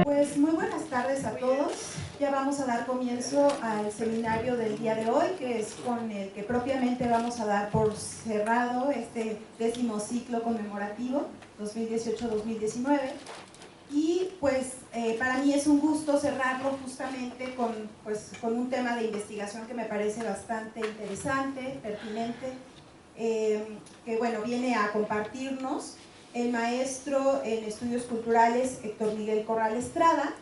Pues muy buenas tardes a todos. Ya vamos a dar comienzo al seminario del día de hoy, que es con el que propiamente vamos a dar por cerrado este 10º ciclo conmemorativo 2018-2019. Y pues para mí es un gusto cerrarlo justamente con un tema de investigación que me parece bastante interesante, pertinente, que bueno, viene a compartirnos el maestro en estudios culturales Héctor Miguel Corral Estrada.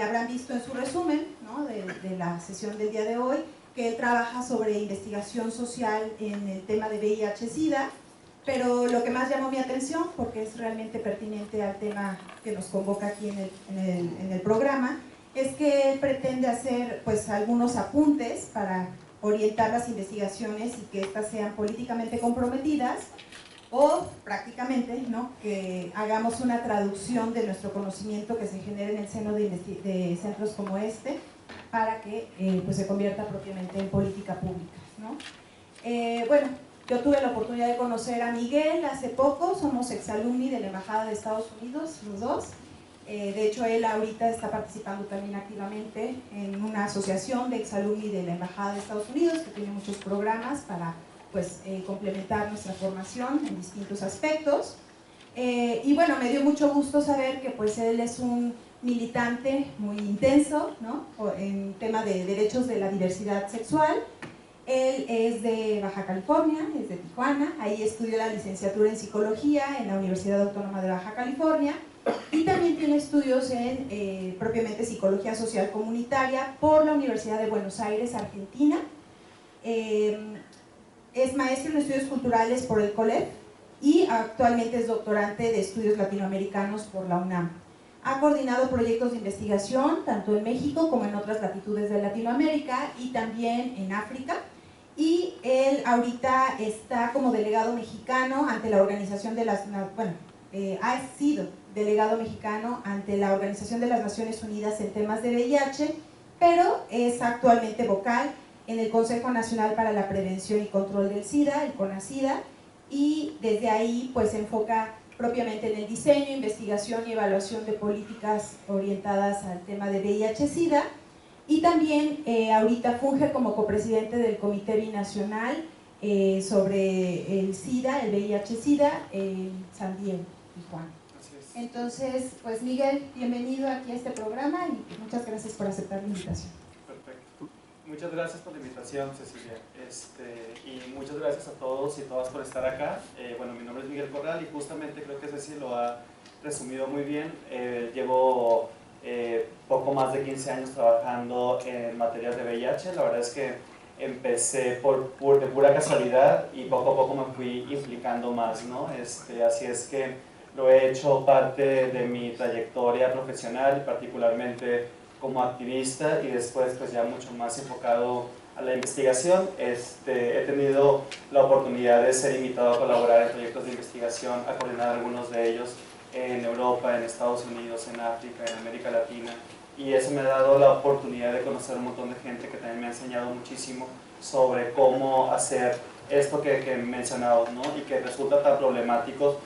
Habrán visto en su resumen, ¿no?, de la sesión del día de hoy, que él trabaja sobre investigación social en el tema de VIH-Sida, pero lo que más llamó mi atención, porque es realmente pertinente al tema que nos convoca aquí en el programa, es que él pretende hacer pues algunos apuntes para orientar las investigaciones y que éstas sean políticamente comprometidas, o prácticamente, ¿no?, que hagamos una traducción de nuestro conocimiento que se genere en el seno de centros como este, para que pues se convierta propiamente en política pública, ¿no? Bueno, yo tuve la oportunidad de conocer a Miguel hace poco, somos exalumni de la Embajada de Estados Unidos, los dos. De hecho, él ahorita está participando también activamente en una asociación de exalumni de la Embajada de Estados Unidos, que tiene muchos programas para pues, complementar nuestra formación en distintos aspectos. Y bueno, me dio mucho gusto saber que pues él es un militante muy intenso, ¿no?, en tema de derechos de la diversidad sexual. Él es de Baja California, es de Tijuana, ahí estudió la licenciatura en Psicología en la Universidad Autónoma de Baja California, y también tiene estudios en propiamente Psicología Social Comunitaria por la Universidad de Buenos Aires, Argentina. Es maestro en estudios culturales por el COLEP y actualmente es doctorante de estudios latinoamericanos por la UNAM. Ha coordinado proyectos de investigación tanto en México como en otras latitudes de Latinoamérica y también en África, y él ahorita está como delegado mexicano ante la Organización de las... ha sido delegado mexicano ante la Organización de las Naciones Unidas en temas de VIH, pero es actualmente vocal en el Consejo Nacional para la Prevención y Control del SIDA, el CONASIDA, y desde ahí pues se enfoca propiamente en el diseño, investigación y evaluación de políticas orientadas al tema de VIH-Sida, y también ahorita funge como copresidente del Comité Binacional sobre el SIDA, el VIH-Sida en San Diego, Tijuana. Entonces, pues Miguel, bienvenido aquí a este programa y muchas gracias por aceptar la invitación. Perfecto. Muchas gracias por la invitación, Cecilia. Y muchas gracias a todos y todas por estar acá. Bueno, mi nombre es Miguel Corral y justamente creo que Ceci lo ha resumido muy bien. Llevo poco más de 15 años trabajando en materias de VIH. La verdad es que empecé de pura casualidad y poco a poco me fui implicando más, ¿no? Así es que lo he hecho parte de mi trayectoria profesional, particularmente como activista, y después pues ya mucho más enfocado a la investigación. He tenido la oportunidad de ser invitado a colaborar en proyectos de investigación, a coordinar algunos de ellos en Europa, en Estados Unidos, en África, en América Latina, y eso me ha dado la oportunidad de conocer un montón de gente que también me ha enseñado muchísimo sobre cómo hacer esto que he mencionado, ¿no?, y que resulta tan problemático,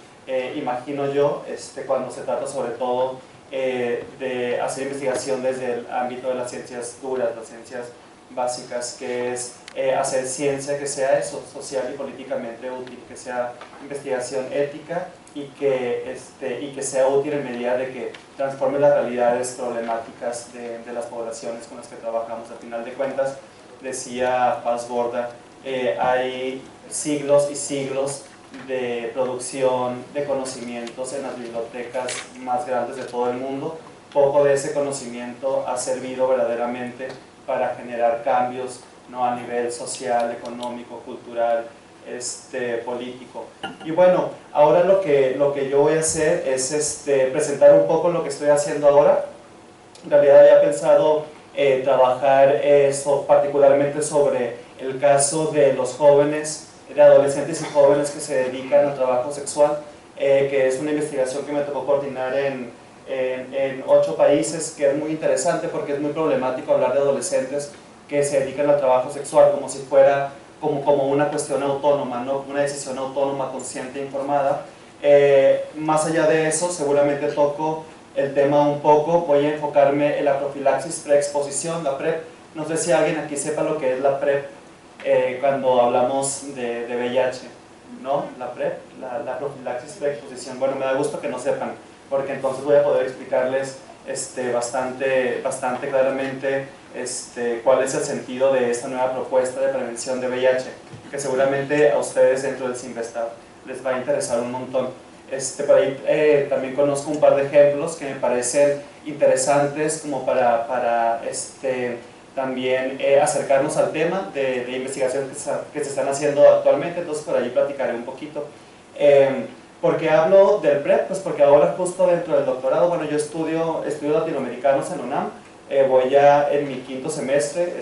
imagino yo, cuando se trata sobre todo de hacer investigación desde el ámbito de las ciencias duras, las ciencias básicas, que es hacer ciencia que sea eso, social y políticamente útil, que sea investigación ética y que sea útil en medida de que transforme las realidades problemáticas de las poblaciones con las que trabajamos. Al final de cuentas, decía Paz Borda, hay siglos y siglos de producción de conocimientos en las bibliotecas más grandes de todo el mundo. Poco de ese conocimiento ha servido verdaderamente para generar cambios, ¿no?, a nivel social, económico, cultural, político. Y bueno, ahora lo que yo voy a hacer es presentar un poco lo que estoy haciendo ahora. En realidad había pensado trabajar particularmente sobre el caso de los jóvenes, de adolescentes y jóvenes que se dedican al trabajo sexual, que es una investigación que me tocó coordinar en 8 países, que es muy interesante porque es muy problemático hablar de adolescentes que se dedican al trabajo sexual como si fuera como una cuestión autónoma, ¿no?, una decisión autónoma, consciente e informada. Más allá de eso, seguramente toco el tema un poco. Voy a enfocarme en la profilaxis preexposición, la PrEP. No sé si alguien aquí sepa lo que es la PrEP cuando hablamos de VIH, ¿no? La PrEP, la profilaxis preexposición. Bueno, me da gusto que no sepan, porque entonces voy a poder explicarles bastante claramente cuál es el sentido de esta nueva propuesta de prevención de VIH, que seguramente a ustedes dentro del Cinvestav les va a interesar un montón. Por ahí también conozco un par de ejemplos que me parecen interesantes como para también acercarnos al tema de investigaciones que se están haciendo actualmente, entonces por ahí platicaré un poquito. ¿Por qué hablo del PrEP? Pues porque ahora justo dentro del doctorado, bueno, yo estudio latinoamericanos en UNAM, voy ya en mi 5º semestre,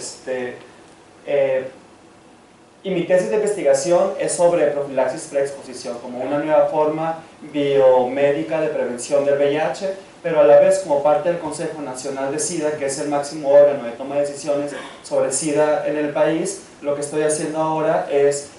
y mi tesis de investigación es sobre profilaxis preexposición, como una nueva forma biomédica de prevención del VIH, pero a la vez como parte del Consejo Nacional de SIDA, que es el máximo órgano de toma de decisiones sobre SIDA en el país. Lo que estoy haciendo ahora es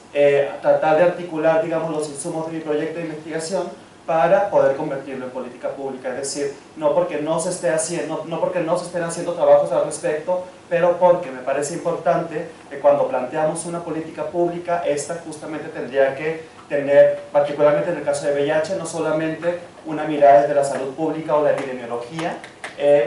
tratar de articular, digamos, los insumos de mi proyecto de investigación para poder convertirlo en política pública, es decir, no porque no se estén haciendo trabajos al respecto, pero porque me parece importante que cuando planteamos una política pública, esta justamente tendría que tener, particularmente en el caso de VIH, no solamente una mirada desde la salud pública o la epidemiología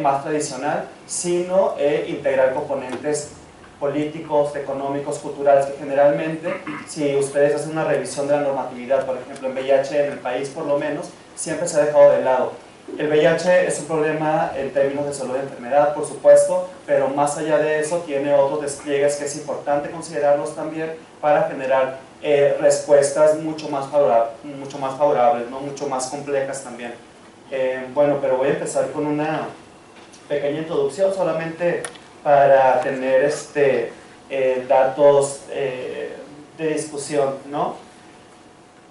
más tradicional, sino integrar componentes políticos, económicos, culturales, que generalmente, si ustedes hacen una revisión de la normatividad, por ejemplo en VIH en el país por lo menos, siempre se ha dejado de lado. El VIH es un problema en términos de salud de enfermedad, por supuesto, pero más allá de eso tiene otros despliegues que es importante considerarlos también para generar respuestas mucho más favorables, ¿no? Mucho más complejas también. Bueno, pero voy a empezar con una pequeña introducción solamente para tener datos de discusión, ¿no?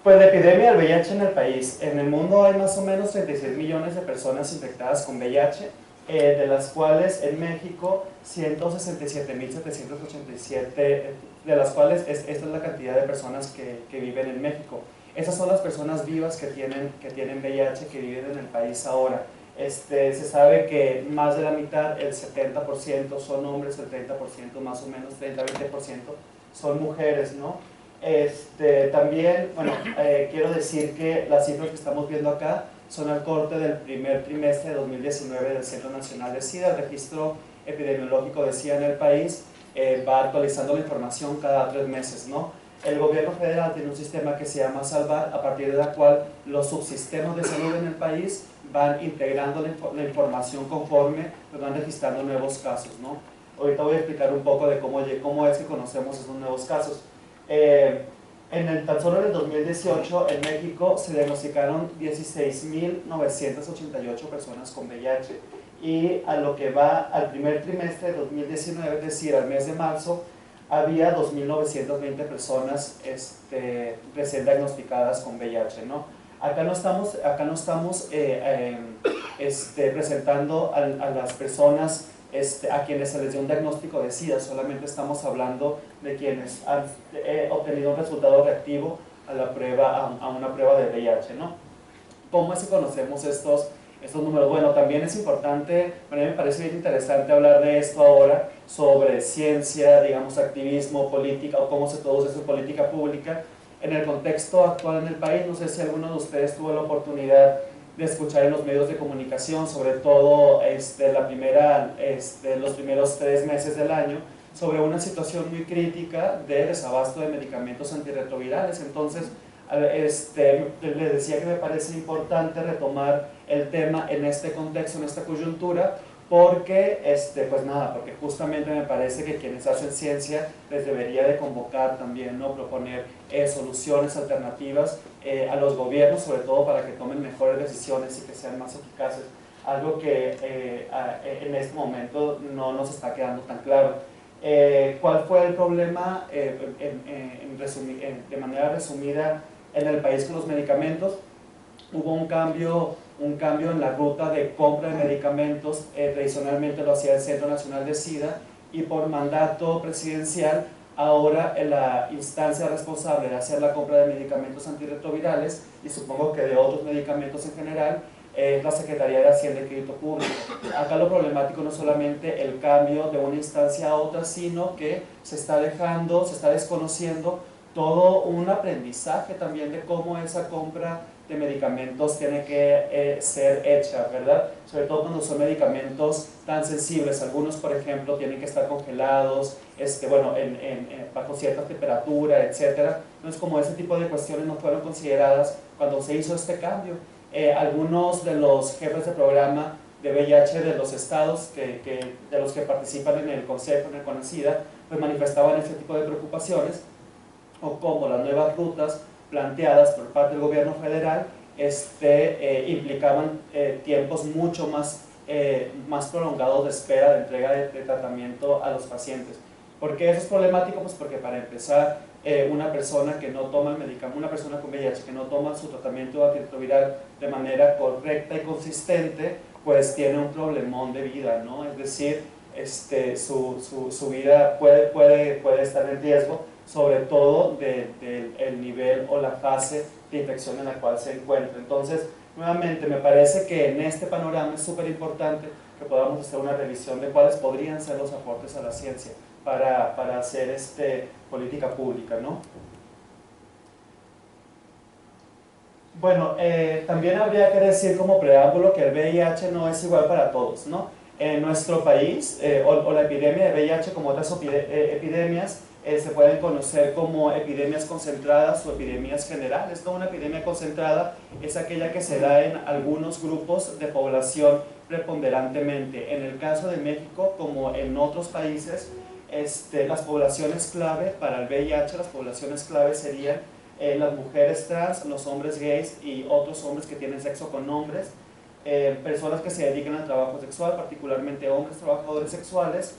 Pues la epidemia del VIH en el país. En el mundo hay más o menos 36 millones de personas infectadas con VIH, de las cuales en México 167.787, de las cuales esta es la cantidad de personas que viven en México. Esas son las personas vivas que tienen VIH, que viven en el país ahora. Se sabe que más de la mitad, el 70% son hombres, el 30% más o menos, 30-20% son mujeres, ¿no? También, bueno, quiero decir que las cifras que estamos viendo acá son al corte del primer trimestre de 2019 del Centro Nacional de SIDA. El registro epidemiológico de SIDA en el país va actualizando la información cada 3 meses, ¿no? El gobierno federal tiene un sistema que se llama Salvar, a partir de la cual los subsistemas de salud en el país van integrando la información conforme van registrando nuevos casos, ¿no? Ahorita voy a explicar un poco de cómo es que conocemos esos nuevos casos. Tan solo en el 2018 en México se diagnosticaron 16.988 personas con VIH, y a lo que va al primer trimestre de 2019, es decir, al mes de marzo, había 2.920 personas recién diagnosticadas con VIH, ¿no? Acá no estamos presentando a las personas a quienes se les dio un diagnóstico de SIDA, solamente estamos hablando de quienes han obtenido un resultado reactivo a una prueba de VIH, ¿no? ¿Cómo es que conocemos estos números? Bueno, también es importante, a mí me parece bien interesante hablar de esto ahora, sobre ciencia, digamos, activismo, política, o cómo se produce su política pública en el contexto actual en el país. No sé si alguno de ustedes tuvo la oportunidad de escuchar en los medios de comunicación, sobre todo los primeros 3 meses del año, sobre una situación muy crítica de desabasto de medicamentos antirretrovirales. Entonces, les decía que me parece importante retomar el tema en este contexto, en esta coyuntura, porque, porque justamente me parece que quienes hacen ciencia les debería de convocar también, ¿no? Proponer soluciones alternativas a los gobiernos, sobre todo para que tomen mejores decisiones y que sean más eficaces, algo que en este momento no nos está quedando tan claro. ¿Cuál fue el problema, de manera resumida, en el país con los medicamentos? Hubo un cambio en la ruta de compra de medicamentos. Tradicionalmente lo hacía el Centro Nacional de SIDA, y por mandato presidencial ahora la instancia responsable de hacer la compra de medicamentos antirretrovirales, y supongo que de otros medicamentos en general, la Secretaría de Hacienda y Crédito Público. Acá lo problemático no es solamente el cambio de una instancia a otra, sino que se está dejando, se está desconociendo todo un aprendizaje también de cómo esa compra de medicamentos tiene que ser hecha, ¿verdad? Sobre todo cuando son medicamentos tan sensibles. Algunos, por ejemplo, tienen que estar congelados, bueno, bajo cierta temperatura, etc. Entonces, como ese tipo de cuestiones no fueron consideradas cuando se hizo este cambio. Algunos de los jefes de programa de VIH de los estados de los que participan en el consejo, en el CONACYDA, pues manifestaban este tipo de preocupaciones, o como las nuevas rutas planteadas por parte del gobierno federal implicaban tiempos mucho más prolongados de espera de entrega de tratamiento a los pacientes. ¿Por qué eso es problemático? Pues porque para empezar, una persona que no toma el medicamento, una persona con VIH que no toma su tratamiento antirretroviral de manera correcta y consistente, pues tiene un problemón de vida, ¿no? Es decir, su vida puede estar en riesgo, sobre todo del nivel o la fase de infección en la cual se encuentra. Entonces, nuevamente, me parece que en este panorama es súper importante que podamos hacer una revisión de cuáles podrían ser los aportes a la ciencia para hacer política pública, ¿no? Bueno, también habría que decir como preámbulo que el VIH no es igual para todos, ¿no? En nuestro país, o la epidemia de VIH como otras epidemias, se pueden conocer como epidemias concentradas o epidemias generales, ¿no? Una epidemia concentrada es aquella que se da en algunos grupos de población preponderantemente. En el caso de México, como en otros países, las poblaciones clave para el VIH, las poblaciones clave serían las mujeres trans, los hombres gays y otros hombres que tienen sexo con hombres, personas que se dedican al trabajo sexual, particularmente hombres trabajadores sexuales,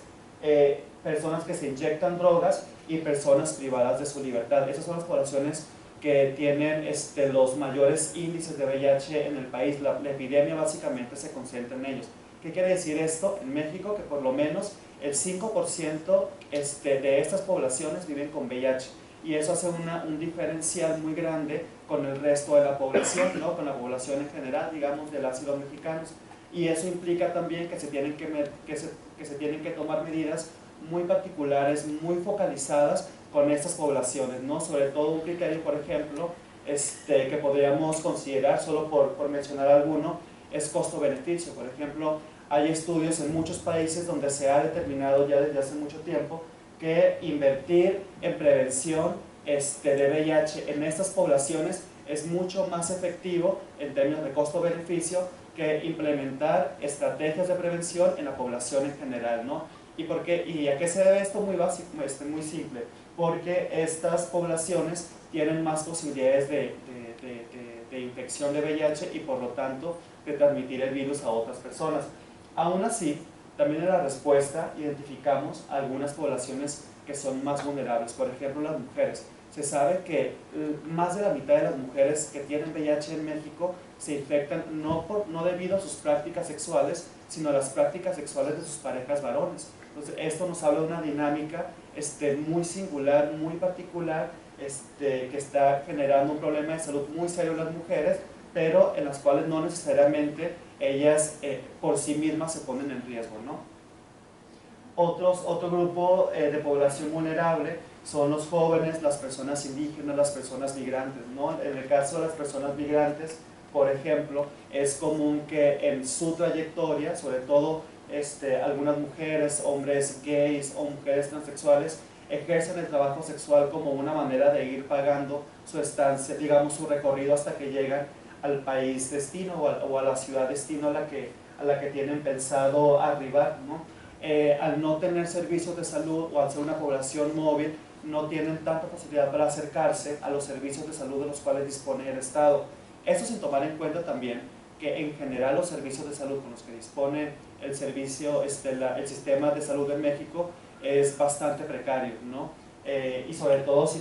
personas que se inyectan drogas y personas privadas de su libertad. Esas son las poblaciones que tienen los mayores índices de VIH en el país. La epidemia básicamente se concentra en ellos. ¿Qué quiere decir esto? En México, que por lo menos el 5% de estas poblaciones viven con VIH, y eso hace un diferencial muy grande con el resto de la población, ¿no? Con la población en general, digamos, de las y los mexicanos, y eso implica también que se tienen que tomar medidas muy particulares, muy focalizadas con estas poblaciones, ¿no? Sobre todo un criterio, por ejemplo, que podríamos considerar, solo por mencionar alguno, es costo-beneficio. Por ejemplo, hay estudios en muchos países donde se ha determinado ya desde hace mucho tiempo que invertir en prevención de VIH en estas poblaciones es mucho más efectivo en términos de costo-beneficio que implementar estrategias de prevención en la población en general, ¿no? ¿Y a qué se debe esto? Muy básico, muy simple, porque estas poblaciones tienen más posibilidades de infección de VIH y por lo tanto de transmitir el virus a otras personas. Aún así, también en la respuesta identificamos algunas poblaciones que son más vulnerables, por ejemplo las mujeres. Se sabe que más de la mitad de las mujeres que tienen VIH en México se infectan no debido a sus prácticas sexuales, sino a las prácticas sexuales de sus parejas varones. Entonces esto nos habla de una dinámica muy singular, muy particular, que está generando un problema de salud muy serio en las mujeres, pero en las cuales no necesariamente ellas por sí mismas se ponen en riesgo, ¿no? Otro grupo de población vulnerable son los jóvenes, las personas indígenas, las personas migrantes, ¿no? En el caso de las personas migrantes, por ejemplo, es común que en su trayectoria, sobre todo algunas mujeres, hombres gays o mujeres transexuales, ejercen el trabajo sexual como una manera de ir pagando su estancia, digamos su recorrido hasta que llegan al país destino o a la ciudad destino a la que tienen pensado arribar, ¿no? Al no tener servicios de salud o al ser una población móvil, no tienen tanta facilidad para acercarse a los servicios de salud de los cuales dispone el Estado. Eso sin tomar en cuenta también que en general los servicios de salud con los que dispone el sistema de salud de México es bastante precario, ¿no? Y sobre todo si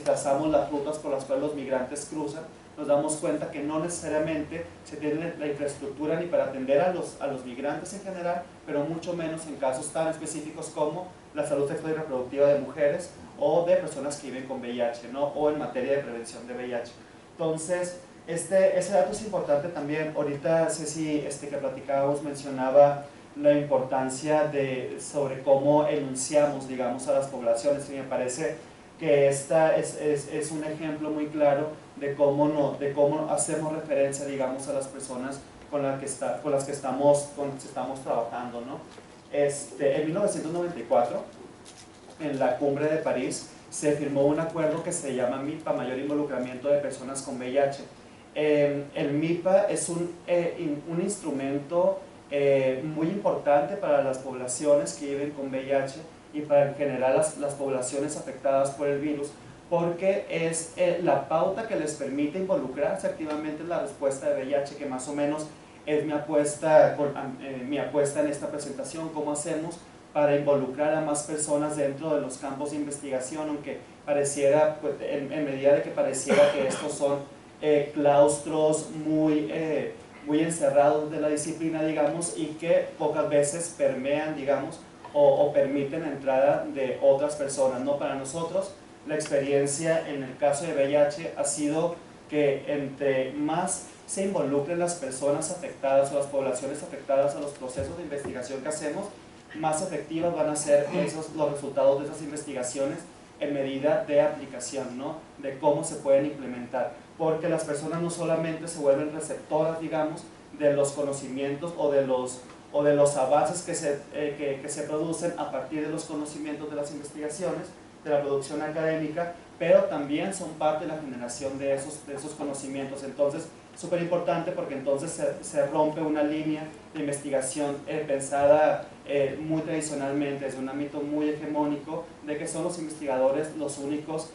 trazamos las rutas por las cuales los migrantes cruzan, nos damos cuenta que no necesariamente se tiene la infraestructura ni para atender a los migrantes en general, pero mucho menos en casos tan específicos como la salud sexual y reproductiva de mujeres o de personas que viven con VIH, ¿no? O en materia de prevención de VIH. Entonces, Ese dato es importante también. Ahorita Ceci, que platicábamos, mencionaba la importancia sobre cómo enunciamos, digamos, a las poblaciones, y me parece que esta es un ejemplo muy claro de cómo hacemos referencia, digamos, a las personas con las que estamos trabajando, ¿no? En 1994, en la cumbre de París, se firmó un acuerdo que se llama MIPA, Mayor Involucramiento de Personas con VIH. El MIPA es un instrumento muy importante para las poblaciones que viven con VIH y para en general las poblaciones afectadas por el virus, porque es la pauta que les permite involucrarse activamente en la respuesta de VIH, que más o menos es mi apuesta en esta presentación: cómo hacemos para involucrar a más personas dentro de los campos de investigación, aunque pareciera, pues, en medida de que pareciera que estos son claustros muy encerrados de la disciplina, digamos, y que pocas veces permean, digamos, o permiten la entrada de otras personas, ¿no? Para nosotros, la experiencia en el caso de VIH ha sido que entre más se involucren las personas afectadas o las poblaciones afectadas a los procesos de investigación que hacemos, más efectivas van a ser los resultados de esas investigaciones en medida de aplicación, ¿no? De cómo se pueden implementar, porque las personas no solamente se vuelven receptoras, digamos, de los conocimientos o de los avances que se producen a partir de los conocimientos de las investigaciones, de la producción académica, pero también son parte de la generación de esos conocimientos. Entonces, súper importante, porque entonces se rompe una línea de investigación pensada muy tradicionalmente desde un ámbito muy hegemónico, de que son los investigadores los únicos,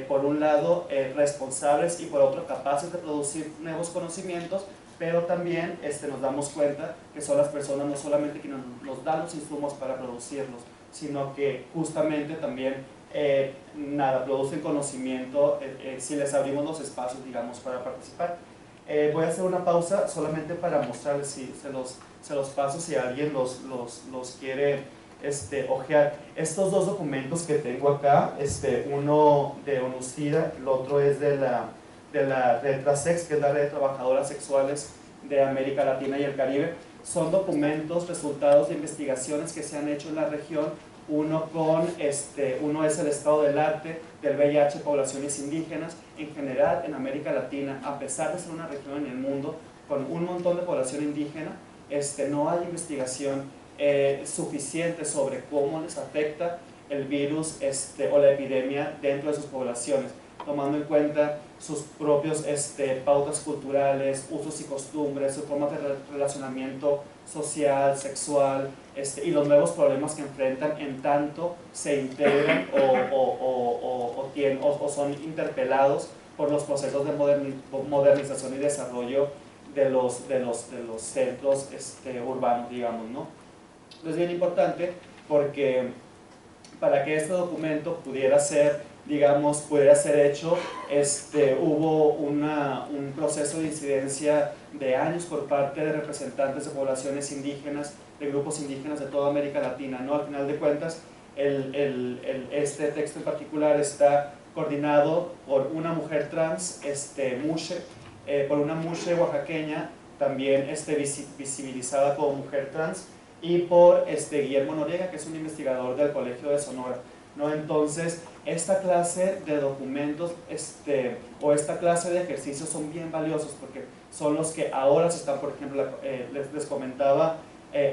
por un lado, responsables, y por otro, capaces de producir nuevos conocimientos, pero también nos damos cuenta que son las personas no solamente quienes nos dan los insumos para producirlos, sino que justamente también producen conocimiento si les abrimos los espacios, digamos, para participar. Voy a hacer una pausa solamente para mostrarles, si se los paso, si alguien los quiere ojear. Estos dos documentos que tengo acá, uno de ONUCIDA, el otro es de la red TRASEX, que es la red de trabajadoras sexuales de América Latina y el Caribe. Son documentos, resultados de investigaciones que se han hecho en la región. Uno es el estado del arte del VIH, poblaciones indígenas. En general, en América Latina, a pesar de ser una región en el mundo con un montón de población indígena, no hay investigación suficiente sobre cómo les afecta el virus o la epidemia dentro de sus poblaciones, tomando en cuenta sus propios pautas culturales, usos y costumbres, sus formas de relacionamiento social, sexual, y los nuevos problemas que enfrentan en tanto se integran o son interpelados por los procesos de modernización y desarrollo de los centros urbanos, digamos, ¿no? Es bien importante porque para que este documento pudiera ser hecho, hubo un proceso de incidencia de años por parte de representantes de poblaciones indígenas, de grupos indígenas de toda América Latina, ¿no? Al final de cuentas, este texto en particular está coordinado por una mujer trans, Mushe, por una Mushe oaxaqueña, también visibilizada como mujer trans, y por Guillermo Noriega, que es un investigador del Colegio de Sonora, ¿no? Entonces, esta clase de documentos o esta clase de ejercicios son bien valiosos, porque son los que ahora se están, por ejemplo, les comentaba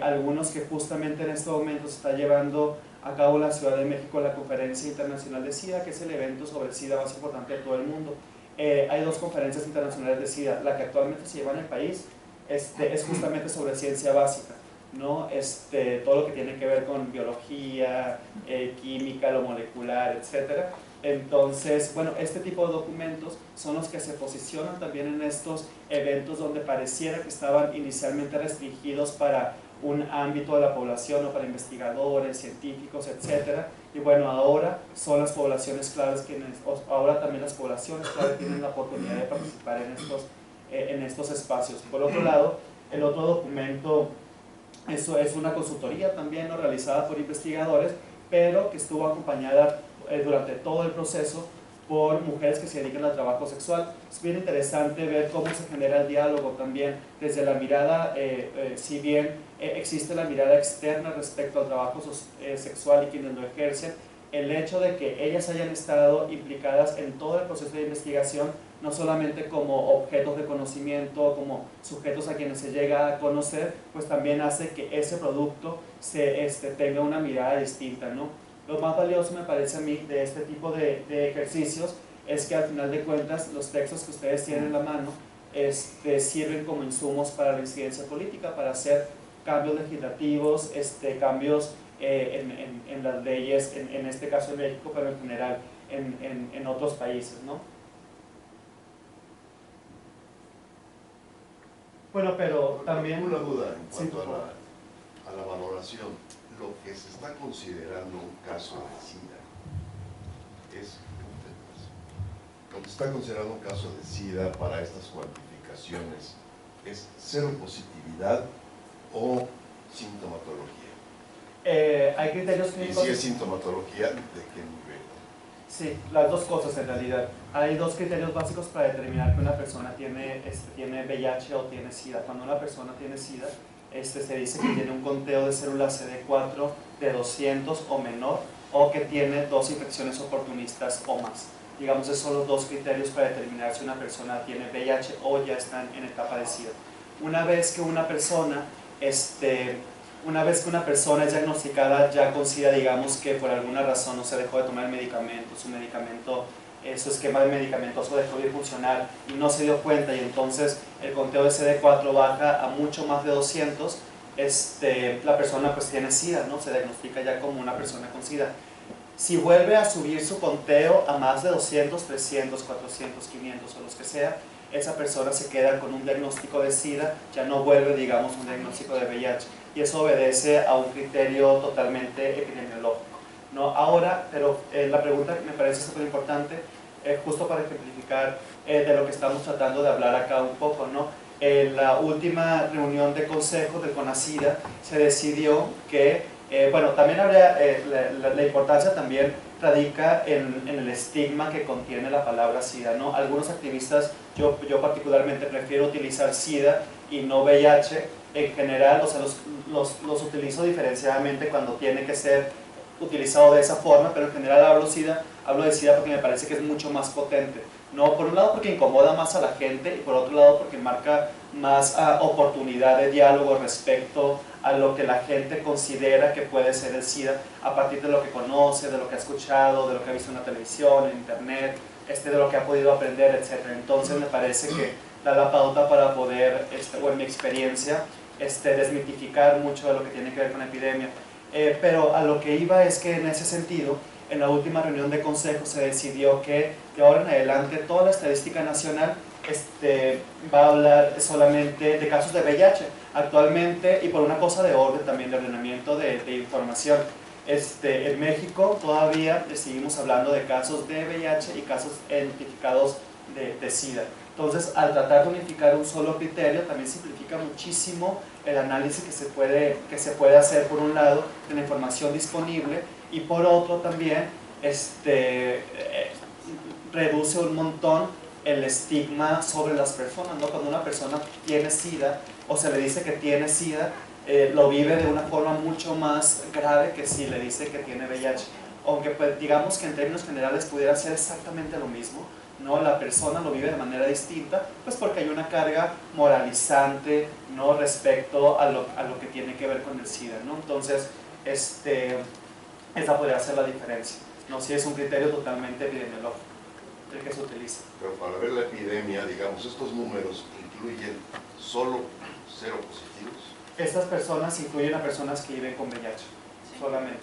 algunos que justamente en este momento se está llevando a cabo en la Ciudad de México la Conferencia Internacional de SIDA, que es el evento sobre el SIDA más importante de todo el mundo. Hay dos conferencias internacionales de SIDA. La que actualmente se lleva en el país es justamente sobre ciencia básica, ¿no? Todo lo que tiene que ver con biología, química, lo molecular, etc. Entonces, bueno, este tipo de documentos son los que se posicionan también en estos eventos donde pareciera que estaban inicialmente restringidos para un ámbito de la población o para investigadores, científicos, etc. Y bueno, ahora son las poblaciones claves ahora también las poblaciones claves tienen la oportunidad de participar en estos espacios. Por otro lado, el otro documento, eso es una consultoría también, ¿no?, realizada por investigadores, pero que estuvo acompañada durante todo el proceso por mujeres que se dedican al trabajo sexual. Es bien interesante ver cómo se genera el diálogo también desde la mirada, si bien existe la mirada externa respecto al trabajo sexual y quienes lo ejercen, el hecho de que ellas hayan estado implicadas en todo el proceso de investigación, no solamente como objetos de conocimiento, como sujetos a quienes se llega a conocer, pues también hace que ese producto tenga una mirada distinta, ¿no? Lo más valioso me parece a mí de este tipo de ejercicios es que al final de cuentas los textos que ustedes tienen en la mano sirven como insumos para la incidencia política, para hacer cambios legislativos, cambios en las leyes, en este caso en México, pero en general en otros países, ¿no? Bueno, pero también... Tengo una duda en cuanto a la valoración. Lo que se está considerando un caso de SIDA es... Lo que se está considerando un caso de SIDA para estas cuantificaciones es cero positividad o sintomatología. Hay criterios clínicos... Y si es sintomatología, ¿de qué nivel? Sí, las dos cosas en realidad. Hay dos criterios básicos para determinar que una persona tiene VIH o tiene SIDA. Cuando una persona tiene SIDA, se dice que tiene un conteo de células CD4 de 200 o menor, o que tiene 2 infecciones oportunistas o más. Digamos, esos son los dos criterios para determinar si una persona tiene VIH o ya está en etapa de SIDA. Una vez que una persona es diagnosticada ya con SIDA, digamos que por alguna razón no se dejó de tomar el medicamento, su esquema de medicamentoso dejó de funcionar y no se dio cuenta, y entonces el conteo de CD4 baja a mucho más de 200, la persona pues tiene SIDA, ¿no? Se diagnostica ya como una persona con SIDA. Si vuelve a subir su conteo a más de 200, 300, 400, 500 o los que sea, esa persona se queda con un diagnóstico de SIDA, ya no vuelve, digamos, un diagnóstico de VIH. Y eso obedece a un criterio totalmente epidemiológico, ¿no? Ahora, pero la pregunta que me parece súper importante, justo para ejemplificar de lo que estamos tratando de hablar acá un poco, ¿no? En la última reunión de consejo del CONASIDA se decidió que, bueno, también habría, la importancia también radica en el estigma que contiene la palabra SIDA, ¿no? Algunos activistas, yo particularmente prefiero utilizar SIDA y no VIH en general, o sea, los utilizo diferenciadamente cuando tiene que ser utilizado de esa forma, pero en general hablo de SIDA porque me parece que es mucho más potente, ¿no? Por un lado porque incomoda más a la gente y por otro lado porque marca más oportunidad de diálogo respecto a lo que la gente considera que puede ser el SIDA a partir de lo que conoce, de lo que ha escuchado, de lo que ha visto en la televisión, en internet, de lo que ha podido aprender, etc. Entonces me parece que da la pauta para poder, o en mi experiencia, desmitificar mucho de lo que tiene que ver con la epidemia. Pero a lo que iba es que en ese sentido, en la última reunión de consejo se decidió que de ahora en adelante toda la estadística nacional va a hablar solamente de casos de VIH. Actualmente, y por una cosa de orden también de ordenamiento de información, en México todavía seguimos hablando de casos de VIH y casos identificados de SIDA. Entonces, al tratar de unificar un solo criterio, también simplifica muchísimo el análisis que se puede hacer, por un lado, de la información disponible, y por otro también reduce un montón el estigma sobre las personas, ¿no? Cuando una persona tiene SIDA o se le dice que tiene SIDA, lo vive de una forma mucho más grave que si le dice que tiene VIH. Aunque pues, digamos que en términos generales pudiera ser exactamente lo mismo, ¿no? La persona lo vive de manera distinta, pues porque hay una carga moralizante, ¿no? Respecto a lo que tiene que ver con el SIDA, ¿no? Entonces, esa podría ser la diferencia, ¿no? Si es un criterio totalmente epidemiológico el que se utiliza. Pero para ver la epidemia, digamos, estos números incluyen solo cero positivos. Estas personas incluyen a personas que viven con VIH, Sí. solamente.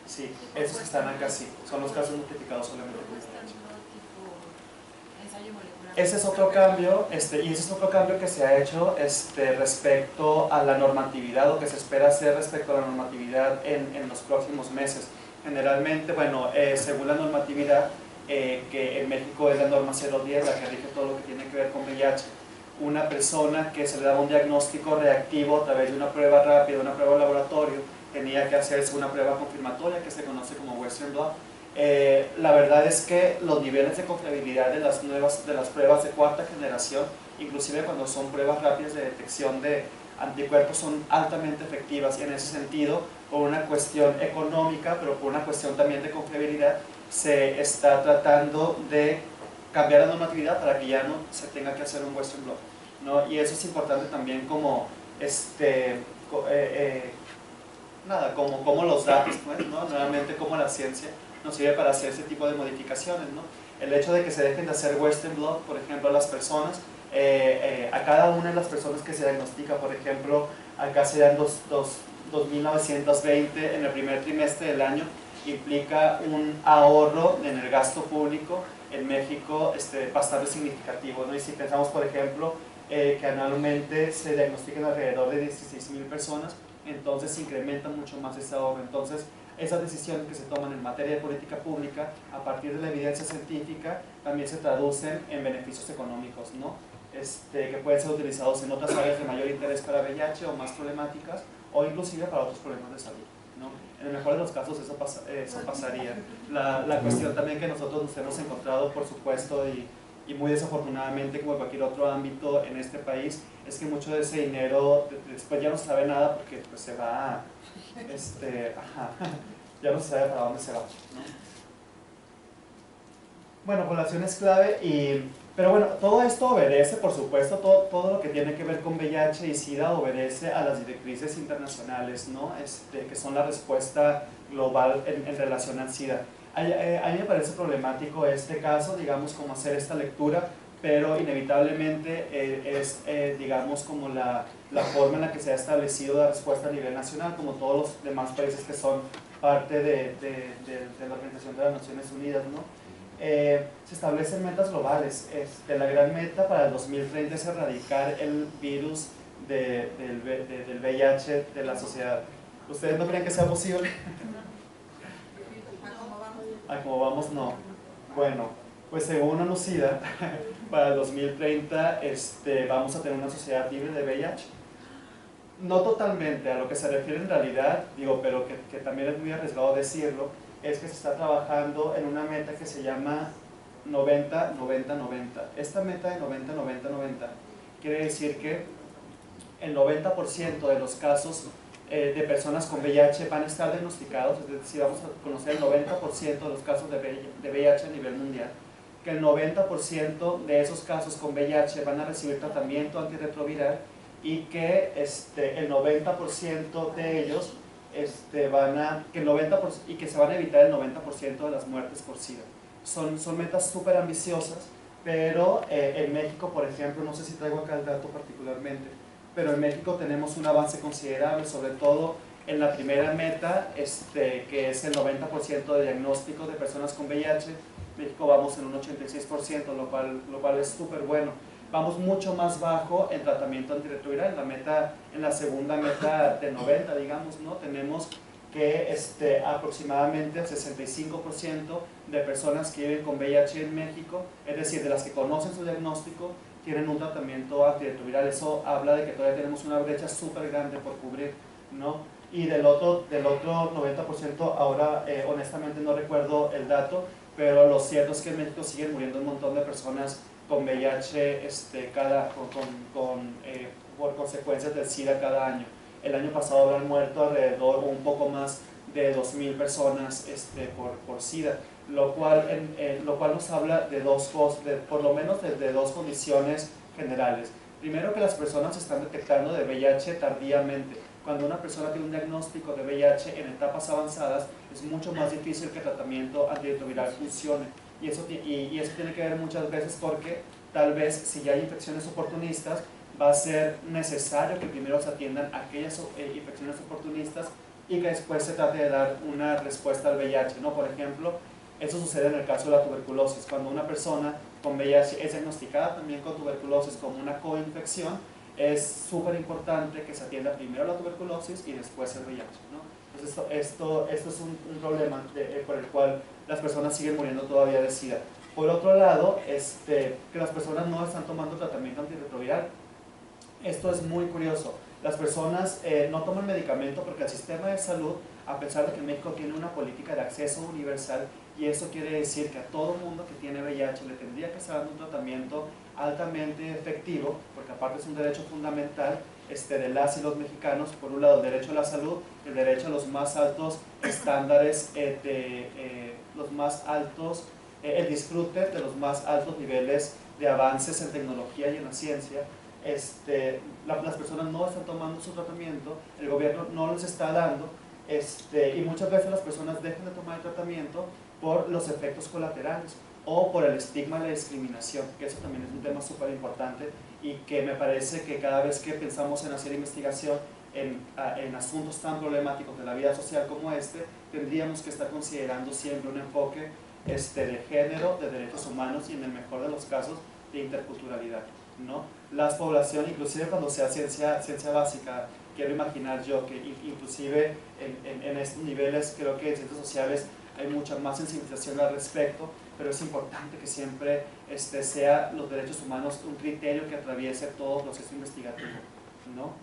Sí, esos que están acá sí, son los casos notificados solamente con VIH. Ese es otro cambio, y ese es otro cambio que se ha hecho respecto a la normatividad, o que se espera hacer respecto a la normatividad en los próximos meses. Generalmente, bueno, según la normatividad, que en México es la norma 010, la que rige todo lo que tiene que ver con VIH, una persona que se le daba un diagnóstico reactivo a través de una prueba rápida, una prueba de laboratorio, tenía que hacerse una prueba confirmatoria que se conoce como Western Blot. La verdad es que los niveles de confiabilidad de las pruebas de cuarta generación, inclusive cuando son pruebas rápidas de detección de anticuerpos, son altamente efectivas, y en ese sentido, por una cuestión económica, pero por una cuestión también de confiabilidad, se está tratando de cambiar la normatividad para que ya no se tenga que hacer un Western blot, ¿no? Y eso es importante también como como los datos, pues, ¿no? Nuevamente como la ciencia nos sirve para hacer ese tipo de modificaciones, ¿no? El hecho de que se dejen de hacer Western blot, por ejemplo, a las personas, a cada una de las personas que se diagnostica, por ejemplo, acá se dan 2.920 en el primer trimestre del año, implica un ahorro en el gasto público en México bastante significativo, ¿no? Y si pensamos, por ejemplo, que anualmente se diagnostican alrededor de 16.000 personas, entonces se incrementa mucho más ese ahorro. Entonces, esas decisiones que se toman en materia de política pública, a partir de la evidencia científica, también se traducen en beneficios económicos, ¿no? Que pueden ser utilizados en otras áreas de mayor interés para VIH o más problemáticas, o inclusive para otros problemas de salud, ¿no? En el mejor de los casos eso pasaría. La cuestión también que nosotros nos hemos encontrado, por supuesto, y muy desafortunadamente, como en cualquier otro ámbito en este país, es que mucho de ese dinero después ya no se sabe nada, porque pues se va, ya no se sabe para dónde se va, ¿no? Bueno, población es clave, pero bueno, todo esto obedece, por supuesto, todo lo que tiene que ver con VIH y SIDA obedece a las directrices internacionales, ¿no? Que son la respuesta global en relación al SIDA. A mí me parece problemático este caso, digamos, como hacer esta lectura, pero inevitablemente digamos, como la forma en la que se ha establecido la respuesta a nivel nacional, como todos los demás países que son parte de la Organización de las Naciones Unidas, ¿no? Se establecen metas globales. La gran meta para el 2030 es erradicar el virus del VIH de la sociedad. ¿Ustedes no creen que sea posible? ¿Cómo vamos? No. Bueno, pues según ONU-SIDA, para el 2030 vamos a tener una sociedad libre de VIH. No totalmente, a lo que se refiere en realidad, digo, pero que también es muy arriesgado decirlo, es que se está trabajando en una meta que se llama 90-90-90. Esta meta de 90-90-90 quiere decir que el 90% de los casos de personas con VIH van a estar diagnosticados, es decir, vamos a conocer el 90% de los casos de VIH a nivel mundial, que el 90% de esos casos con VIH van a recibir tratamiento antirretroviral, y que el 90% de ellos y que se van a evitar el 90% de las muertes por SIDA. Son metas súper ambiciosas, pero en México, por ejemplo, no sé si traigo acá el dato particularmente, pero en México tenemos un avance considerable, sobre todo en la primera meta, que es el 90% de diagnóstico de personas con VIH. México vamos en un 86%, lo cual es súper bueno. Vamos mucho más bajo en tratamiento antirretroviral. En la segunda meta de 90, digamos, ¿no? Tenemos que aproximadamente el 65% de personas que viven con VIH en México, es decir, de las que conocen su diagnóstico, tienen un tratamiento antirretroviral. Eso habla de que todavía tenemos una brecha súper grande por cubrir, ¿no? Y del otro 90%, ahora honestamente no recuerdo el dato, pero lo cierto es que en México siguen muriendo un montón de personas con VIH por consecuencias del SIDA cada año. El año pasado habrán muerto alrededor o un poco más de 2.000 personas por SIDA, lo cual nos habla de dos cosas, por lo menos de dos condiciones generales. Primero, que las personas se están detectando de VIH tardíamente. Cuando una persona tiene un diagnóstico de VIH en etapas avanzadas, es mucho más difícil que el tratamiento antirretroviral funcione. Y eso tiene que ver muchas veces porque tal vez si ya hay infecciones oportunistas, va a ser necesario que primero se atiendan aquellas infecciones oportunistas y que después se trate de dar una respuesta al VIH, ¿no? Por ejemplo, eso sucede en el caso de la tuberculosis. Cuando una persona con VIH es diagnosticada también con tuberculosis como una coinfección, es súper importante que se atienda primero la tuberculosis y después el VIH, ¿no? Entonces esto es un problema por el cual las personas siguen muriendo todavía de SIDA. Por otro lado, que las personas no están tomando tratamiento antirretroviral. Esto es muy curioso. Las personas no toman medicamento porque el sistema de salud, a pesar de que México tiene una política de acceso universal, y eso quiere decir que a todo mundo que tiene VIH le tendría que estar dando un tratamiento altamente efectivo, porque aparte es un derecho fundamental de las y los mexicanos, por un lado el derecho a la salud, el derecho a los más altos estándares, el disfrute de los más altos niveles de avances en tecnología y en la ciencia. Las personas no están tomando su tratamiento, el gobierno no les está dando, y muchas veces las personas dejan de tomar el tratamiento por los efectos colaterales o por el estigma y la discriminación, que eso también es un tema súper importante y que me parece que cada vez que pensamos en hacer investigación en asuntos tan problemáticos de la vida social como tendríamos que estar considerando siempre un enfoque de género, de derechos humanos y en el mejor de los casos de interculturalidad, ¿no? Las poblaciones, inclusive cuando sea ciencia básica, quiero imaginar yo que inclusive en estos niveles creo que en ciencias sociales hay mucha más sensibilización al respecto, pero es importante que siempre sea los derechos humanos un criterio que atraviese todo proceso investigativo, ¿no?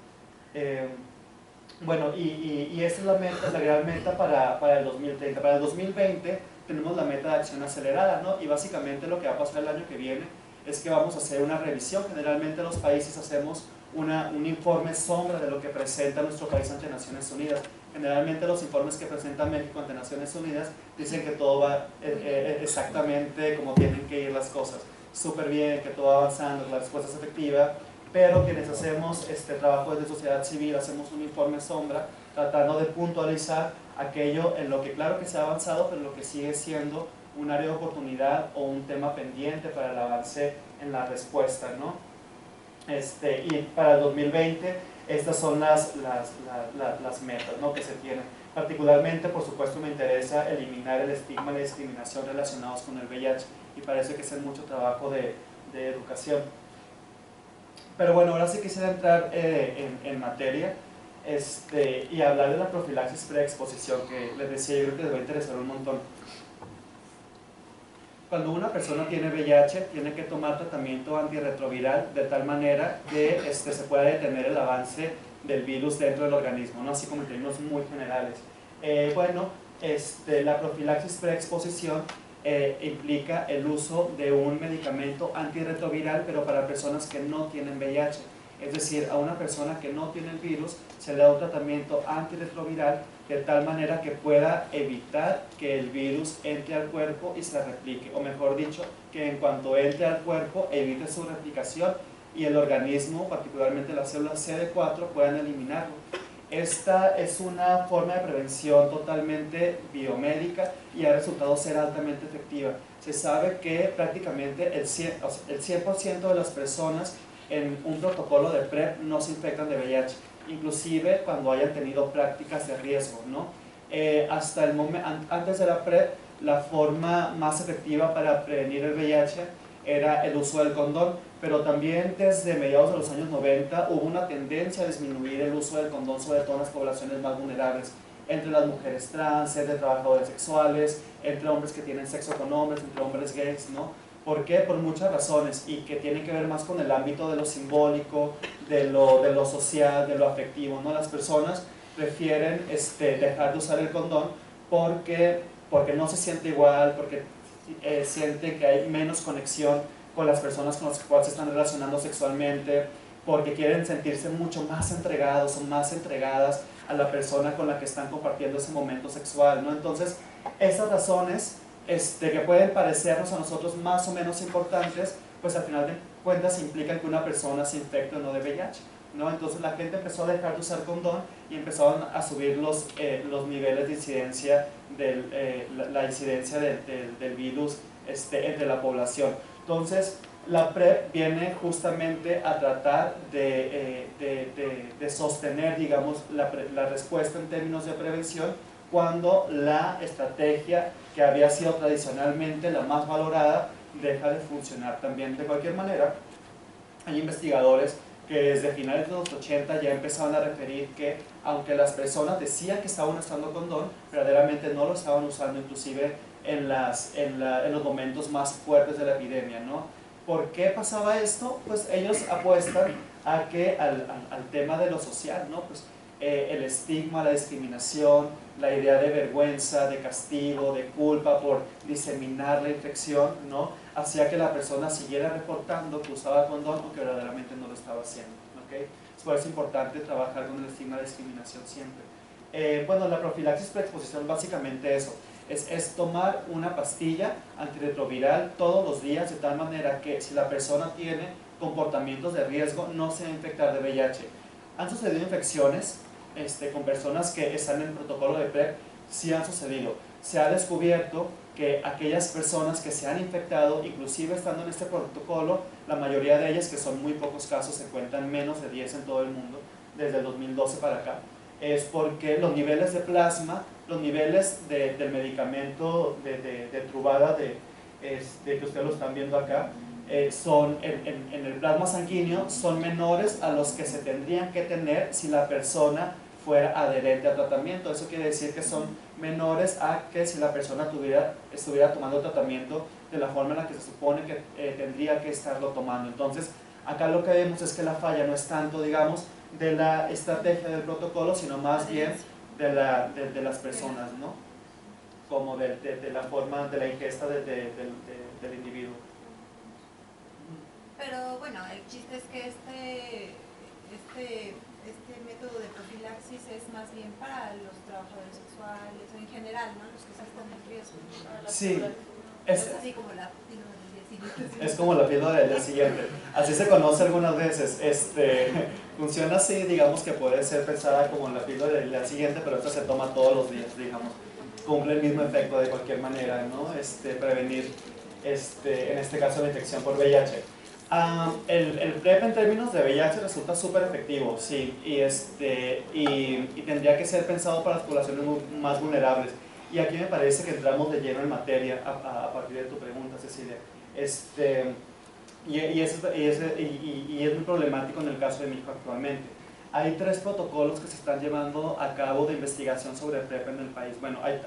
Bueno, y esa es la meta, la gran meta para el 2030. Para el 2020 tenemos la meta de acción acelerada, ¿no? Y básicamente lo que va a pasar el año que viene es que vamos a hacer una revisión. Generalmente los países hacemos un informe sombra de lo que presenta nuestro país ante Naciones Unidas. Generalmente los informes que presenta México ante Naciones Unidas dicen que todo va exactamente como tienen que ir las cosas, súper bien, que todo va avanzando, que la respuesta es efectiva, pero quienes hacemos trabajo desde sociedad civil hacemos un informe sombra tratando de puntualizar aquello en lo que claro que se ha avanzado, pero lo que sigue siendo un área de oportunidad o un tema pendiente para el avance en la respuesta, ¿no? Y para el 2020 estas son las metas, ¿no?, que se tienen. Particularmente, por supuesto, me interesa eliminar el estigma y la discriminación relacionados con el VIH y parece que es mucho trabajo de educación. Pero bueno, ahora sí quisiera entrar en materia y hablar de la profilaxis preexposición, que les decía, yo creo que les va a interesar un montón. Cuando una persona tiene VIH, tiene que tomar tratamiento antirretroviral de tal manera que se pueda detener el avance del virus dentro del organismo, ¿no? Así como en términos muy generales. La profilaxis preexposición implica el uso de un medicamento antirretroviral, pero para personas que no tienen VIH. Es decir, a una persona que no tiene el virus se le da un tratamiento antirretroviral de tal manera que pueda evitar que el virus entre al cuerpo y se replique, o mejor dicho, que en cuanto entre al cuerpo evite su replicación y el organismo, particularmente las células CD4, puedan eliminarlo. Esta es una forma de prevención totalmente biomédica y ha resultado ser altamente efectiva. Se sabe que prácticamente el 100% de las personas en un protocolo de PrEP no se infectan de VIH, inclusive cuando hayan tenido prácticas de riesgo, ¿no? Hasta el momento, antes de la PrEP, la forma más efectiva para prevenir el VIH era el uso del condón, pero también desde mediados de los años 90 hubo una tendencia a disminuir el uso del condón, sobre todo en las poblaciones más vulnerables, entre las mujeres trans, entre trabajadores sexuales, entre hombres que tienen sexo con hombres, entre hombres gays, ¿no? ¿Por qué? Por muchas razones, y que tienen que ver más con el ámbito de lo simbólico, de lo social, de lo afectivo, ¿no? Las personas prefieren dejar de usar el condón porque no se siente igual, porque sienten que hay menos conexión con las personas con las cuales se están relacionando sexualmente, porque quieren sentirse mucho más entregados o más entregadas a la persona con la que están compartiendo ese momento sexual, ¿no? Entonces, esas razones que pueden parecernos a nosotros más o menos importantes, pues al final de cuentas implican que una persona se infecte o no de VIH, ¿no? Entonces la gente empezó a dejar de usar condón y empezaron a subir los niveles de incidencia, la incidencia del virus entre la población. Entonces la PrEP viene justamente a tratar de sostener, digamos, la respuesta en términos de prevención, cuando la estrategia que había sido tradicionalmente la más valorada deja de funcionar también. De cualquier manera, hay investigadores que desde finales de los 80 ya empezaban a referir que aunque las personas decían que estaban usando condón, verdaderamente no lo estaban usando, inclusive en los momentos más fuertes de la epidemia, ¿no? ¿Por qué pasaba esto? Pues ellos apuestan al tema de lo social, ¿no? Pues, el estigma, la discriminación, la idea de vergüenza, de castigo, de culpa por diseminar la infección, ¿no? Hacía que la persona siguiera reportando que usaba condón o que verdaderamente no lo estaba haciendo, ¿okay? Por eso es importante trabajar con el estigma de discriminación siempre. Bueno, la profilaxis preexposición es básicamente eso, es tomar una pastilla antirretroviral todos los días de tal manera que si la persona tiene comportamientos de riesgo no se va a infectar de VIH. Han sucedido infecciones con personas que están en el protocolo de PrEP, sí han sucedido. Se ha descubierto que aquellas personas que se han infectado, inclusive estando en este protocolo, la mayoría de ellas, que son muy pocos casos, se cuentan menos de 10 en todo el mundo, desde el 2012 para acá, es porque los niveles de plasma, los niveles del medicamento de Truvada, que ustedes lo están viendo acá, son en el plasma sanguíneo son menores a los que se tendrían que tener si la persona fuera adherente al tratamiento. Eso quiere decir que son menores a que si la persona estuviera tomando tratamiento de la forma en la que se supone que tendría que estarlo tomando. Entonces, acá lo que vemos es que la falla no es tanto, digamos, de la estrategia del protocolo, sino más bien de las personas, ¿no? Como de la forma, de la ingesta del individuo. Pero bueno, el chiste es que este método de profilaxis es más bien para los trabajadores sexuales, o en general, ¿no? Los que están en riesgo. Sí. Es así como la píldora del día siguiente. Es como la píldora del día siguiente. Así se conoce algunas veces. Funciona así, digamos que puede ser pensada como la píldora del día siguiente, pero esta se toma todos los días, digamos. Cumple el mismo efecto de cualquier manera, ¿no? Prevenir, en este caso, la infección por VIH. El PrEP en términos de VIH resulta súper efectivo, sí, y tendría que ser pensado para las poblaciones más vulnerables. Y aquí me parece que entramos de lleno en materia a partir de tu pregunta, Cecilia. Y es muy problemático en el caso de México actualmente. Hay 3 protocolos que se están llevando a cabo de investigación sobre PrEP en el país. Bueno, hay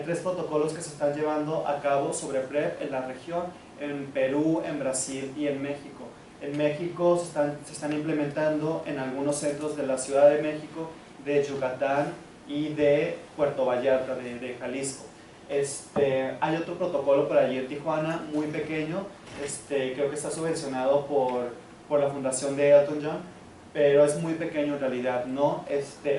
3 protocolos que se están llevando a cabo sobre PrEP en la región, en Perú, en Brasil y en México. En México se están implementando en algunos centros de la Ciudad de México, de Yucatán y de Puerto Vallarta, de Jalisco. Hay otro protocolo por allí en Tijuana, muy pequeño, creo que está subvencionado por la fundación de Elton John, pero es muy pequeño en realidad, ¿no?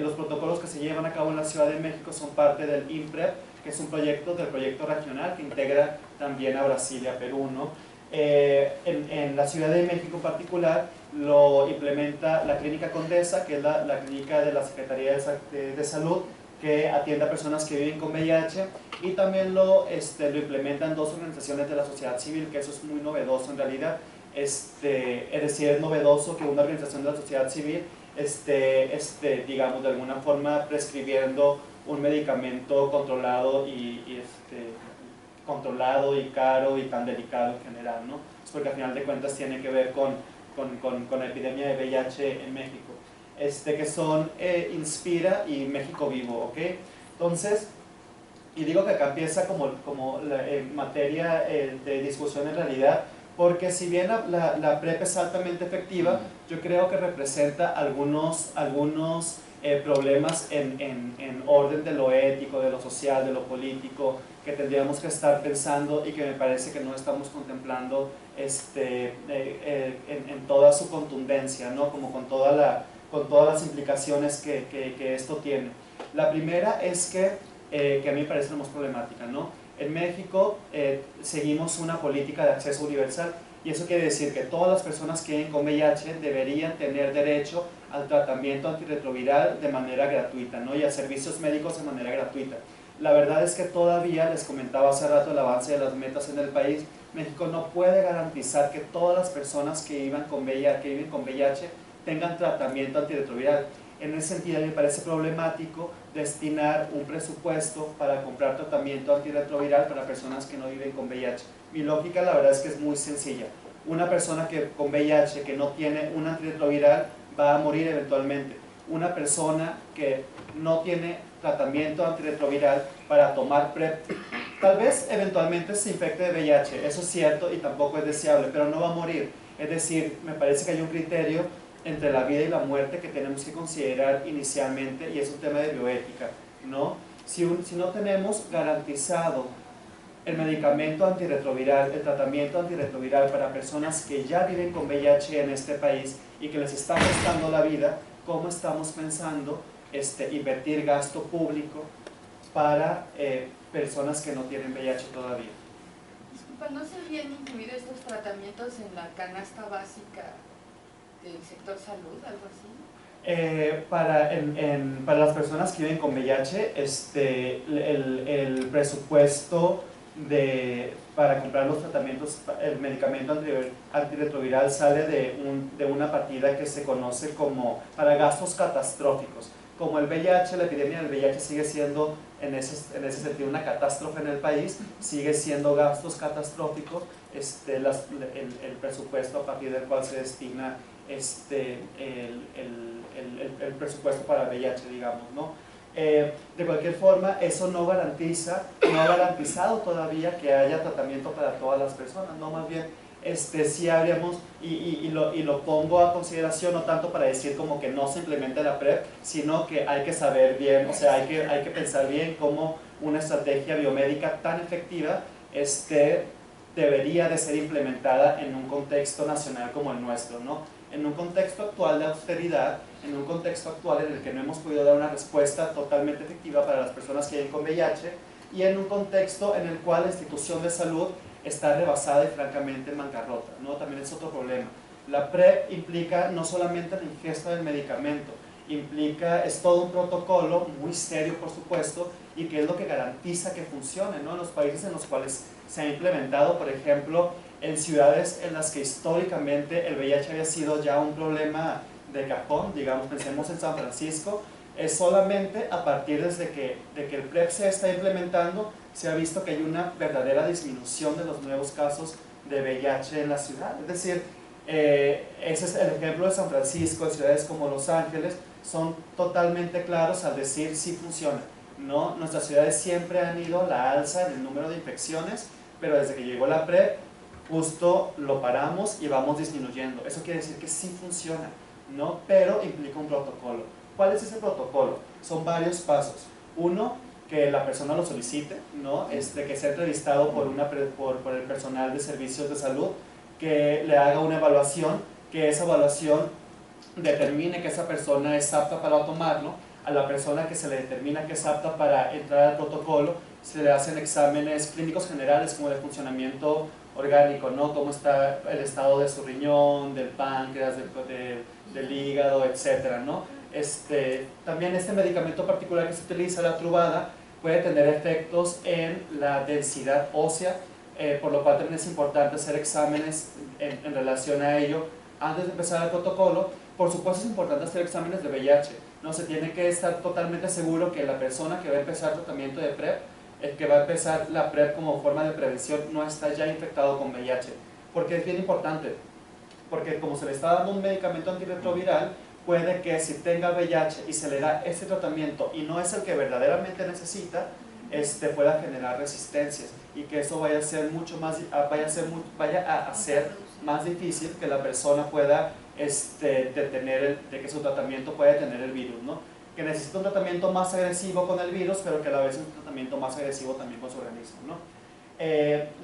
Los protocolos que se llevan a cabo en la Ciudad de México son parte del IMPREP, que es un proyecto del proyecto regional que integra también a Brasil y a Perú, ¿no? En la Ciudad de México en particular lo implementa la Clínica Condesa, que es la clínica de la Secretaría de Salud, que atiende a personas que viven con VIH, y también lo implementan 2 organizaciones de la sociedad civil, que eso es muy novedoso en realidad. Es decir, es novedoso que una organización de la sociedad civil digamos, de alguna forma prescribiendo un medicamento controlado controlado y caro y tan delicado en general, ¿no? Es porque al final de cuentas tiene que ver con la epidemia de VIH en México, que son Inspira y México Vivo, ¿ok? Entonces, y digo que acá empieza como la materia de discusión en realidad, porque si bien la PrEP es altamente efectiva, yo creo que representa algunos problemas en orden de lo ético, de lo social, de lo político, que tendríamos que estar pensando y que me parece que no estamos contemplando en toda su contundencia, ¿no? Como con todas las implicaciones que esto tiene. La primera es que a mí me parece la más problemática, ¿no? En México seguimos una política de acceso universal, y eso quiere decir que todas las personas que viven con VIH deberían tener derecho al tratamiento antirretroviral de manera gratuita, ¿no? Y a servicios médicos de manera gratuita. La verdad es que todavía, les comentaba hace rato el avance de las metas en el país, México no puede garantizar que todas las personas que viven con VIH tengan tratamiento antirretroviral. En ese sentido, me parece problemático destinar un presupuesto para comprar tratamiento antirretroviral para personas que no viven con VIH. Mi lógica, la verdad, es que es muy sencilla. Una persona con VIH que no tiene un antirretroviral va a morir eventualmente. Una persona que no tiene tratamiento antirretroviral para tomar PrEP, tal vez eventualmente se infecte de VIH, eso es cierto y tampoco es deseable, pero no va a morir. Es decir, me parece que hay un criterio entre la vida y la muerte que tenemos que considerar inicialmente, y es un tema de bioética, ¿no? Si no tenemos garantizado el medicamento antirretroviral, el tratamiento antirretroviral para personas que ya viven con VIH en este país y que les está costando la vida, ¿cómo estamos pensando invertir gasto público para personas que no tienen VIH todavía? Disculpa, ¿no se habían incluido estos tratamientos en la canasta básica del sector salud, algo así? Para las personas que viven con VIH, el presupuesto para comprar los tratamientos, el medicamento antirretroviral sale de una partida que se conoce como para gastos catastróficos. Como el VIH, la epidemia del VIH sigue siendo en ese sentido una catástrofe en el país, sigue siendo gastos catastróficos, el presupuesto a partir del cual se destina el presupuesto para el VIH, digamos, ¿no? De cualquier forma, eso no ha garantizado todavía que haya tratamiento para todas las personas, no, más bien sí habríamos, y lo pongo a consideración no tanto para decir como que no se implemente la PrEP, sino que hay que saber bien, o sea, hay que pensar bien cómo una estrategia biomédica tan efectiva debería de ser implementada en un contexto nacional como el nuestro, ¿no? En un contexto actual de austeridad, en un contexto actual en el que no hemos podido dar una respuesta totalmente efectiva para las personas que viven con VIH, y en un contexto en el cual la institución de salud está rebasada y francamente en bancarrota, ¿no? También es otro problema. La PrEP implica no solamente la ingesta del medicamento, es todo un protocolo muy serio, por supuesto, y que es lo que garantiza que funcione, ¿no? En los países en los cuales se ha implementado, por ejemplo, en ciudades en las que históricamente el VIH había sido ya un problema de cajón, digamos, pensemos en San Francisco, es solamente a partir de que el PrEP se está implementando, se ha visto que hay una verdadera disminución de los nuevos casos de VIH en la ciudad. Es decir, ese es el ejemplo de San Francisco, de ciudades como Los Ángeles, son totalmente claros al decir sí funciona, ¿no? Nuestras ciudades siempre han ido a la alza en el número de infecciones, pero desde que llegó la PrEP, justo lo paramos y vamos disminuyendo. Eso quiere decir que sí funciona, ¿no? Pero implica un protocolo. ¿Cuál es ese protocolo? Son varios pasos. Uno, que la persona lo solicite, ¿no? Que sea entrevistado por el personal de servicios de salud, que le haga una evaluación, que esa evaluación determine que esa persona es apta para tomarlo. A la persona que se le determina que es apta para entrar al protocolo, se le hacen exámenes clínicos generales como de funcionamiento orgánico, ¿no? Cómo está el estado de su riñón, del páncreas, del hígado, etcétera, ¿no? También este medicamento particular que se utiliza, la Truvada, puede tener efectos en la densidad ósea, por lo cual también es importante hacer exámenes en relación a ello antes de empezar el protocolo. Por supuesto es importante hacer exámenes de VIH, ¿no? Se tiene que estar totalmente seguro que la persona que va a empezar el tratamiento de PrEP, el que va a empezar la PrEP como forma de prevención, no está ya infectado con VIH. Porque es bien importante, porque como se le está dando un medicamento antirretroviral, puede que si tenga VIH y se le da ese tratamiento y no es el que verdaderamente necesita, pueda generar resistencias y que eso vaya a hacer más difícil que la persona pueda de que su tratamiento pueda detener el virus, ¿no? Que necesita un tratamiento más agresivo con el virus, pero que a la vez un tratamiento más agresivo también con su organismo, ¿no?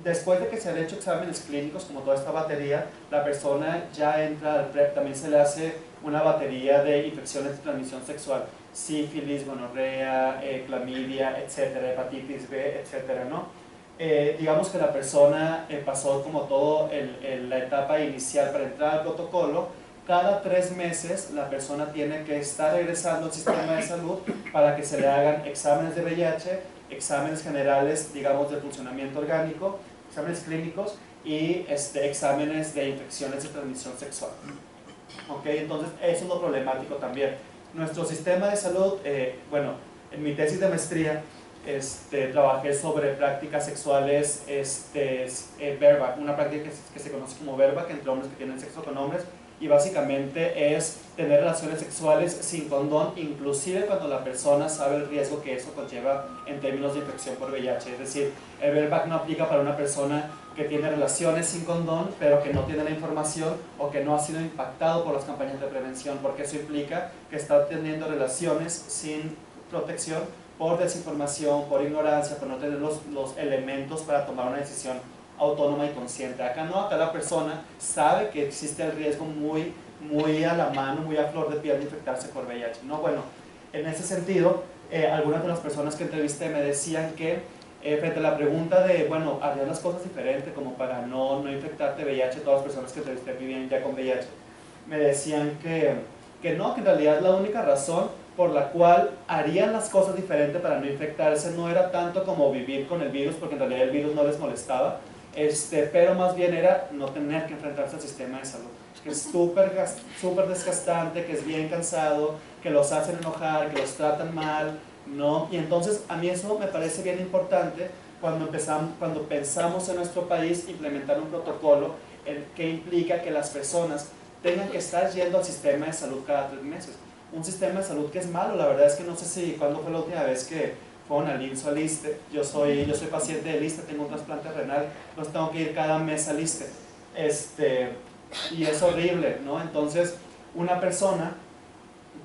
Después de que se han hecho exámenes clínicos, como toda esta batería, la persona ya entra al PrEP, también se le hace una batería de infecciones de transmisión sexual, sífilis, gonorrea, clamidia, etcétera, hepatitis B, etcétera, ¿no? Digamos que la persona pasó como todo la etapa inicial para entrar al protocolo. Cada 3 meses la persona tiene que estar regresando al sistema de salud para que se le hagan exámenes de VIH, exámenes generales, digamos, de funcionamiento orgánico, exámenes clínicos y exámenes de infecciones de transmisión sexual. ¿Okay? Entonces, eso es lo problemático también. Nuestro sistema de salud, bueno, en mi tesis de maestría, trabajé sobre prácticas sexuales bareback, una práctica que se conoce como bareback entre hombres que tienen sexo con hombres, y básicamente es tener relaciones sexuales sin condón, inclusive cuando la persona sabe el riesgo que eso conlleva en términos de infección por VIH. Es decir, el VERBAC no aplica para una persona que tiene relaciones sin condón, pero que no tiene la información o que no ha sido impactado por las campañas de prevención, porque eso implica que está teniendo relaciones sin protección por desinformación, por ignorancia, por no tener los elementos para tomar una decisión autónoma y consciente. Acá no, acá la persona sabe que existe el riesgo muy a la mano, muy a flor de piel de infectarse por VIH, ¿no? Bueno, en ese sentido, algunas de las personas que entrevisté me decían que frente a la pregunta de, bueno, harían las cosas diferentes como para no infectarte VIH, todas las personas que entrevisté vivían ya con VIH, me decían que no, que en realidad la única razón por la cual harían las cosas diferentes para no infectarse no era tanto como vivir con el virus, porque en realidad el virus no les molestaba, pero más bien era no tener que enfrentarse al sistema de salud, que es súper desgastante, que es bien cansado, que los hacen enojar, que los tratan mal, ¿no? Y entonces a mí eso me parece bien importante cuando pensamos en nuestro país implementar un protocolo que implica que las personas tengan que estar yendo al sistema de salud cada 3 meses. Un sistema de salud que es malo, la verdad es que no sé si cuándo fue la última vez que fueron al IMSS o al ISSSTE. Yo soy paciente del ISSSTE, tengo un trasplante renal, entonces tengo que ir cada mes al ISSSTE. Y es horrible, ¿no? Entonces, una persona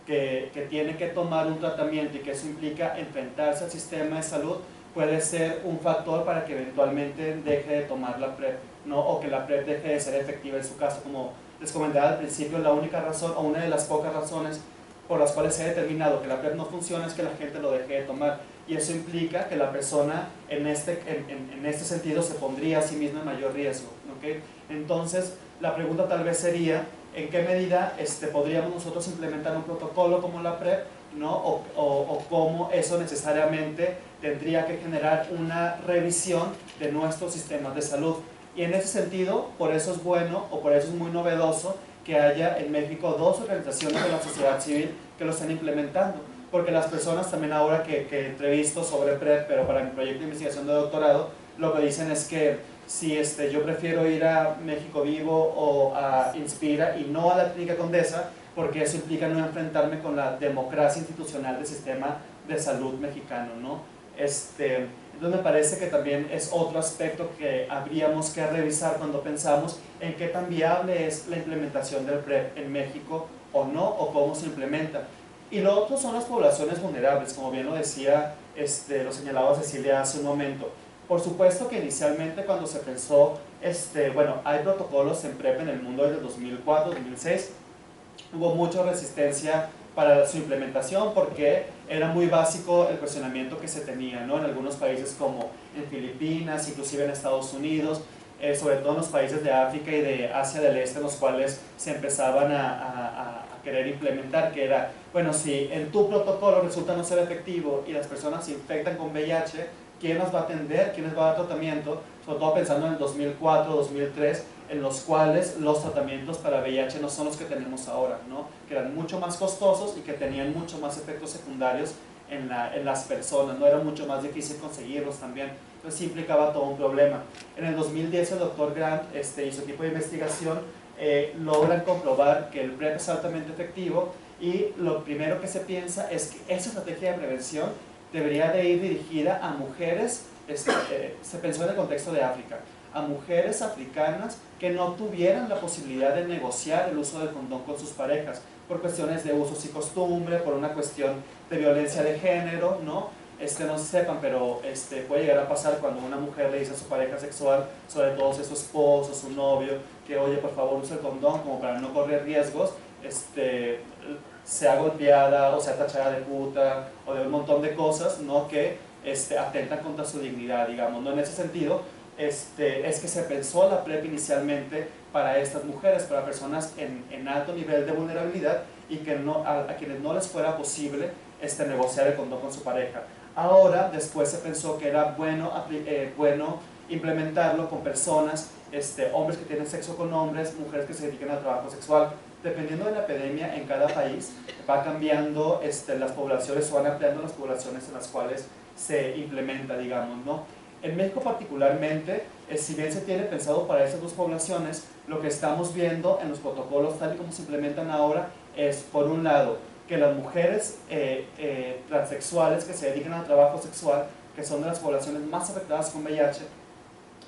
que tiene que tomar un tratamiento y que eso implica enfrentarse al sistema de salud puede ser un factor para que eventualmente deje de tomar la PrEP, ¿no? O que la PrEP deje de ser efectiva en su caso. Como les comentaba al principio, la única razón o una de las pocas razones por las cuales se ha determinado que la PrEP no funciona es que la gente lo deje de tomar, y eso implica que la persona en este sentido se pondría a sí misma en mayor riesgo, ¿okay? Entonces la pregunta tal vez sería en qué medida podríamos nosotros implementar un protocolo como la PrEP, ¿no? o cómo eso necesariamente tendría que generar una revisión de nuestros sistemas de salud. Y en ese sentido, por eso es bueno o por eso es muy novedoso que haya en México 2 organizaciones de la sociedad civil que lo están implementando, porque las personas también ahora que entrevisto sobre PrEP, pero para mi proyecto de investigación de doctorado, lo que dicen es que si yo prefiero ir a México Vivo o a Inspira y no a la Clínica Condesa, porque eso implica no enfrentarme con la democracia institucional del sistema de salud mexicano, ¿no? Entonces me parece que también es otro aspecto que habríamos que revisar cuando pensamos en qué tan viable es la implementación del PrEP en México o no, o cómo se implementa. Y lo otro son las poblaciones vulnerables, como bien lo decía, lo señalaba Cecilia hace un momento. Por supuesto que inicialmente cuando se pensó, bueno, hay protocolos en PrEP en el mundo desde 2004, 2006, hubo mucha resistencia para su implementación porque era muy básico el cuestionamiento que se tenía, ¿no? En algunos países como en Filipinas, inclusive en Estados Unidos, sobre todo en los países de África y de Asia del Este, en los cuales se empezaban a querer implementar, que era, bueno, si en tu protocolo resulta no ser efectivo y las personas se infectan con VIH, ¿quién las va a atender? ¿Quién les va a dar tratamiento? Sobre todo pensando en el 2004, 2003, en los cuales los tratamientos para VIH no son los que tenemos ahora, ¿no? Que eran mucho más costosos y que tenían mucho más efectos secundarios en las personas, no era mucho más difícil conseguirlos también, entonces sí implicaba todo un problema. En el 2010 el doctor Grant y su equipo de investigación logran comprobar que el PrEP es altamente efectivo, y lo primero que se piensa es que esa estrategia de prevención debería de ir dirigida a mujeres, se pensó en el contexto de África, a mujeres africanas que no tuvieran la posibilidad de negociar el uso del condón con sus parejas, por cuestiones de usos y costumbre, por una cuestión de violencia de género, ¿no? No sepan, pero puede llegar a pasar cuando una mujer le dice a su pareja sexual, sobre todo si es su esposo, su novio, que oye, por favor use el condón como para no correr riesgos, sea golpeada o sea tachada de puta o de un montón de cosas, ¿no? Que atentan contra su dignidad, digamos, ¿no? En ese sentido, es que se pensó la PrEP inicialmente para estas mujeres, para personas en alto nivel de vulnerabilidad y que a quienes no les fuera posible negociar el condón con su pareja. Ahora, después se pensó que era bueno implementarlo con personas, hombres que tienen sexo con hombres, mujeres que se dedican al trabajo sexual. Dependiendo de la epidemia en cada país, va cambiando las poblaciones, o van ampliando las poblaciones en las cuales se implementa, digamos, ¿no? En México particularmente, si bien se tiene pensado para esas dos poblaciones, lo que estamos viendo en los protocolos tal y como se implementan ahora es, por un lado, que las mujeres transexuales que se dedican al trabajo sexual, que son de las poblaciones más afectadas con VIH,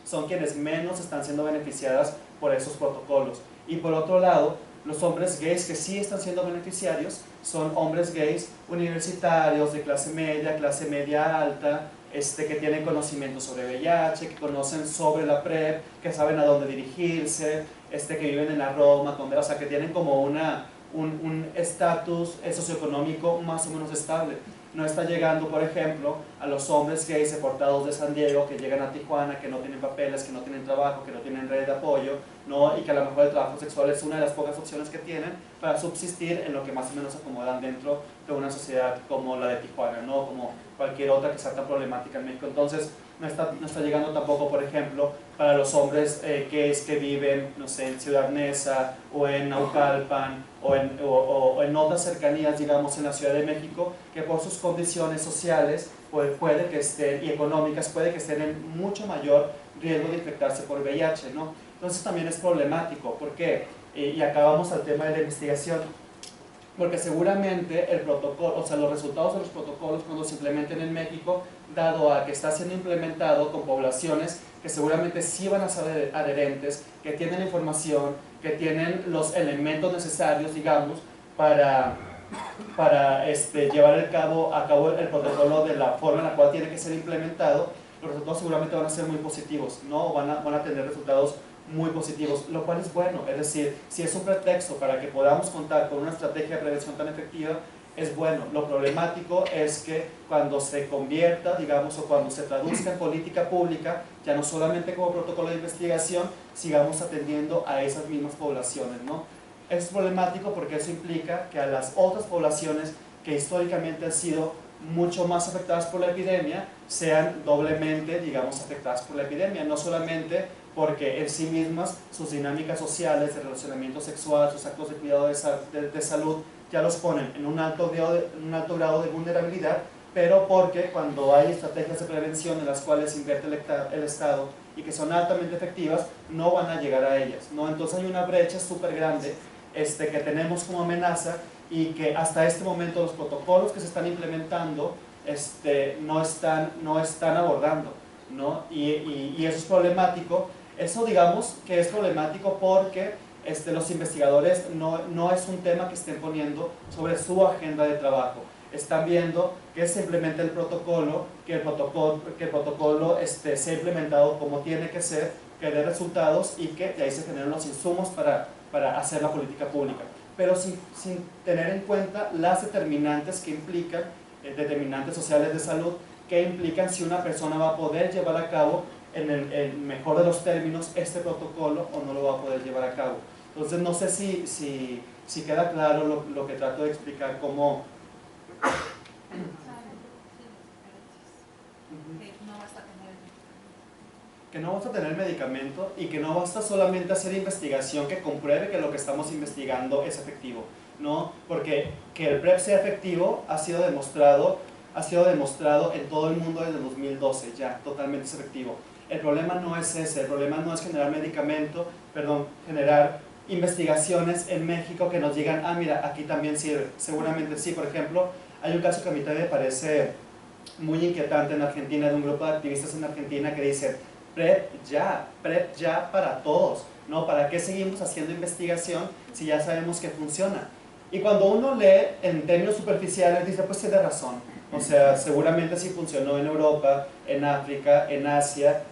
son quienes menos están siendo beneficiadas por esos protocolos. Y por otro lado, los hombres gays que sí están siendo beneficiarios son hombres gays universitarios, de clase media alta, que tienen conocimiento sobre VIH, que conocen sobre la PrEP, que saben a dónde dirigirse, que viven en la Roma, o sea, que tienen como un estatus socioeconómico más o menos estable. No está llegando, por ejemplo, a los hombres gays deportados de San Diego que llegan a Tijuana, que no tienen papeles, que no tienen trabajo, que no tienen red de apoyo, ¿no? Y que a lo mejor el trabajo sexual es una de las pocas opciones que tienen para subsistir en lo que más o menos se acomodan dentro de una sociedad como la de Tijuana, ¿no? Como cualquier otra que sea tan problemática en México. Entonces, no está llegando tampoco, por ejemplo, para los hombres gays que viven, no sé, en Ciudad Neza o en Naucalpan o en otras cercanías, digamos, en la Ciudad de México, que por sus condiciones sociales puede que estén, y económicas, puede que estén en mucho mayor riesgo de infectarse por VIH, ¿no? Entonces también es problemático. ¿Por qué? Y acá vamos al tema de la investigación. Porque seguramente el protocolo, o sea, los resultados de los protocolos cuando se implementen en México, dado a que está siendo implementado con poblaciones que seguramente sí van a ser adherentes, que tienen información, que tienen los elementos necesarios, digamos, para llevar a cabo el protocolo de la forma en la cual tiene que ser implementado, los resultados seguramente van a ser muy positivos, ¿no? Van a tener resultados muy positivos, lo cual es bueno. Es decir, si es un pretexto para que podamos contar con una estrategia de prevención tan efectiva, es bueno. Lo problemático es que cuando se convierta, digamos, o cuando se traduzca en política pública, ya no solamente como protocolo de investigación, sigamos atendiendo a esas mismas poblaciones, ¿no? Es problemático porque eso implica que a las otras poblaciones que históricamente han sido mucho más afectadas por la epidemia, sean doblemente, digamos, afectadas por la epidemia, no solamente porque en sí mismas sus dinámicas sociales de relacionamiento sexual, sus actos de cuidado de salud ya los ponen en un alto grado de vulnerabilidad, pero porque cuando hay estrategias de prevención en las cuales invierte el Estado y que son altamente efectivas, no van a llegar a ellas, ¿no? Entonces hay una brecha súper grande que tenemos como amenaza y que hasta este momento los protocolos que se están implementando no están abordando, ¿no? Y eso es problemático. Eso, digamos que es problemático porque los investigadores no es un tema que estén poniendo sobre su agenda de trabajo. Están viendo que se implemente el protocolo, que el protocolo sea implementado como tiene que ser, que dé resultados y que de ahí se generen los insumos para hacer la política pública, pero sin tener en cuenta las determinantes que implican, determinantes sociales de salud, que implican si una persona va a poder llevar a cabo en el mejor de los términos este protocolo o no lo va a poder llevar a cabo. Entonces no sé si queda claro lo que trato de explicar como... Que no basta tener medicamento y que no basta solamente hacer investigación que compruebe que lo que estamos investigando es efectivo, ¿no? Porque que el PrEP sea efectivo ha sido demostrado en todo el mundo desde 2012, ya, totalmente es efectivo. El problema no es ese, el problema no es generar investigaciones en México que nos digan, ah, mira, aquí también sirve. Seguramente sí. Por ejemplo, hay un caso que a mí también me parece muy inquietante en Argentina, de un grupo de activistas en Argentina que dicen, PrEP ya para todos, ¿no? ¿Para qué seguimos haciendo investigación si ya sabemos que funciona? Y cuando uno lee en términos superficiales, dice, pues tiene razón. O sea, seguramente sí funcionó en Europa, en África, en Asia,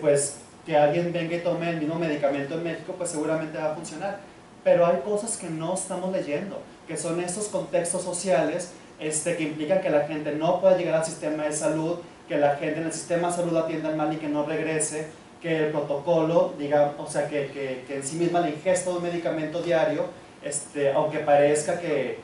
pues que alguien venga y tome el mismo medicamento en México, pues seguramente va a funcionar. Pero hay cosas que no estamos leyendo, que son esos contextos sociales que implican que la gente no pueda llegar al sistema de salud, que la gente en el sistema de salud atienda mal y que no regrese, que el protocolo, digamos, o sea, que en sí misma la ingesta de un medicamento diario, aunque parezca que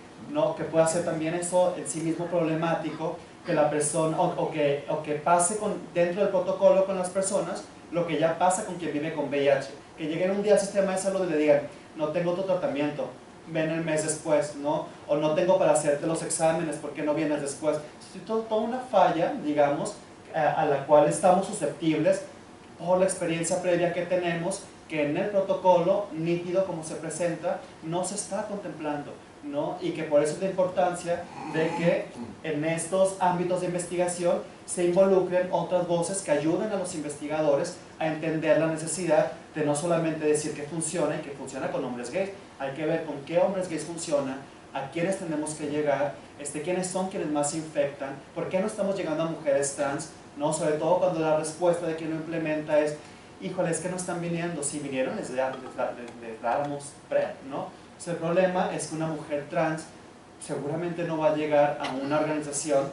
pueda ser también eso en sí mismo problemático, que la persona, o que pase dentro del protocolo con las personas, lo que ya pasa con quien vive con VIH, que lleguen un día al sistema de salud y le digan, no tengo tu tratamiento, ven el mes después, ¿no? O no tengo para hacerte los exámenes, ¿por qué no vienes después? Toda una falla, digamos, a la cual estamos susceptibles por la experiencia previa que tenemos, que en el protocolo, nítido como se presenta, no se está contemplando, ¿no? Y que por eso es la importancia de que en estos ámbitos de investigación se involucren otras voces que ayuden a los investigadores a entender la necesidad de no solamente decir que funciona y que funciona con hombres gays, hay que ver con qué hombres gays funciona, a quiénes tenemos que llegar, quiénes son quienes más se infectan, por qué no estamos llegando a mujeres trans, ¿no? Sobre todo cuando la respuesta de quien lo implementa es, híjole, es que no están viniendo, si vinieron les dáramos PrEP, ¿no? O sea, el problema es que una mujer trans seguramente no va a llegar a una organización,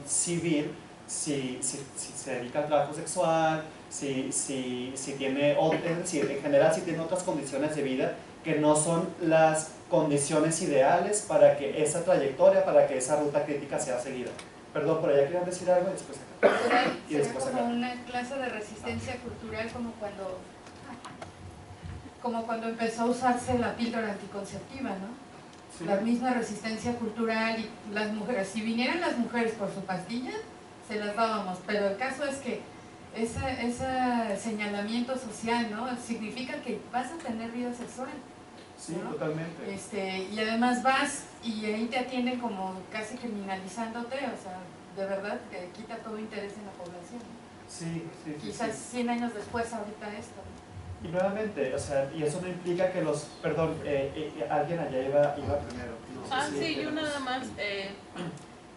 civil si se dedica al trabajo sexual, si tiene, es decir, en general si tiene otras condiciones de vida que no son las condiciones ideales para que esa trayectoria, para que esa ruta crítica sea seguida. Perdón, por allá querían decir algo y después acá. Y Será después como acá. una clase de resistencia cultural, como cuando empezó a usarse la píldora anticonceptiva, ¿no? Sí. La misma resistencia cultural, y las mujeres, si vinieran las mujeres por su pastilla, se las dábamos, pero el caso es que ese señalamiento social, ¿no? Significa que vas a tener vida sexual. Sí, ¿no? totalmente. Y además vas y ahí te atienden como casi criminalizándote, o sea, de verdad que quita todo interés en la población. Sí. Quizás 100 años después ahorita esto. Y nuevamente, o sea, y eso no implica que los, perdón, alguien allá iba primero. No sé si Sí, yo tenemos- nada más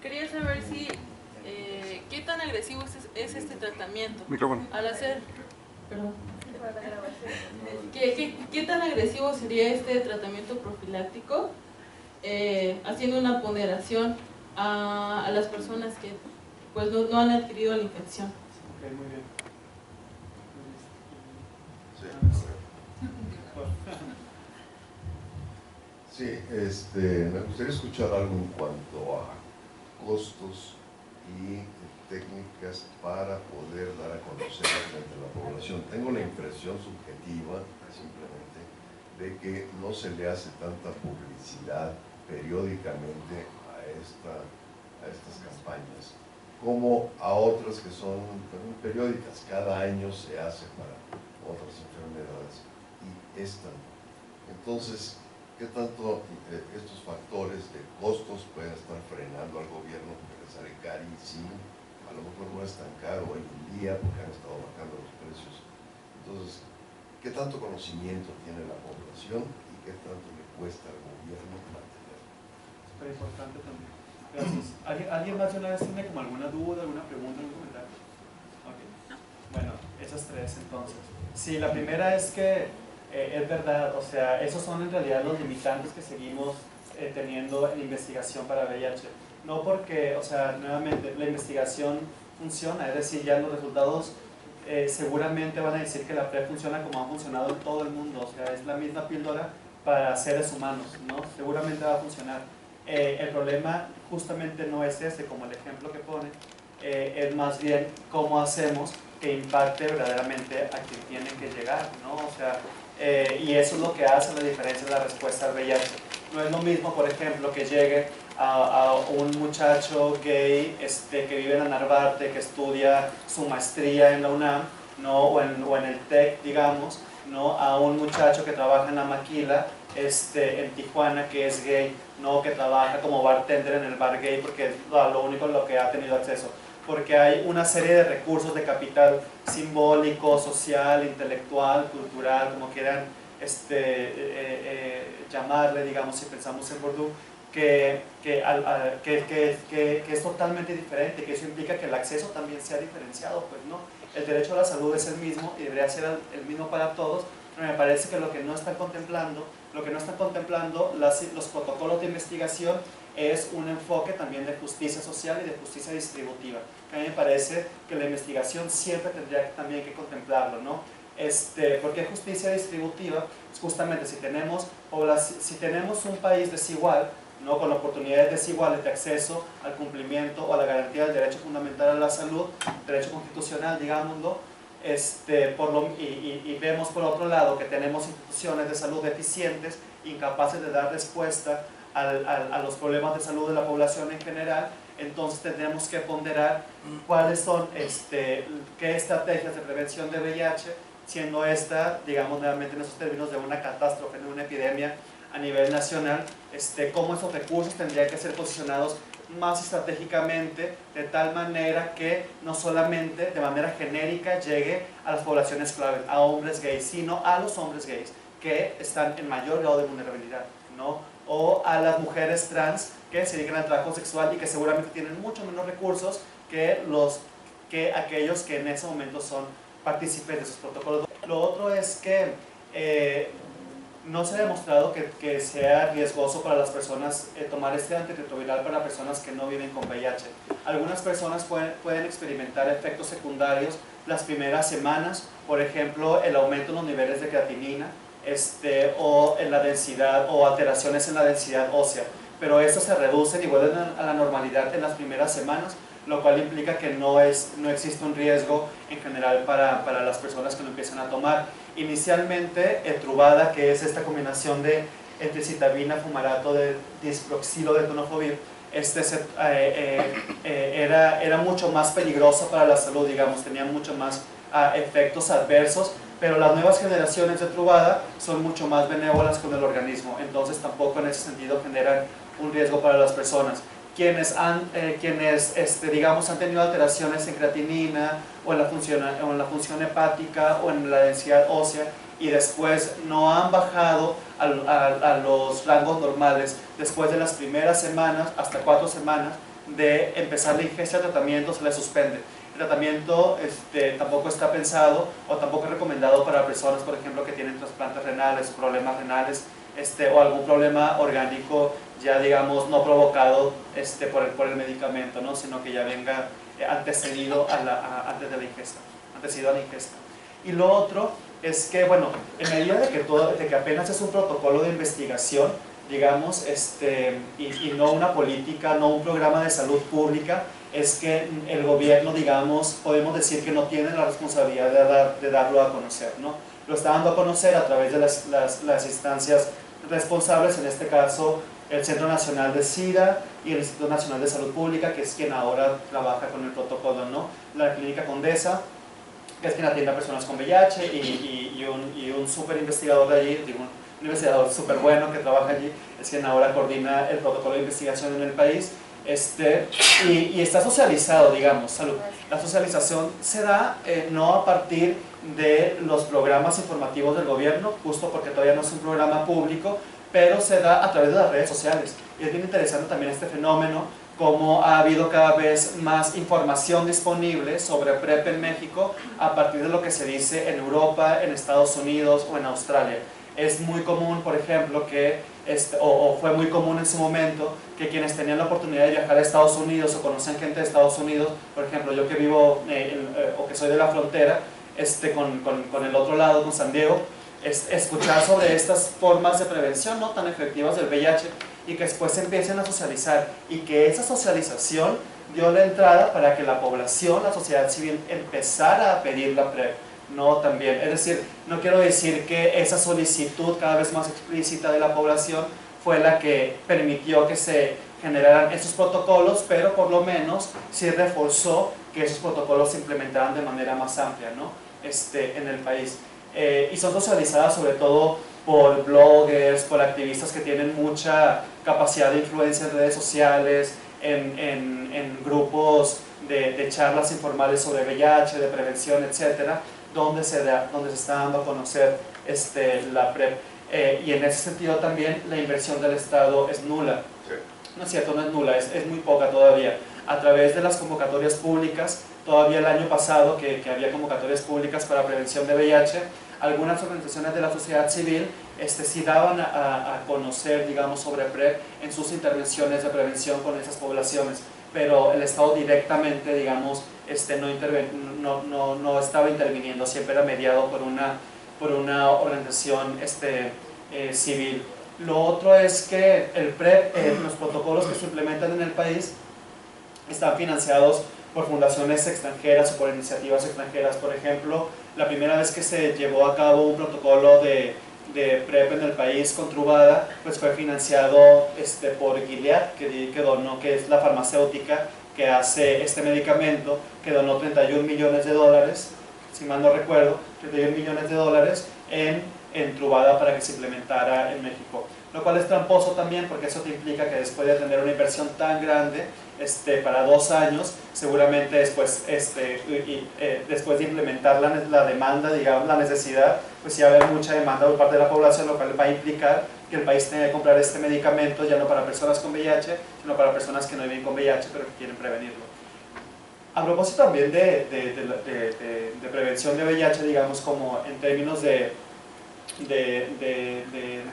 quería saber si qué tan agresivo es este tratamiento. Micrófono. Al hacer, perdón, ¿qué tan agresivo sería este tratamiento profiláctico haciendo una ponderación a las personas que pues no han adquirido la infección? Ok, muy bien. Sí, sí, me gustaría escuchar algo en cuanto a costos y técnicas para poder dar a conocer frente a la población. Tengo la impresión subjetiva, simplemente, de que no se le hace tanta publicidad periódicamente a estas campañas como a otras que son también periódicas. Cada año se hace para otras enfermedades y esta no. Entonces, ¿qué tanto estos factores de costos pueden estar frenando al gobierno porque les sale carísimo? A lo mejor no es tan caro hoy en día porque han estado bajando los precios. Entonces, ¿qué tanto conocimiento tiene la población y qué tanto le cuesta al gobierno mantenerlo? Súper importante también. Gracias. ¿Alguien más de una vez tiene como alguna duda, alguna pregunta, algún comentario? Okay. Bueno, esas tres entonces. Sí, la primera es que es verdad, o sea, esos son en realidad los limitantes que seguimos teniendo en investigación para VIH. No porque, o sea, nuevamente, la investigación funciona, es decir, ya los resultados seguramente van a decir que la PrEP funciona como ha funcionado en todo el mundo, o sea, es la misma píldora para seres humanos, ¿no? Seguramente va a funcionar. El problema justamente no es ese, como el ejemplo que pone, es más bien cómo hacemos que impacte verdaderamente a quien tiene que llegar, ¿no? O sea, y eso es lo que hace la diferencia de la respuesta al VIH. No es lo mismo, por ejemplo, que llegue a un muchacho gay que vive en Narvarte, que estudia su maestría en la UNAM, ¿no? o en el TEC, digamos, ¿no? A un muchacho que trabaja en la maquila en Tijuana, que es gay, ¿no? Que trabaja como bartender en el bar gay, porque es lo único a lo que ha tenido acceso. Porque hay una serie de recursos de capital simbólico, social, intelectual, cultural, como quieran llamarle, digamos, si pensamos en Bourdieu, que es totalmente diferente, que eso implica que el acceso también sea diferenciado, pues no, el derecho a la salud es el mismo y debería ser el mismo para todos, pero me parece que lo que no están contemplando los protocolos de investigación es un enfoque también de justicia social y de justicia distributiva. A mí me parece que la investigación siempre tendría también que contemplarlo, ¿no? ¿Por qué justicia distributiva? Pues justamente si tenemos un país desigual, ¿no? Con oportunidades desiguales de acceso al cumplimiento o a la garantía del derecho fundamental a la salud, derecho constitucional, digámoslo, y vemos por otro lado que tenemos instituciones de salud deficientes, incapaces de dar respuesta a los problemas de salud de la población en general, entonces tendremos que ponderar cuáles son, qué estrategias de prevención de VIH, siendo esta, digamos nuevamente en esos términos, de una catástrofe, de una epidemia a nivel nacional, cómo esos recursos tendrían que ser posicionados más estratégicamente, de tal manera que no solamente de manera genérica llegue a las poblaciones clave, a hombres gays, sino a los hombres gays que están en mayor grado de vulnerabilidad, ¿no? O a las mujeres trans que se dedican al trabajo sexual y que seguramente tienen mucho menos recursos que aquellos que en ese momento son partícipes de esos protocolos. Lo otro es que no se ha demostrado que sea riesgoso para las personas tomar este antirretroviral para personas que no viven con VIH. Algunas personas pueden experimentar efectos secundarios las primeras semanas, por ejemplo, el aumento en los niveles de creatinina, o en la densidad, o alteraciones en la densidad ósea, pero estos se reducen y vuelven a la normalidad en las primeras semanas, lo cual implica que no existe un riesgo en general para las personas que lo empiezan a tomar. Inicialmente, el Truvada, que es esta combinación de citabina, fumarato, de disproxilo de tenofovir, era mucho más peligroso para la salud, digamos, tenía mucho más efectos adversos, pero las nuevas generaciones de Truvada son mucho más benévolas con el organismo, entonces tampoco en ese sentido generan un riesgo para las personas. Quienes digamos, han tenido alteraciones en creatinina o en la función hepática o en la densidad ósea y después no han bajado a los rangos normales después de las primeras semanas, hasta 4 semanas de empezar la ingesta de tratamiento, se les suspende. El tratamiento tampoco está pensado o tampoco es recomendado para personas, por ejemplo, que tienen trasplantes renales, problemas renales, o algún problema orgánico ya, digamos, no provocado por el medicamento, ¿no? Sino que ya venga antecedido antes de la ingesta, antecedido a la ingesta. Y lo otro es que, bueno, en medida de que apenas es un protocolo de investigación, digamos, y no una política, no un programa de salud pública, es que el gobierno, digamos, podemos decir que no tiene la responsabilidad de darlo a conocer, ¿no? Lo está dando a conocer a través de las instancias responsables, en este caso el Centro Nacional de SIDA y el Instituto Nacional de Salud Pública, que es quien ahora trabaja con el protocolo, ¿no? La Clínica Condesa, que es quien atiende a personas con VIH, y un súper investigador de allí, un investigador súper bueno que trabaja allí, es quien ahora coordina el protocolo de investigación en el país. Y está socializado, digamos, salud. La socialización se da no a partir de los programas informativos del gobierno, justo porque todavía no es un programa público, pero se da a través de las redes sociales. Y es bien interesante también este fenómeno, como ha habido cada vez más información disponible sobre PrEP en México a partir de lo que se dice en Europa, en Estados Unidos o en Australia. Es muy común, por ejemplo, o fue muy común en su momento, que quienes tenían la oportunidad de viajar a Estados Unidos o conocen gente de Estados Unidos, por ejemplo, yo que vivo o que soy de la frontera con el otro lado, con San Diego, escuchar sobre estas formas de prevención no tan efectivas del VIH y que después se empiecen a socializar, y que esa socialización dio la entrada para que la población, la sociedad civil, empezara a pedir la PrEP. No, también, es decir, no quiero decir que esa solicitud cada vez más explícita de la población fue la que permitió que se generaran esos protocolos, pero por lo menos sí reforzó que esos protocolos se implementaran de manera más amplia, ¿no? En el país. Y son socializadas sobre todo por bloggers, por activistas que tienen mucha capacidad de influencia en redes sociales, en grupos de charlas informales sobre VIH, de prevención, etcétera, donde se está dando a conocer la PrEP. Y en ese sentido también la inversión del Estado es nula. Sí. No es cierto, no es nula, es muy poca todavía. A través de las convocatorias públicas, todavía el año pasado que había convocatorias públicas para prevención de VIH, algunas organizaciones de la sociedad civil sí daban a conocer, digamos, sobre PrEP en sus intervenciones de prevención con esas poblaciones, pero el Estado directamente, digamos, no estaba interviniendo, siempre era mediado por una organización civil. Lo otro es que el PrEP, los protocolos que se implementan en el país, están financiados por fundaciones extranjeras o por iniciativas extranjeras. Por ejemplo, la primera vez que se llevó a cabo un protocolo de de PrEP en el país con Truvada, pues fue financiado por Gilead, que es la farmacéutica que hace este medicamento, que donó 31 millones de dólares, si mal no recuerdo, 31 millones de dólares en Truvada para que se implementara en México. Lo cual es tramposo también, porque eso te implica que después de tener una inversión tan grande, para 2 años, seguramente después, después de implementar la demanda, digamos, la necesidad, pues sí va a haber mucha demanda por parte de la población, lo cual va a implicar que el país tenga que comprar este medicamento ya no para personas con VIH, sino para personas que no viven con VIH, pero que quieren prevenirlo. A propósito también de prevención de VIH, digamos, como en términos de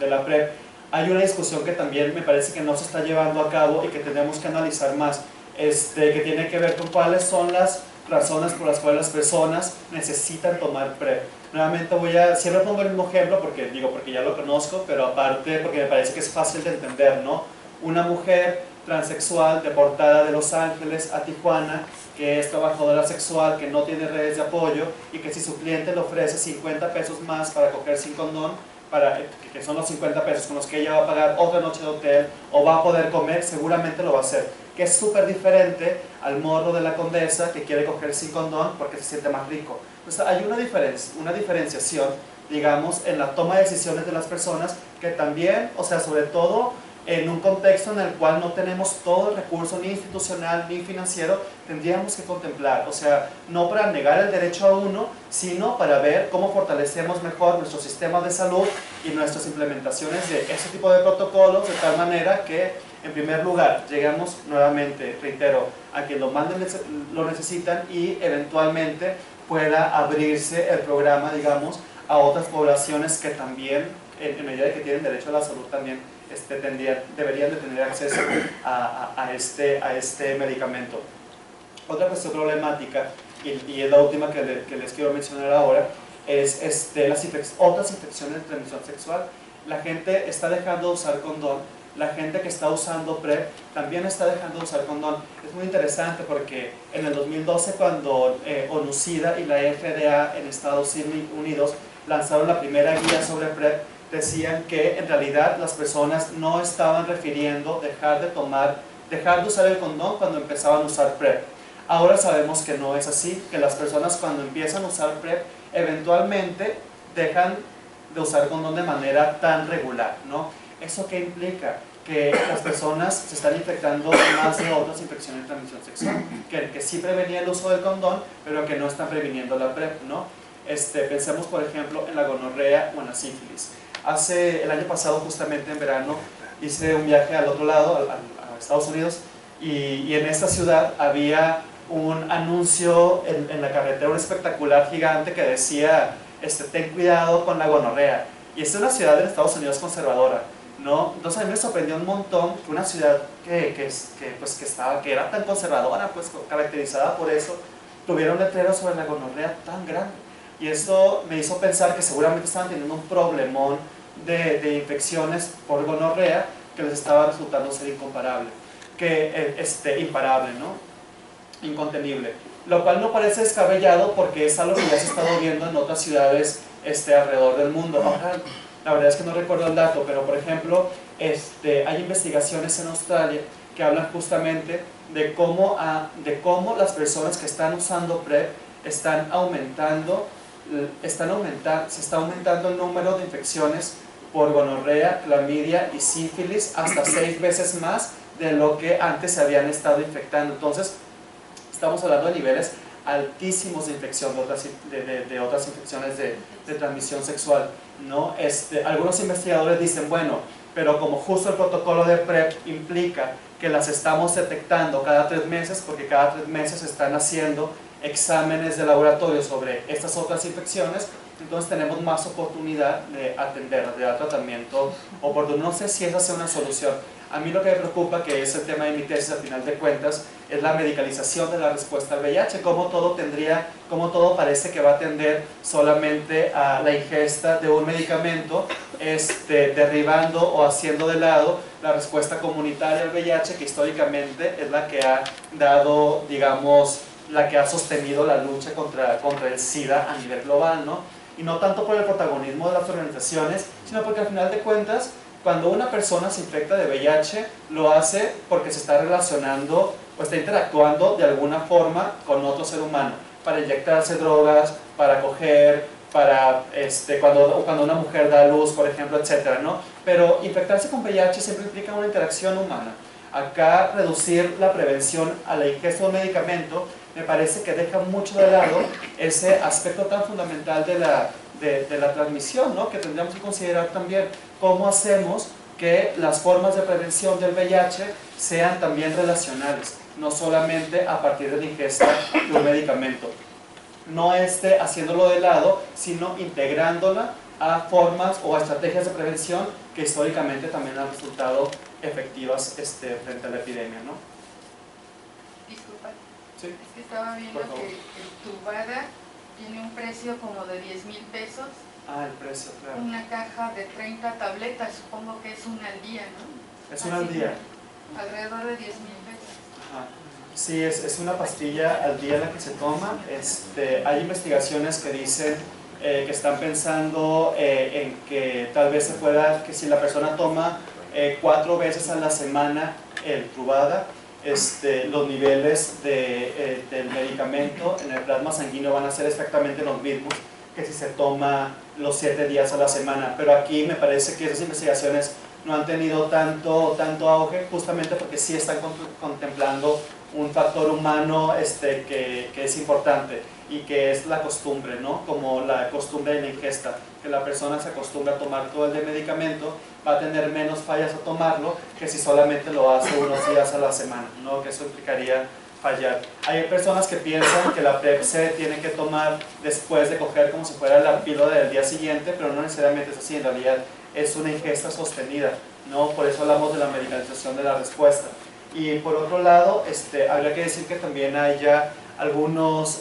la PrEP, hay una discusión que también me parece que no se está llevando a cabo y que tenemos que analizar más, que tiene que ver con cuáles son las razones por las cuales las personas necesitan tomar PrEP. Nuevamente siempre pongo el mismo ejemplo porque ya lo conozco, pero aparte porque me parece que es fácil de entender, ¿no? Una mujer transexual deportada de Los Ángeles a Tijuana, que es trabajadora sexual, que no tiene redes de apoyo y que si su cliente le ofrece 50 pesos más para coger sin condón, que son los 50 pesos con los que ella va a pagar otra noche de hotel o va a poder comer, seguramente lo va a hacer, que es súper diferente al morro de la Condesa que quiere coger sin condón porque se siente más rico. Entonces hay una diferenciación, digamos, en la toma de decisiones de las personas que también, o sea, sobre todo en un contexto en el cual no tenemos todo el recurso ni institucional ni financiero, tendríamos que contemplar, o sea, no para negar el derecho a uno, sino para ver cómo fortalecemos mejor nuestro sistema de salud y nuestras implementaciones de ese tipo de protocolos, de tal manera que, en primer lugar, lleguemos nuevamente, reitero, a quien lo necesitan y eventualmente pueda abrirse el programa, digamos, a otras poblaciones que también, en medida de que tienen derecho a la salud, también deberían de tener acceso a este medicamento. Otra cuestión problemática, y es la última que les quiero mencionar ahora, es otras infecciones de transmisión sexual. La gente está dejando de usar condón, la gente que está usando PrEP también está dejando de usar condón. Es muy interesante porque en el 2012, cuando ONU-SIDA y la FDA en Estados Unidos lanzaron la primera guía sobre PrEP, decían que en realidad las personas no estaban refiriendo dejar de usar el condón cuando empezaban a usar PrEP. Ahora sabemos que no es así, que las personas cuando empiezan a usar PrEP eventualmente dejan de usar condón de manera tan regular, ¿no? ¿Eso qué implica? Que las personas se están infectando más de otras infecciones de transmisión sexual, que sí prevenían el uso del condón, pero que no están previniendo la PrEP, ¿no? Pensemos por ejemplo en la gonorrea o en la sífilis. El año pasado, justamente en verano, hice un viaje al otro lado, a Estados Unidos, y en esta ciudad había un anuncio en la carretera, un espectacular gigante que decía, ten cuidado con la gonorrea. Y esta es una ciudad en Estados Unidos conservadora, ¿no? Entonces a mí me sorprendió un montón que una ciudad que era tan conservadora, pues caracterizada por eso, tuviera un letrero sobre la gonorrea tan grande. Y esto me hizo pensar que seguramente estaban teniendo un problemón de infecciones por gonorrea que les estaba resultando ser imparable, ¿no? Incontenible. Lo cual no parece descabellado porque es algo que ya se está viendo en otras ciudades alrededor del mundo. Ahora, la verdad es que no recuerdo el dato, pero por ejemplo, hay investigaciones en Australia que hablan justamente de cómo las personas que están usando PrEP se está aumentando el número de infecciones por gonorrea, clamidia y sífilis hasta 6 veces más de lo que antes se habían estado infectando. Entonces, estamos hablando de niveles altísimos de infección de otras infecciones de transmisión sexual, ¿no? Algunos investigadores dicen, bueno, pero como justo el protocolo de PrEP implica que las estamos detectando cada 3 meses, porque cada 3 meses se están haciendo exámenes de laboratorio sobre estas otras infecciones, entonces tenemos más oportunidad de atenderlas, de dar tratamiento oportuno. No sé si esa sea una solución. A mí lo que me preocupa, que es el tema de mi tesis al final de cuentas, es la medicalización de la respuesta al VIH, cómo todo parece que va a tender solamente a la ingesta de un medicamento, derribando o haciendo de lado la respuesta comunitaria al VIH, que históricamente es la que ha dado, digamos, la que ha sostenido la lucha contra el SIDA a nivel global, ¿no? y no tanto por el protagonismo de las organizaciones, sino porque al final de cuentas, cuando una persona se infecta de VIH, lo hace porque se está relacionando o está interactuando de alguna forma con otro ser humano, para inyectarse drogas, para coger, para cuando una mujer da a luz, por ejemplo, etcétera, ¿no? Pero infectarse con VIH siempre implica una interacción humana. Acá reducir la prevención a la ingesta de un medicamento me parece que deja mucho de lado ese aspecto tan fundamental de la transmisión, ¿no? Que tendríamos que considerar también cómo hacemos que las formas de prevención del VIH sean también relacionales, no solamente a partir de la ingesta de un medicamento. No haciéndolo de lado, sino integrándola a formas o a estrategias de prevención que históricamente también han resultado efectivas frente a la epidemia, ¿no? Disculpa, Sí. es que estaba viendo que el Truvada tiene un precio como de 10,000 pesos. Ah, el precio, claro. Una caja de 30 tabletas, supongo que es una al día, ¿no? Es una al día. Alrededor de 10,000 pesos. Ajá. Sí, es una pastilla al día la que se toma. Hay investigaciones que dicen que están pensando en que tal vez se pueda, que si la persona toma 4 veces a la semana el Truvada, los niveles del medicamento en el plasma sanguíneo van a ser exactamente los mismos que si se toma los 7 días a la semana. Pero aquí me parece que esas investigaciones no han tenido tanto auge, justamente porque sí están contemplando un factor humano que es importante, y que es la costumbre, ¿no? Como la costumbre de la ingesta, que la persona se acostumbra a tomar todo el de medicamento, va a tener menos fallas a tomarlo que si solamente lo hace unos días a la semana, ¿no? Que eso implicaría fallar. Hay personas que piensan que la PrEP se tiene que tomar después de coger como si fuera la píldora del día siguiente, pero no necesariamente es así, en realidad es una ingesta sostenida, ¿no? Por eso hablamos de la medicalización de la respuesta. Y por otro lado, habría que decir que también hay ya algunos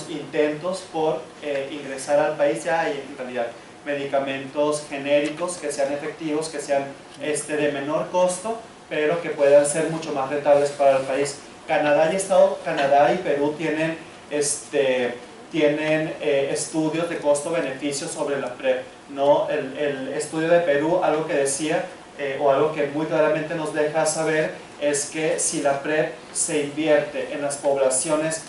intentos por ingresar al país. Ya hay en realidad medicamentos genéricos que sean efectivos, que sean de menor costo, pero que puedan ser mucho más rentables para el país. Canadá y Perú tienen estudios de costo-beneficio sobre la PrEP, ¿no? El estudio de Perú, algo que decía, o algo que muy claramente nos deja saber, es que si la PrEP se invierte en las poblaciones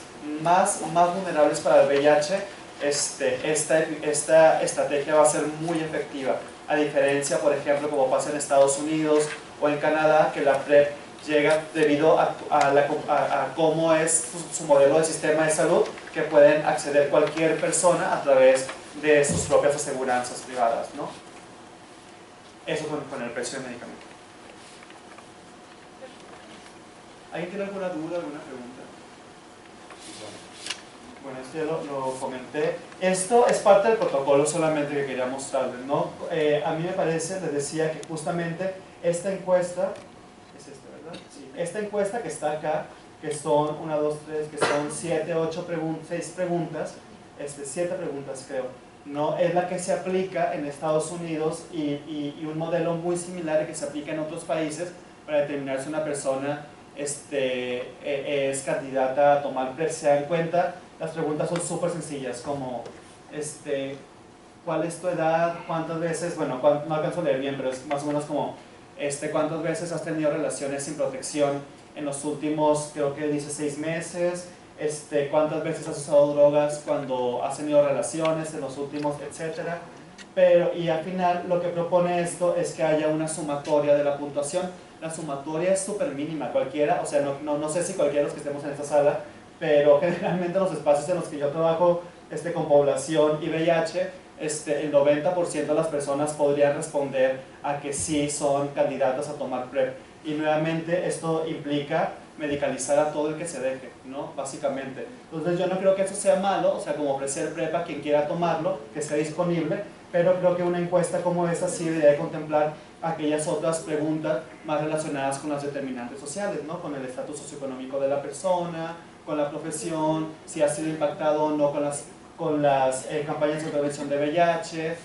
más vulnerables para el VIH, esta estrategia va a ser muy efectiva, a diferencia, por ejemplo, como pasa en Estados Unidos o en Canadá, que la PrEP llega debido a cómo es su modelo de sistema de salud, que pueden acceder cualquier persona a través de sus propias aseguranzas privadas, ¿no? Eso con el precio del medicamento. ¿Alguien tiene alguna duda, alguna pregunta? Bueno, esto ya lo comenté. Esto es parte del protocolo solamente que quería mostrarles, ¿no? A mí me parece, les decía que justamente esta encuesta, es esta, ¿verdad? Sí. Esta encuesta que está acá, que son 1, 2, 3, que son 7, 8 preguntas, 6 preguntas, 7 preguntas creo, ¿no? Es la que se aplica en Estados Unidos y un modelo muy similar que se aplica en otros países para determinar si una persona es candidata a tomar PrEP. Se dan cuenta, las preguntas son súper sencillas, como ¿cuál es tu edad? ¿Cuántas veces? Bueno, no alcanzo a leer bien, pero es más o menos como ¿cuántas veces has tenido relaciones sin protección en los últimos, creo que dice 6 meses? ¿Cuántas veces has usado drogas cuando has tenido relaciones en los últimos, etcétera? Y al final lo que propone esto es que haya una sumatoria de la puntuación. La sumatoria es súper mínima, cualquiera, o sea, no sé si cualquiera de los que estemos en esta sala, pero generalmente los espacios en los que yo trabajo con población y VIH, el 90% de las personas podrían responder a que sí son candidatas a tomar PrEP. Y nuevamente esto implica medicalizar a todo el que se deje, ¿no? Básicamente. Entonces yo no creo que eso sea malo, o sea, como ofrecer PrEP a quien quiera tomarlo, que esté disponible, pero creo que una encuesta como esa sí debería contemplar aquellas otras preguntas más relacionadas con las determinantes sociales, ¿no? Con el estatus socioeconómico de la persona, con la profesión, si ha sido impactado o no con las campañas de prevención de VIH,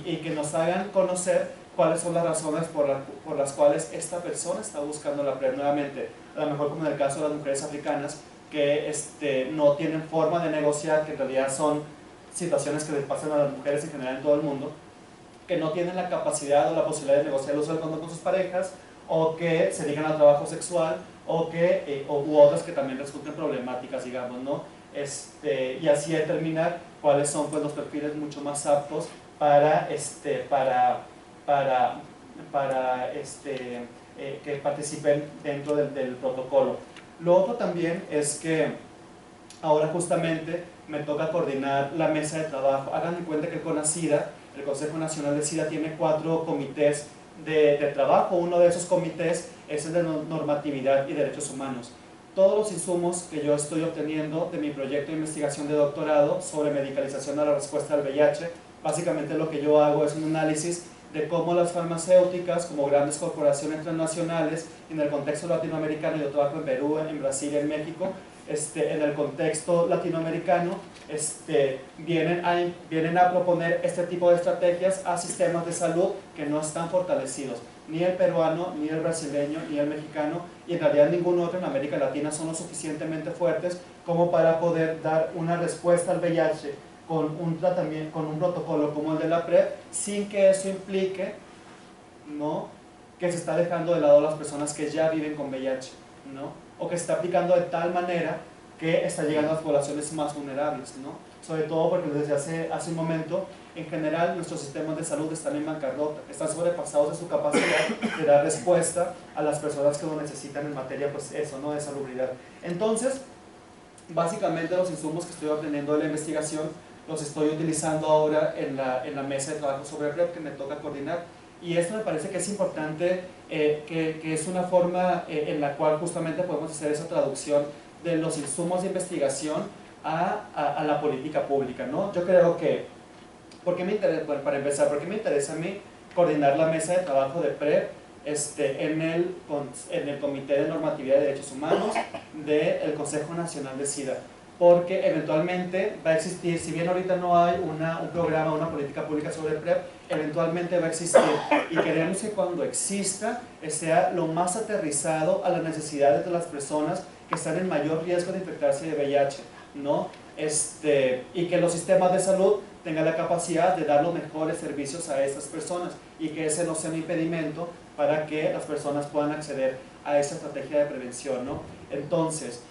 y que nos hagan conocer cuáles son las razones por las cuales esta persona está buscando la PrEP. Nuevamente, a lo mejor como en el caso de las mujeres africanas, que no tienen forma de negociar, que en realidad son situaciones que les pasan a las mujeres en general en todo el mundo, que no tienen la capacidad o la posibilidad de negociar el uso del condón con sus parejas, o que se dedican al trabajo sexual, o u otras que también resulten problemáticas, digamos, ¿no? Y así determinar cuáles son, pues, los perfiles mucho más aptos para que participen dentro del protocolo. Lo otro también es que ahora justamente me toca coordinar la mesa de trabajo. Hagan de cuenta que el CONASIDA, el Consejo Nacional de SIDA, tiene 4 comités de trabajo. Uno de esos comités es el de normatividad y derechos humanos. Todos los insumos que yo estoy obteniendo de mi proyecto de investigación de doctorado sobre medicalización a la respuesta al VIH, básicamente lo que yo hago es un análisis de cómo las farmacéuticas, como grandes corporaciones transnacionales, en el contexto latinoamericano, yo trabajo en Perú, en Brasil y en México, en el contexto latinoamericano, vienen a proponer este tipo de estrategias a sistemas de salud que no están fortalecidos. Ni el peruano, ni el brasileño, ni el mexicano, y en realidad ningún otro en América Latina son lo suficientemente fuertes como para poder dar una respuesta al VIH con un protocolo como el de la PrEP, sin que eso implique, ¿no?, que se está dejando de lado a las personas que ya viven con VIH, ¿no?, o que se está aplicando de tal manera que está llegando a las poblaciones más vulnerables, ¿no? Sobre todo porque desde hace un momento, en general, nuestros sistemas de salud están en bancarrota, están sobrepasados de su capacidad de dar respuesta a las personas que lo necesitan en materia, pues eso, ¿no?, de salubridad. Entonces, básicamente los insumos que estoy obteniendo de la investigación los estoy utilizando ahora en la mesa de trabajo sobre PrEP que me toca coordinar, y esto me parece que es importante, que es una forma en la cual justamente podemos hacer esa traducción de los insumos de investigación a la política pública, ¿no? Yo creo que, bueno, para empezar, ¿por qué me interesa a mí coordinar la mesa de trabajo de PrEP en el Comité de Normatividad de Derechos Humanos del Consejo Nacional de SIDA? Porque eventualmente va a existir, si bien ahorita no hay un programa, una política pública sobre PrEP, eventualmente va a existir, y queremos que cuando exista sea lo más aterrizado a las necesidades de las personas que están en mayor riesgo de infectarse de VIH, ¿no? Y que los sistemas de salud tengan la capacidad de dar los mejores servicios a estas personas, y que ese no sea un impedimento para que las personas puedan acceder a esa estrategia de prevención, ¿no? Entonces,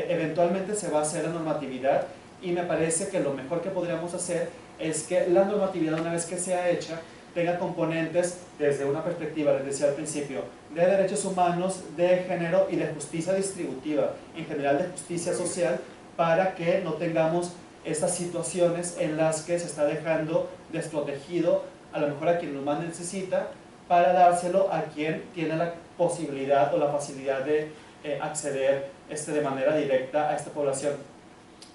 eventualmente se va a hacer la normatividad, y me parece que lo mejor que podríamos hacer es que la normatividad, una vez que sea hecha, tenga componentes desde una perspectiva, les decía al principio, de derechos humanos, de género y de justicia distributiva, en general de justicia social, para que no tengamos estas situaciones en las que se está dejando desprotegido a lo mejor a quien lo más necesita, para dárselo a quien tiene la posibilidad o la facilidad de acceder de manera directa a esta población,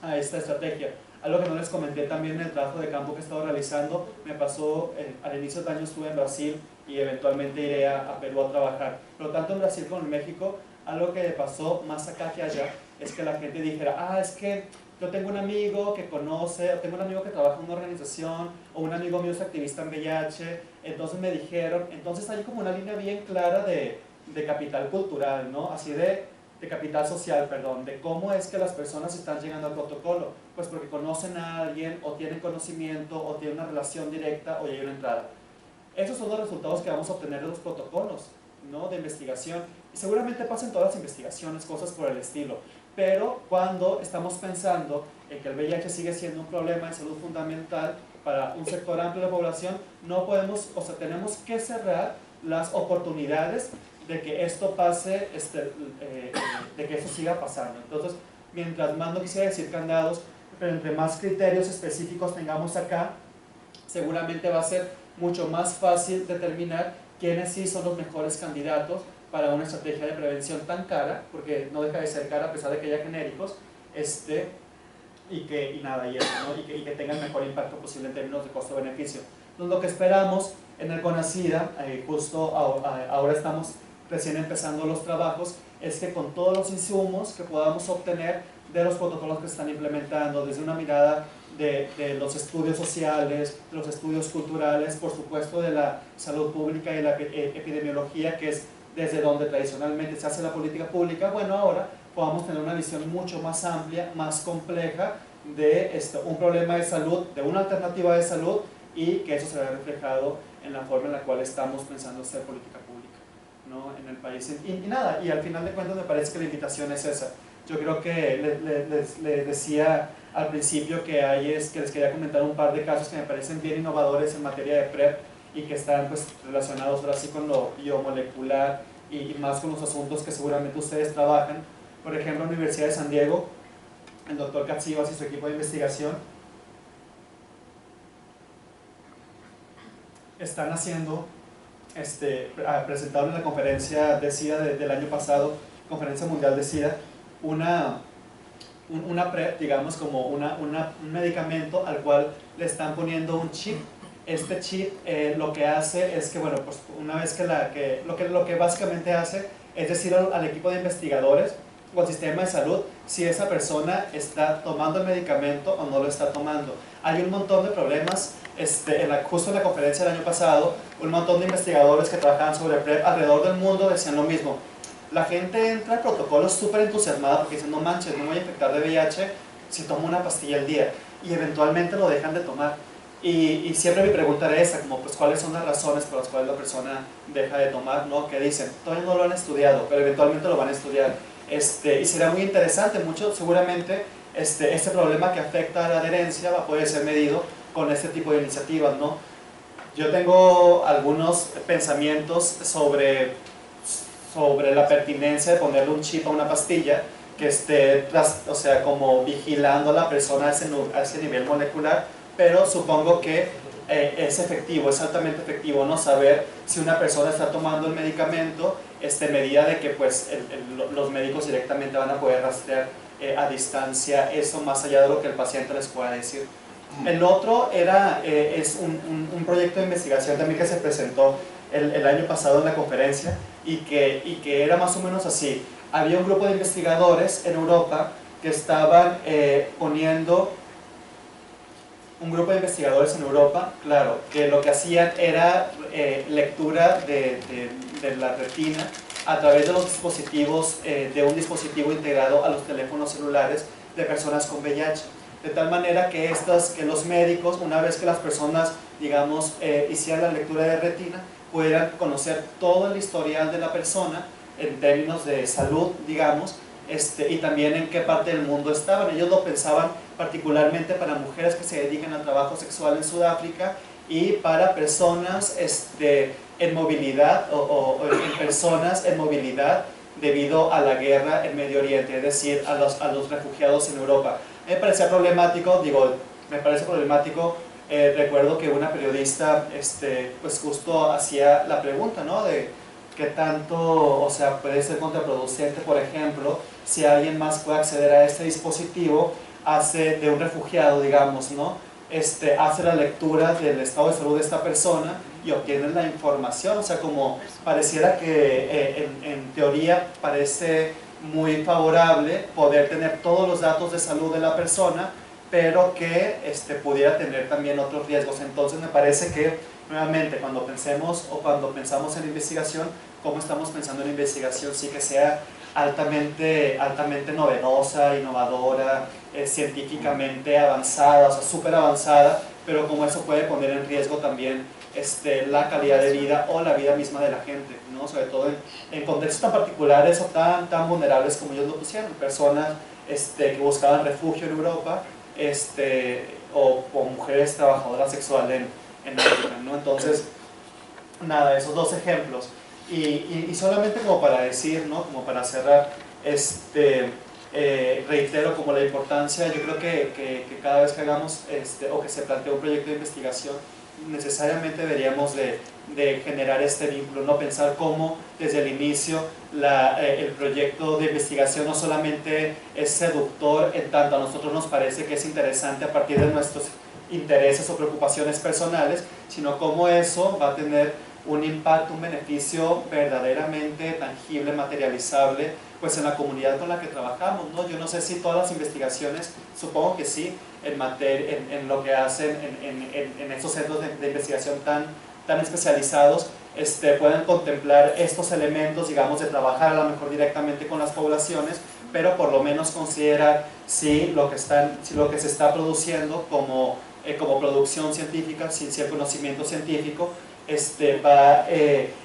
a esta estrategia. Algo que no les comenté también en el trabajo de campo que he estado realizando, me pasó, al inicio del año estuve en Brasil y eventualmente iré a Perú a trabajar, pero tanto en Brasil como en México, algo que pasó más acá que allá es que la gente dijera, es que yo tengo un amigo que conoce, o tengo un amigo que trabaja en una organización, o un amigo mío es activista en VIH, entonces me dijeron, entonces hay como una línea bien clara de capital cultural, ¿no? Así de capital social, perdón, de cómo es que las personas están llegando al protocolo, pues porque conocen a alguien, o tienen conocimiento, o tienen una relación directa, o ya hay una entrada. Esos son los resultados que vamos a obtener de los protocolos, ¿no?, de investigación, y seguramente pasan todas las investigaciones, cosas por el estilo, pero cuando estamos pensando en que el VIH sigue siendo un problema de salud fundamental para un sector amplio de la población, no podemos, tenemos que cerrar las oportunidades de que esto pase, de que esto siga pasando. Entonces, mientras más, no quisiera decir candados, pero entre más criterios específicos tengamos acá, seguramente va a ser mucho más fácil determinar quiénes sí son los mejores candidatos para una estrategia de prevención tan cara, porque no deja de ser cara a pesar de que haya genéricos, y que tenga el mejor impacto posible en términos de costo-beneficio. Entonces, lo que esperamos en el CONASIDA, justo ahora estamos recién empezando los trabajos, es que con todos los insumos que podamos obtener de los protocolos que se están implementando, desde una mirada de los estudios sociales, de los estudios culturales, por supuesto de la salud pública y la epidemiología, que es desde donde tradicionalmente se hace la política pública, bueno, ahora podamos tener una visión mucho más amplia, más compleja de un problema de salud, de una alternativa de salud, y que eso se vea reflejado en la forma en la cual estamos pensando hacer política pública, ¿no?, en el país. Y nada, y al final de cuentas me parece que la invitación es esa. Yo creo que les decía al principio que les quería comentar un par de casos que me parecen bien innovadores en materia de PrEP y que están pues relacionados ahora sí con lo biomolecular y más con los asuntos que seguramente ustedes trabajan. Por ejemplo, en la Universidad de San Diego, el doctor Katsivas y su equipo de investigación están haciendo, presentaron en la conferencia de SIDA del año pasado, Conferencia Mundial de SIDA, una PrEP, digamos, como un medicamento al cual le están poniendo un chip. Este chip lo que hace es que, bueno, pues una vez que lo que básicamente hace es decir al equipo de investigadores o al sistema de salud si esa persona está tomando el medicamento o no lo está tomando. Hay un montón de problemas, justo en la conferencia del año pasado, un montón de investigadores que trabajaban sobre PrEP alrededor del mundo decían lo mismo. La gente entra al protocolo súper entusiasmada porque dicen, no manches, no me voy a infectar de VIH si tomo una pastilla al día, y eventualmente lo dejan de tomar. Y siempre mi pregunta era esa, como pues cuáles son las razones por las cuales la persona deja de tomar, ¿no? Que dicen, todavía no lo han estudiado, pero eventualmente lo van a estudiar. Y será muy interesante, mucho seguramente este problema que afecta a la adherencia va a poder ser medido con este tipo de iniciativas, ¿no? Yo tengo algunos pensamientos sobre la pertinencia de ponerle un chip a una pastilla que esté, o sea, como vigilando a la persona a ese nivel molecular, pero supongo que es efectivo, es altamente efectivo, ¿no? Saber si una persona está tomando el medicamento, medida de que pues los médicos directamente van a poder rastrear a distancia eso, más allá de lo que el paciente les pueda decir. El otro es un proyecto de investigación también que se presentó el año pasado en la conferencia y que era más o menos así. Había un grupo de investigadores en Europa que estaban poniendo... Un grupo de investigadores en Europa, claro, que lo que hacían era lectura de la retina a través de los dispositivos, de un dispositivo integrado a los teléfonos celulares de personas con VIH. De tal manera que los médicos, una vez que las personas, digamos, hicieran la lectura de retina, pudieran conocer todo el historial de la persona en términos de salud, digamos, y también en qué parte del mundo estaban. Ellos lo pensaban particularmente para mujeres que se dedican al trabajo sexual en Sudáfrica y para personas en movilidad o en personas en movilidad debido a la guerra en Medio Oriente, es decir, a los refugiados en Europa. Me parecía problemático, recuerdo que una periodista pues justo hacía la pregunta, ¿no?, de qué tanto, o sea, puede ser contraproducente, por ejemplo, si alguien más puede acceder a este dispositivo, de un refugiado, digamos, ¿no? Hace la lectura del estado de salud de esta persona y obtiene la información, o sea, como pareciera que en teoría parece muy favorable poder tener todos los datos de salud de la persona, pero que pudiera tener también otros riesgos. Entonces me parece que, nuevamente, cuando pensamos en investigación, ¿cómo estamos pensando en investigación? Sí, que sea altamente novedosa, innovadora, científicamente avanzada, o sea, súper avanzada, pero como eso puede poner en riesgo también la calidad de vida o la vida misma de la gente, ¿no? Sobre todo en contextos tan particulares o tan vulnerables como ellos lo pusieron, personas que buscaban refugio en Europa, o mujeres trabajadoras sexuales en África, ¿no? Entonces, nada, esos dos ejemplos. Y solamente como para decir, ¿no?, como para cerrar, reitero como la importancia, yo creo que cada vez que hagamos o que se plantee un proyecto de investigación, necesariamente deberíamos de generar este vínculo, ¿no? Pensar cómo desde el inicio el proyecto de investigación no solamente es seductor en tanto a nosotros nos parece que es interesante a partir de nuestros intereses o preocupaciones personales, sino cómo eso va a tener un impacto, un beneficio verdaderamente tangible, materializable, pues en la comunidad con la que trabajamos, ¿no? Yo no sé si todas las investigaciones, supongo que sí, en lo que hacen en estos centros de investigación tan tan especializados pueden contemplar estos elementos, digamos, de trabajar a lo mejor directamente con las poblaciones, pero por lo menos considerar si lo que se está produciendo como producción científica, si el conocimiento científico va a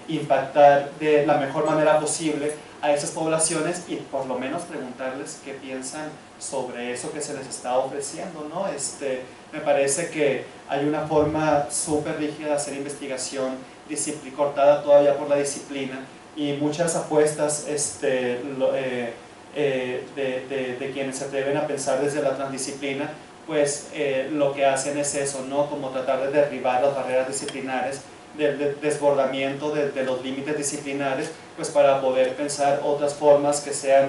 impactar de la mejor manera posible a esas poblaciones, y por lo menos preguntarles qué piensan sobre eso que se les está ofreciendo, ¿no? Me parece que hay una forma súper rígida de hacer investigación, cortada todavía por la disciplina, y muchas apuestas de quienes se atreven a pensar desde la transdisciplina, pues lo que hacen es eso, ¿no? Como tratar de derribar las barreras disciplinares, del desbordamiento de los límites disciplinares, pues para poder pensar otras formas que sean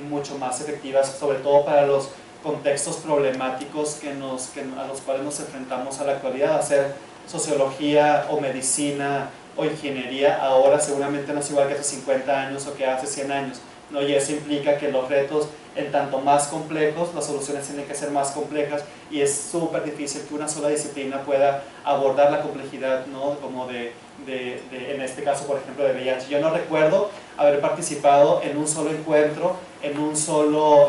mucho más efectivas, sobre todo para los contextos problemáticos a los cuales nos enfrentamos a la actualidad. Hacer sociología o medicina o ingeniería ahora seguramente no es igual que hace 50 años o que hace 100 años, ¿no? Y eso implica que los retos, en tanto más complejos, las soluciones tienen que ser más complejas, y es súper difícil que una sola disciplina pueda abordar la complejidad, ¿no? Como en este caso, por ejemplo, de VIH. Yo no recuerdo haber participado en un solo encuentro, en un solo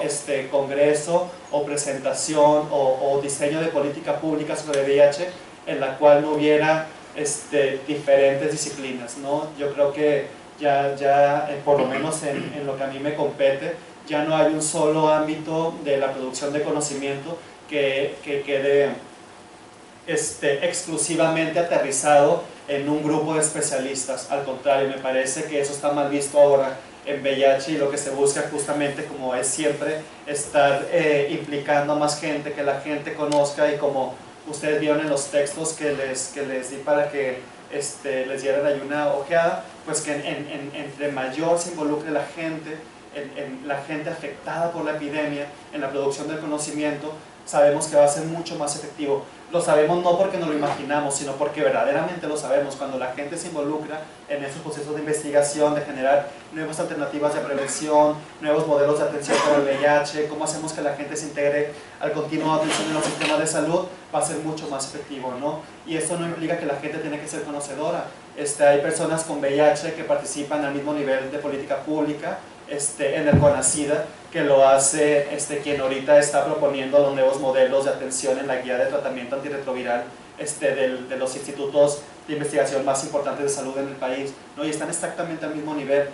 congreso o presentación o diseño de política pública sobre VIH en la cual no hubiera diferentes disciplinas, ¿no? Yo creo que ya por lo menos en lo que a mí me compete, ya no hay un solo ámbito de la producción de conocimiento que quede exclusivamente aterrizado en un grupo de especialistas. Al contrario, me parece que eso está mal visto ahora en VIH, y lo que se busca justamente, como es siempre, estar implicando a más gente, que la gente conozca, y como ustedes vieron en los textos que les di para que les dieran ahí una ojeada, pues que entre mayor se involucre la gente, la gente afectada por la epidemia en la producción del conocimiento, sabemos que va a ser mucho más efectivo. Lo sabemos no porque nos lo imaginamos, sino porque verdaderamente lo sabemos. Cuando la gente se involucra en estos procesos de investigación, de generar nuevas alternativas de prevención, nuevos modelos de atención para el VIH, cómo hacemos que la gente se integre al continuo de atención en los sistemas de salud, va a ser mucho más efectivo, ¿no? Y eso no implica que la gente tiene que ser conocedora. Hay personas con VIH que participan al mismo nivel de política pública, en el CONACYDA, que lo hace quien ahorita está proponiendo los nuevos modelos de atención en la guía de tratamiento antirretroviral de los institutos de investigación más importantes de salud en el país, ¿no? Y están exactamente al mismo nivel,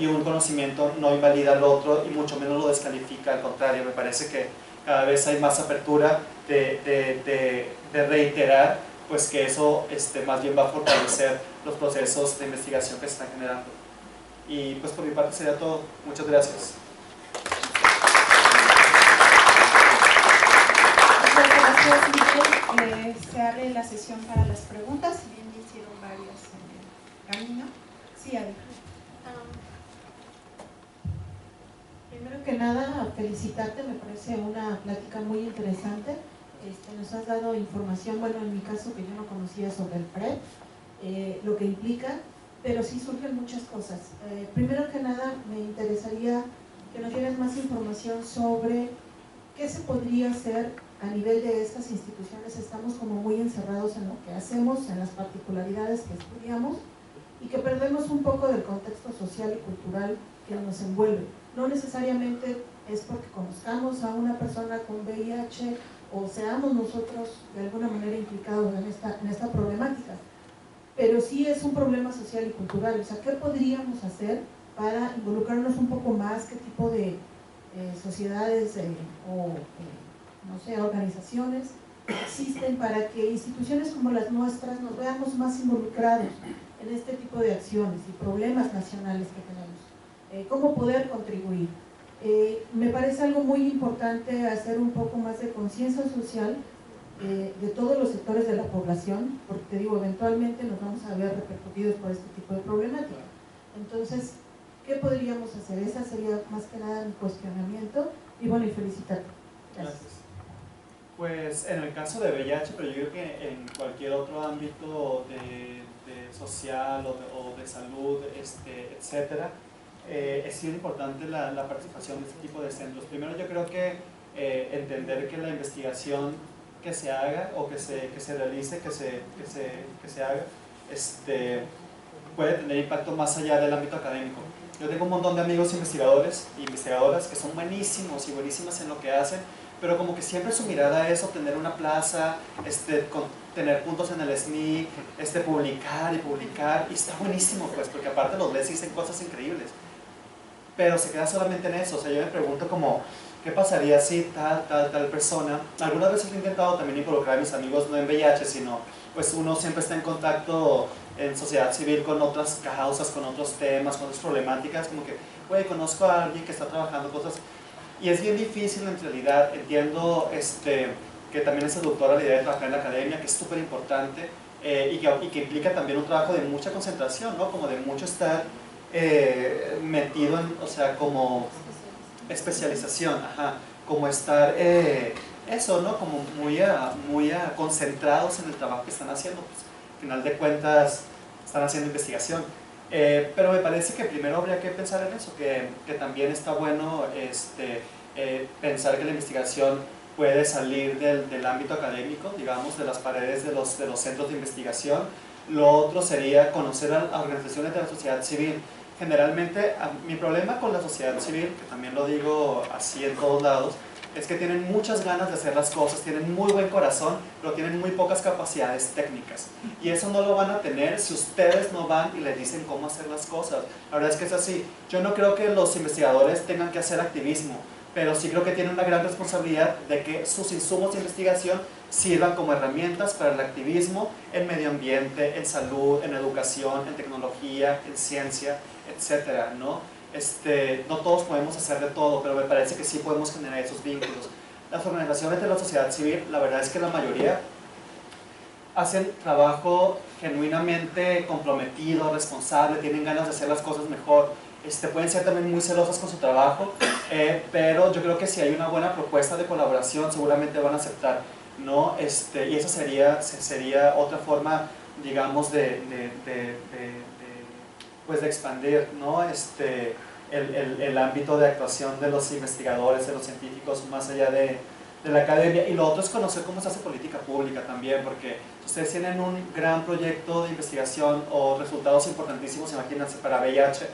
y un conocimiento no invalida al otro y mucho menos lo descalifica, al contrario. Me parece que cada vez hay más apertura de reiterar, pues que eso más bien va a fortalecer los procesos de investigación que se están generando. Y pues por mi parte sería todo. Muchas gracias. Muchas gracias, Miguel. Se abre la sesión para las preguntas, si bien ya hicieron varias en el camino. Sí, Adi. Primero que nada, felicitarte, me parece una plática muy interesante. Nos has dado información, bueno, en mi caso que yo no conocía sobre el PrEP, lo que implica, pero sí surgen muchas cosas. Primero que nada, me interesaría que nos dieras más información sobre qué se podría hacer a nivel de estas instituciones. Estamos como muy encerrados en lo que hacemos, en las particularidades que estudiamos, y que perdemos un poco del contexto social y cultural que nos envuelve. No necesariamente es porque conozcamos a una persona con VIH o seamos nosotros de alguna manera implicados en esta problemática, pero sí es un problema social y cultural. O sea, ¿qué podríamos hacer para involucrarnos un poco más? ¿Qué tipo de sociedades no sé, organizaciones existen para que instituciones como las nuestras nos veamos más involucrados en este tipo de acciones y problemas nacionales que tenemos? ¿Cómo poder contribuir? Me parece algo muy importante hacer un poco más de conciencia social de todos los sectores de la población, porque te digo, eventualmente nos vamos a ver repercutidos por este tipo de problemática. Entonces, ¿qué podríamos hacer? Esa sería más que nada mi cuestionamiento, y bueno, y felicitarte. Gracias. Pues en el caso de VIH, pero yo creo que en cualquier otro ámbito de social o de salud, etcétera, es bien importante la participación de este tipo de centros. Primero, yo creo que entender que la investigación que se haga o que se realice, que se haga, puede tener impacto más allá del ámbito académico. Yo tengo un montón de amigos investigadores e investigadoras que son buenísimos y buenísimas en lo que hacen, pero como que siempre su mirada es obtener una plaza, tener puntos en el SNI, publicar y publicar, y está buenísimo pues, porque aparte los lees y dicen cosas increíbles, pero se queda solamente en eso. O sea, yo me pregunto como, ¿qué pasaría si tal persona? Algunas veces he intentado también involucrar a mis amigos, no en VIH, sino pues uno siempre está en contacto en sociedad civil con otras causas, con otros temas, con otras problemáticas, como que, güey, conozco a alguien que está trabajando cosas, y es bien difícil en realidad. Entiendo que también es seductora la idea de trabajar en la academia, que es súper importante, y que implica también un trabajo de mucha concentración, ¿no? Como de mucho estar metido en, o sea, como especialización, ajá, como estar, eso, ¿no? Como muy concentrados en el trabajo que están haciendo, pues, al final de cuentas están haciendo investigación. Pero me parece que primero habría que pensar en eso, que también está bueno pensar que la investigación puede salir del ámbito académico, digamos, de las paredes de los centros de investigación. Lo otro sería conocer a organizaciones de la sociedad civil. Generalmente, mi problema con la sociedad civil, que también lo digo así en todos lados, es que tienen muchas ganas de hacer las cosas, tienen muy buen corazón, pero tienen muy pocas capacidades técnicas. Y eso no lo van a tener si ustedes no van y les dicen cómo hacer las cosas. La verdad es que es así. Yo no creo que los investigadores tengan que hacer activismo, pero sí creo que tienen una gran responsabilidad de que sus insumos de investigación sirvan como herramientas para el activismo en medio ambiente, en salud, en educación, en tecnología, en ciencia, etcétera, ¿no? No todos podemos hacer de todo, pero me parece que sí podemos generar esos vínculos. Las organizaciones de la sociedad civil, la verdad es que la mayoría hacen trabajo genuinamente comprometido, responsable, tienen ganas de hacer las cosas mejor. Pueden ser también muy celosas con su trabajo, pero yo creo que si hay una buena propuesta de colaboración seguramente van a aceptar, ¿no? Y esa sería otra forma, digamos, de expandir, ¿no? El ámbito de actuación de los investigadores, de los científicos, más allá de la academia. Y lo otro es conocer cómo se hace política pública también, porque ustedes tienen un gran proyecto de investigación o resultados importantísimos, imagínense, para VIH,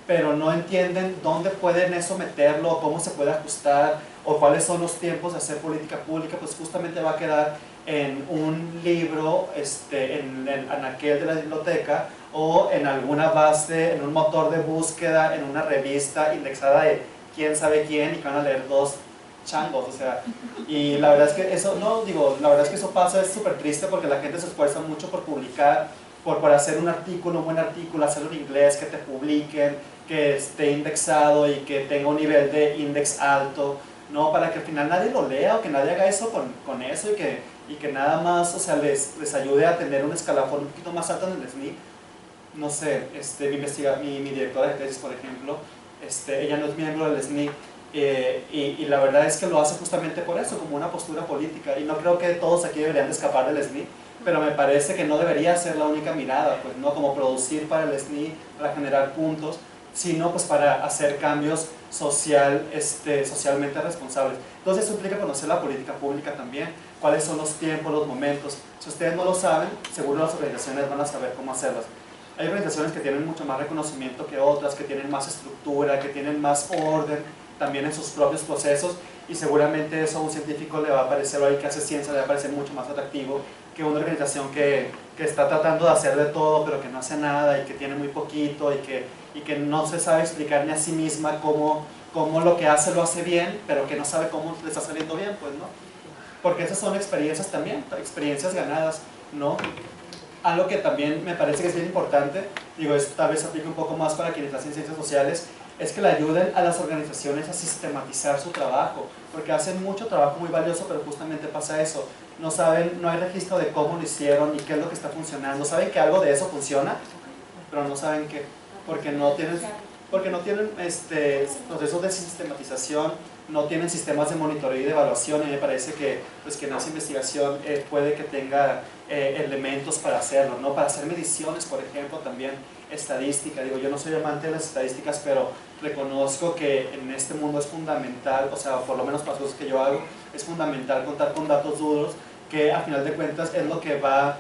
pero no entienden dónde pueden eso meterlo, cómo se puede ajustar, o cuáles son los tiempos de hacer política pública, pues justamente va a quedar en un libro, en el anaquel de la biblioteca, o en alguna base, en un motor de búsqueda, en una revista indexada de quién sabe quién, y que van a leer dos changos, o sea, y la verdad es que eso, la verdad es que eso pasa, es súper triste porque la gente se esfuerza mucho por publicar, por hacer un artículo, un buen artículo, hacerlo en inglés, que te publiquen, que esté indexado y que tenga un nivel de index alto, ¿no? Para que al final nadie lo lea o que nadie haga eso con eso y que nada más, o sea, les ayude a tener un escalafón un poquito más alto en el SNI. No sé, mi directora de tesis, por ejemplo, ella no es miembro del SNI, y la verdad es que lo hace justamente por eso, como una postura política, y no creo que todos aquí deberían de escapar del SNI, pero me parece que no debería ser la única mirada, pues no como producir para el SNI, para generar puntos, sino pues para hacer cambios socialmente responsables. Entonces eso implica conocer la política pública también, cuáles son los tiempos, los momentos. Si ustedes no lo saben, seguro las organizaciones van a saber cómo hacerlas. Hay organizaciones que tienen mucho más reconocimiento que otras, que tienen más estructura, que tienen más orden también en sus propios procesos, y seguramente eso a un científico le va a parecer, o alguien que hace ciencia le va a parecer mucho más atractivo que una organización que está tratando de hacer de todo pero que no hace nada y que tiene muy poquito y que no se sabe explicar ni a sí misma cómo lo que hace lo hace bien, pero que no sabe cómo le está saliendo bien, pues, ¿no? Porque esas son experiencias también, experiencias ganadas, ¿no? Algo que también me parece que es bien importante, tal vez aplica un poco más para quienes hacen ciencias sociales, es que le ayuden a las organizaciones a sistematizar su trabajo, porque hacen mucho trabajo muy valioso, pero justamente pasa eso. No saben, no hay registro de cómo lo hicieron y qué es lo que está funcionando. Saben que algo de eso funciona, pero no saben qué, porque no tienen procesos de sistematización, no tienen sistemas de monitoreo y de evaluación, y me parece que en esa investigación puede que tenga elementos para hacerlo, ¿no? Para hacer mediciones, por ejemplo, también estadística. Digo, yo no soy amante de las estadísticas, pero reconozco que en este mundo es fundamental, o sea, por lo menos para las cosas que yo hago, es fundamental contar con datos duros, que a final de cuentas es lo que va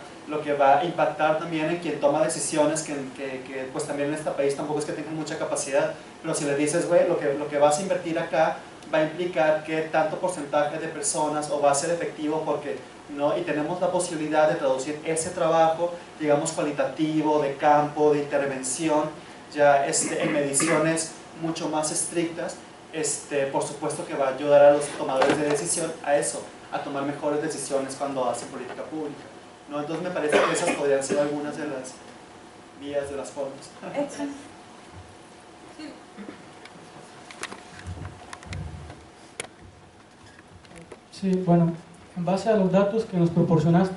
a impactar también en quien toma decisiones, que pues también en este país tampoco es que tengan mucha capacidad, pero si le dices, güey, lo que vas a invertir acá va a implicar que tanto porcentaje de personas o va a ser efectivo porque, ¿no? Y tenemos la posibilidad de traducir ese trabajo, digamos, cualitativo, de campo, de intervención, ya en mediciones mucho más estrictas, por supuesto que va a ayudar a los tomadores de decisión a eso, a tomar mejores decisiones cuando hacen política pública, ¿no? Entonces me parece que esas podrían ser algunas de las vías, de las formas. Sí, bueno, en base a los datos que nos proporcionaste,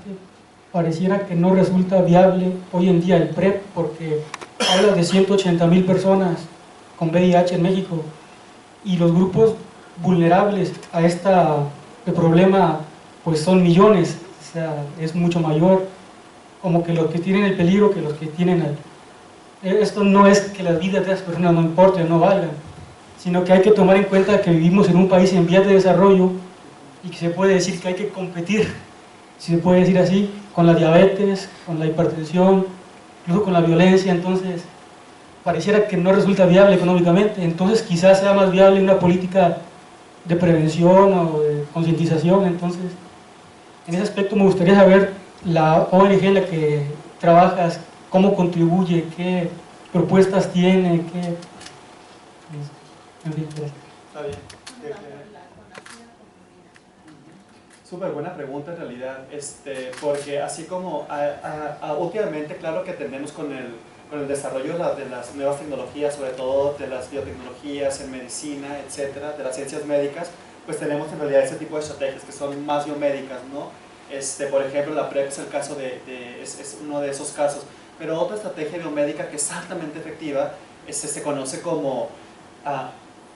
pareciera que no resulta viable hoy en día el PrEP porque habla de 180,000 personas con VIH en México y los grupos vulnerables a este problema pues son millones, o sea, es mucho mayor, como que los que tienen el peligro que los que tienen esto no es que las vidas de esas personas no importen, no valgan, sino que hay que tomar en cuenta que vivimos en un país en vías de desarrollo y que se puede decir que hay que competir, si se puede decir así, con la diabetes, con la hipertensión, incluso con la violencia. Entonces pareciera que no resulta viable económicamente, entonces quizás sea más viable una política de prevención o de concientización. Entonces en ese aspecto me gustaría saber la ONG en la que trabajas, cómo contribuye, qué propuestas tiene, qué... En fin, gracias. Está bien. Súper buena pregunta en realidad, porque así como últimamente, claro que tenemos con el desarrollo de las nuevas tecnologías, sobre todo de las biotecnologías en medicina, etcétera, de las ciencias médicas, pues tenemos en realidad ese tipo de estrategias que son más biomédicas, ¿no? Por ejemplo, la PrEP es el caso es uno de esos casos, pero otra estrategia biomédica que es altamente efectiva se conoce como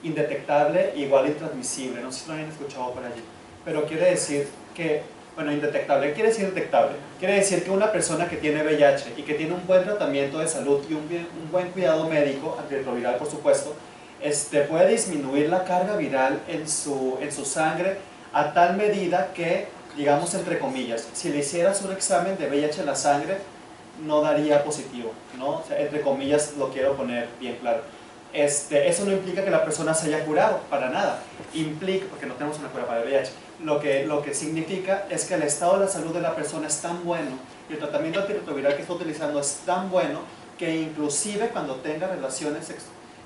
indetectable igual intransmisible, no sé si lo hayan escuchado por allí. Pero quiere decir que, bueno, indetectable, ¿qué quiere decir indetectable? Quiere decir que una persona que tiene VIH y que tiene un buen tratamiento de salud y un buen cuidado médico, antirretroviral por supuesto, puede disminuir la carga viral en su sangre a tal medida que, digamos entre comillas, si le hicieras un examen de VIH en la sangre, no daría positivo, ¿no? O sea, entre comillas lo quiero poner bien claro. Eso no implica que la persona se haya curado, para nada. Implica, porque no tenemos una cura para el VIH, lo que significa es que el estado de la salud de la persona es tan bueno y el tratamiento antirretroviral que está utilizando es tan bueno que inclusive cuando tenga relaciones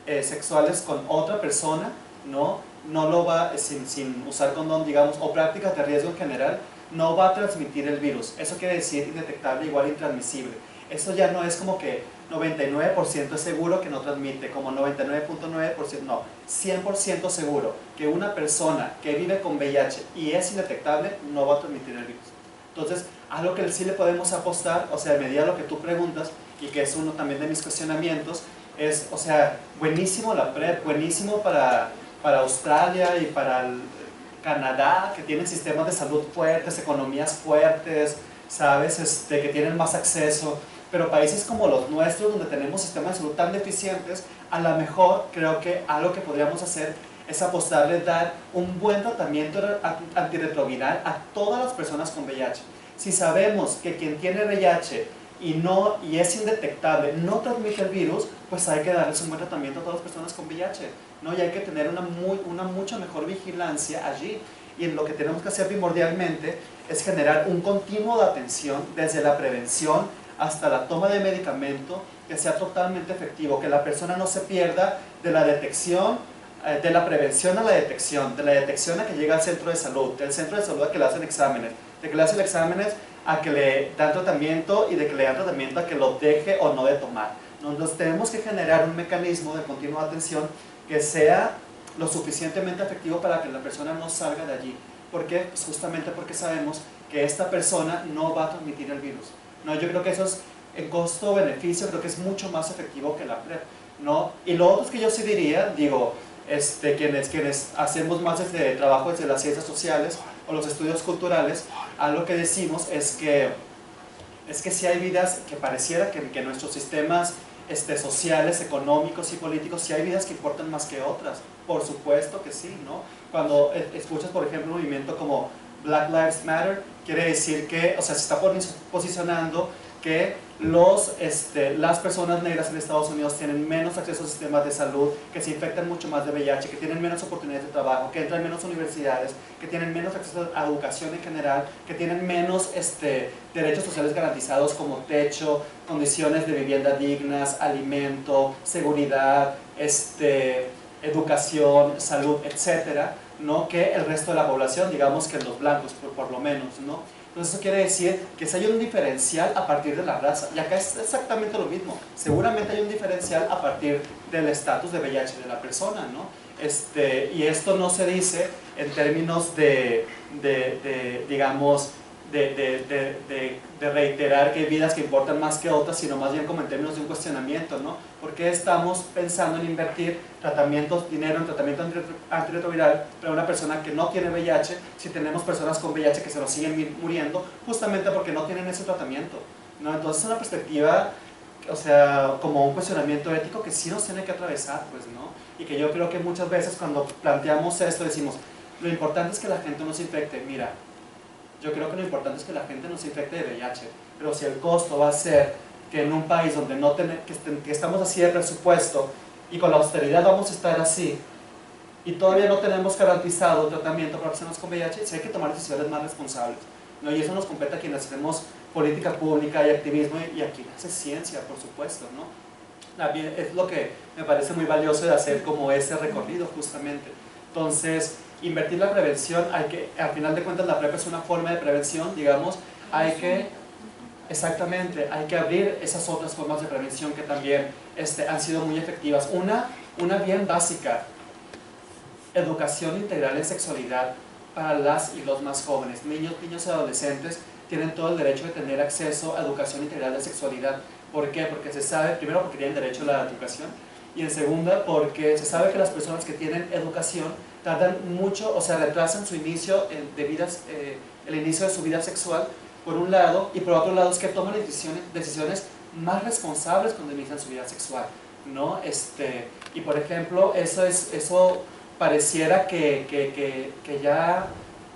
sexuales con otra persona, no lo va, sin usar condón, digamos, o prácticas de riesgo en general, no va a transmitir el virus. Eso quiere decir indetectable igual intransmisible. Eso ya no es como que 99% es seguro que no transmite, como 99.9%, no, 100% seguro que una persona que vive con VIH y es indetectable no va a transmitir el virus. Entonces, algo que sí le podemos apostar, o sea, a medida de lo que tú preguntas, y que es uno también de mis cuestionamientos, es, o sea, buenísimo la PrEP, buenísimo para Australia y para Canadá, que tienen sistemas de salud fuertes, economías fuertes, ¿sabes? Que tienen más acceso. Pero países como los nuestros, donde tenemos sistemas de salud tan deficientes, a lo mejor creo que algo que podríamos hacer es apostarle dar un buen tratamiento antirretroviral a todas las personas con VIH. Si sabemos que quien tiene VIH y es indetectable, no transmite el virus, pues hay que darles un buen tratamiento a todas las personas con VIH, ¿no? Y hay que tener una mucha mejor vigilancia allí. Y lo que tenemos que hacer primordialmente es generar un continuo de atención desde la prevención hasta la toma de medicamento que sea totalmente efectivo, que la persona no se pierda de la detección, de la prevención a la detección, de la detección a que llega al centro de salud, del centro de salud a que le hacen exámenes, de que le hacen exámenes a que le dan tratamiento y de que le dan tratamiento a que lo deje o no de tomar. Entonces tenemos que generar un mecanismo de continua atención que sea lo suficientemente efectivo para que la persona no salga de allí. ¿Por qué? Pues justamente porque sabemos que esta persona no va a transmitir el virus. No, yo creo que eso es, en costo-beneficio, creo que es mucho más efectivo que la PrEP, ¿no? Y lo otro es que yo sí diría, digo, quienes hacemos más trabajo desde las ciencias sociales o los estudios culturales, algo que decimos es que si hay vidas que pareciera que nuestros sistemas sociales, económicos y políticos, si hay vidas que importan más que otras, por supuesto que sí, ¿no? Cuando escuchas, por ejemplo, un movimiento como Black Lives Matter, quiere decir que, o sea, se está posicionando que las personas negras en Estados Unidos tienen menos acceso a sistemas de salud, que se infectan mucho más de VIH, que tienen menos oportunidades de trabajo, que entran en menos universidades, que tienen menos acceso a educación en general, que tienen menos derechos sociales garantizados como techo, condiciones de vivienda dignas, alimento, seguridad, educación, salud, etcétera, ¿no? Que el resto de la población, digamos que los blancos por lo menos, ¿no? Entonces eso quiere decir que si hay un diferencial a partir de la raza, y acá es exactamente lo mismo, seguramente hay un diferencial a partir del estatus de VIH de la persona, ¿no? Y esto no se dice en términos digamos, de reiterar que hay vidas que importan más que otras, sino más bien como en términos de un cuestionamiento, ¿no? ¿Por qué estamos pensando en invertir dinero en tratamiento antirretroviral para una persona que no tiene VIH, si tenemos personas con VIH que se nos siguen muriendo, justamente porque no tienen ese tratamiento, ¿no? Entonces es una perspectiva, o sea, como un cuestionamiento ético que sí nos tiene que atravesar, pues, ¿no? Y que yo creo que muchas veces cuando planteamos esto decimos, lo importante es que la gente no se infecte. Mira, yo creo que lo importante es que la gente no se infecte de VIH, pero si el costo va a ser que en un país donde que estamos así de presupuesto y con la austeridad vamos a estar así y todavía no tenemos garantizado tratamiento para personas con VIH, sí hay que tomar decisiones más responsables, ¿no? Y eso nos compete a quienes hacemos política pública y activismo y a quienes hace ciencia, por supuesto, ¿no? También es lo que me parece muy valioso de hacer como ese recorrido justamente. Entonces, invertir la prevención, al final de cuentas la PrEP es una forma de prevención, digamos, exactamente, hay que abrir esas otras formas de prevención que también han sido muy efectivas. Una bien básica, educación integral en sexualidad para las y los más jóvenes. Niños y adolescentes tienen todo el derecho de tener acceso a educación integral de sexualidad. ¿Por qué? Porque se sabe, primero porque tienen derecho a la educación, y en segunda porque se sabe que las personas que tienen educación tardan mucho, o sea, retrasan su inicio el inicio de su vida sexual, por un lado, y por otro lado es que toman decisiones más responsables cuando inician su vida sexual, ¿no? Y por ejemplo, eso pareciera que ya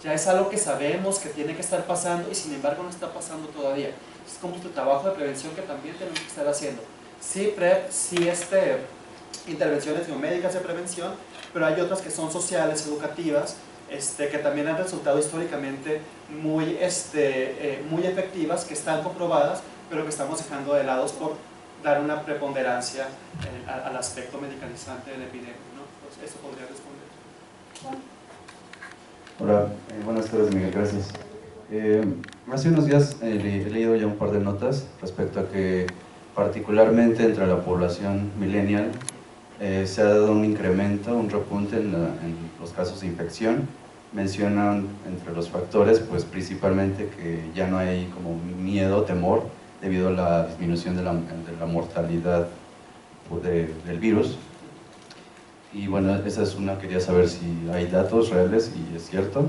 es algo que sabemos que tiene que estar pasando y sin embargo no está pasando todavía. Es como este trabajo de prevención que también tenemos que estar haciendo. Sí, PrEP, sí intervenciones biomédicas de prevención, pero hay otras que son sociales, educativas, que también han resultado históricamente muy efectivas, que están comprobadas, pero que estamos dejando de lado por dar una preponderancia al aspecto medicalizante de la epidemia, ¿no? Entonces, eso podría responder. Hola, buenas tardes, Miguel, gracias. Hace unos días he leído ya un par de notas respecto a que particularmente entre la población millennial se ha dado un incremento, un repunte en los casos de infección. Mencionan entre los factores, pues principalmente que ya no hay como miedo, temor, debido a la disminución de la mortalidad del virus. Y bueno, esa es una, quería saber si hay datos reales y es cierto.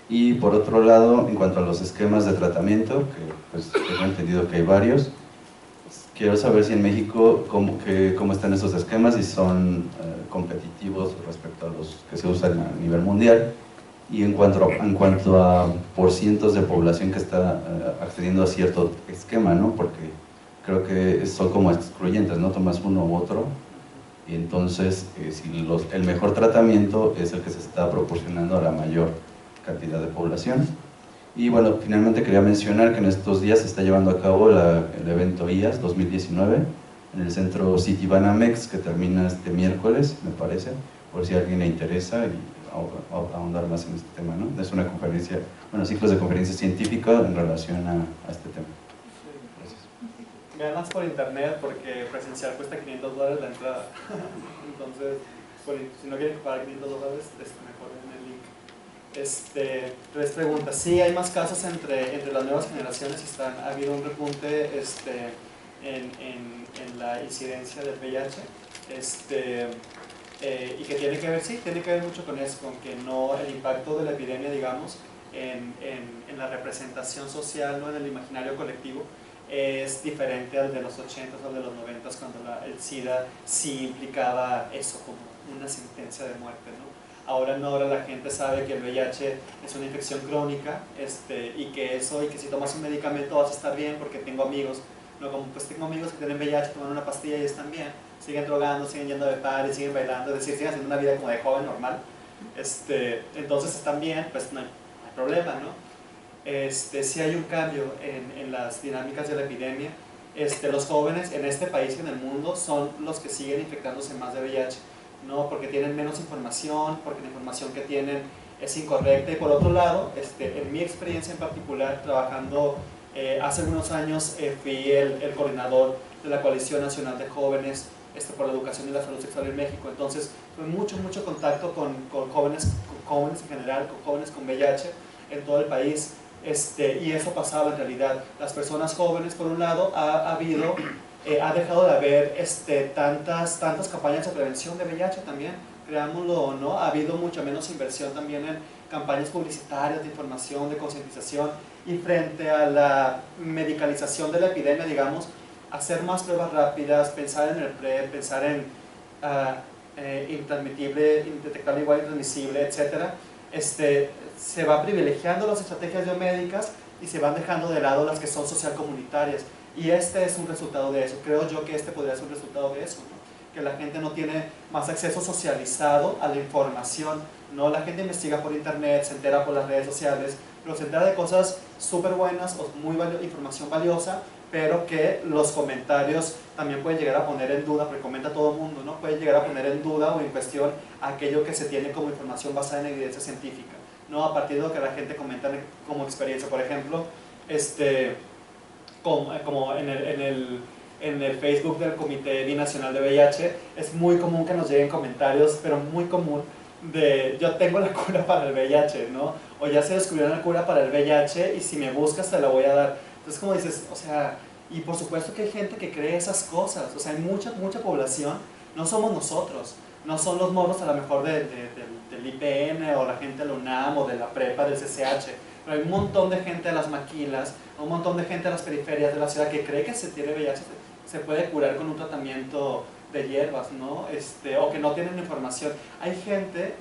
Y por otro lado, en cuanto a los esquemas de tratamiento, que pues tengo entendido que hay varios, quiero saber si en México cómo están esos esquemas, si son competitivos respecto a los que se usan a nivel mundial, y en cuanto a porcientos de población que está accediendo a cierto esquema, ¿no? Porque creo que son como excluyentes, ¿no? Tomas uno u otro, y entonces si el mejor tratamiento es el que se está proporcionando a la mayor cantidad de población. Y bueno, finalmente quería mencionar que en estos días se está llevando a cabo el evento IAS 2019 en el centro Citibanamex, que termina este miércoles, me parece, por si a alguien le interesa y ahondar más en este tema, ¿no? Es una conferencia, ciclos de conferencia científica en relación a este tema. Gracias. Veanlas por internet porque presencial cuesta $500 la entrada. Entonces, si no quieren pagar $500, mejor en el link. Tres preguntas. Sí, hay más casos entre las nuevas generaciones y ha habido un repunte en la incidencia del VIH. Y que tiene que ver mucho con eso, con que el impacto de la epidemia, digamos, en la representación social, ¿no? En el imaginario colectivo, es diferente al de los 80s o de los 90s, cuando el SIDA sí implicaba eso como una sentencia de muerte, ¿no? Ahora no, ahora la gente sabe que el VIH es una infección crónica, y que si tomas un medicamento vas a estar bien, porque tengo amigos, ¿no? Como pues tengo amigos que tienen VIH, toman una pastilla y están bien, siguen drogando, siguen yendo de party, siguen bailando, es decir, siguen haciendo una vida como de joven normal, entonces están bien, pues no hay problema, ¿no? Sí hay un cambio en las dinámicas de la epidemia. Los jóvenes en este país y en el mundo son los que siguen infectándose más de VIH, ¿no? Porque tienen menos información, porque la información que tienen es incorrecta. Y por otro lado, en mi experiencia en particular, trabajando hace algunos años, fui el coordinador de la Coalición Nacional de Jóvenes por la Educación y la Salud Sexual en México. Entonces tuve mucho contacto con jóvenes en general, con jóvenes con VIH en todo el país. Y eso pasaba en realidad. Las personas jóvenes, por un lado, ha dejado de haber tantas campañas de prevención de VIH también, creámoslo o no, ha habido mucha menos inversión también en campañas publicitarias de información, de concientización, y frente a la medicalización de la epidemia, digamos, hacer más pruebas rápidas, pensar en el PrEP, pensar en intransmitible, indetectable igual intransmisible, etcétera. Se va privilegiando las estrategias biomédicas y se van dejando de lado las que son social comunitarias, y es un resultado de eso. Creo yo que podría ser un resultado de eso, ¿no? Que la gente no tiene más acceso socializado a la información, ¿no? La gente investiga por internet, se entera por las redes sociales, pero se entera de cosas súper buenas o información valiosa, pero que los comentarios también pueden llegar a poner en duda, porque comenta todo el mundo, ¿no? Puede llegar a poner en duda o en cuestión aquello que se tiene como información basada en evidencia científica, ¿no? A partir de lo que la gente comenta como experiencia. Por ejemplo, como en el Facebook del Comité Binacional de VIH, es muy común que nos lleguen comentarios, pero muy común, de yo tengo la cura para el VIH, ¿no? O ya se descubrió la cura para el VIH y si me buscas te la voy a dar. Entonces, como dices, o sea, y por supuesto que hay gente que cree esas cosas, o sea, hay mucha población, no somos nosotros, no son los morros a lo mejor del IPN o la gente de la UNAM o de la prepa del CCH, pero hay un montón de gente de las maquilas, un montón de gente de las periferias de la ciudad que cree que si tiene VIH se puede curar con un tratamiento de hierbas, ¿no? O que no tienen información. Hay gente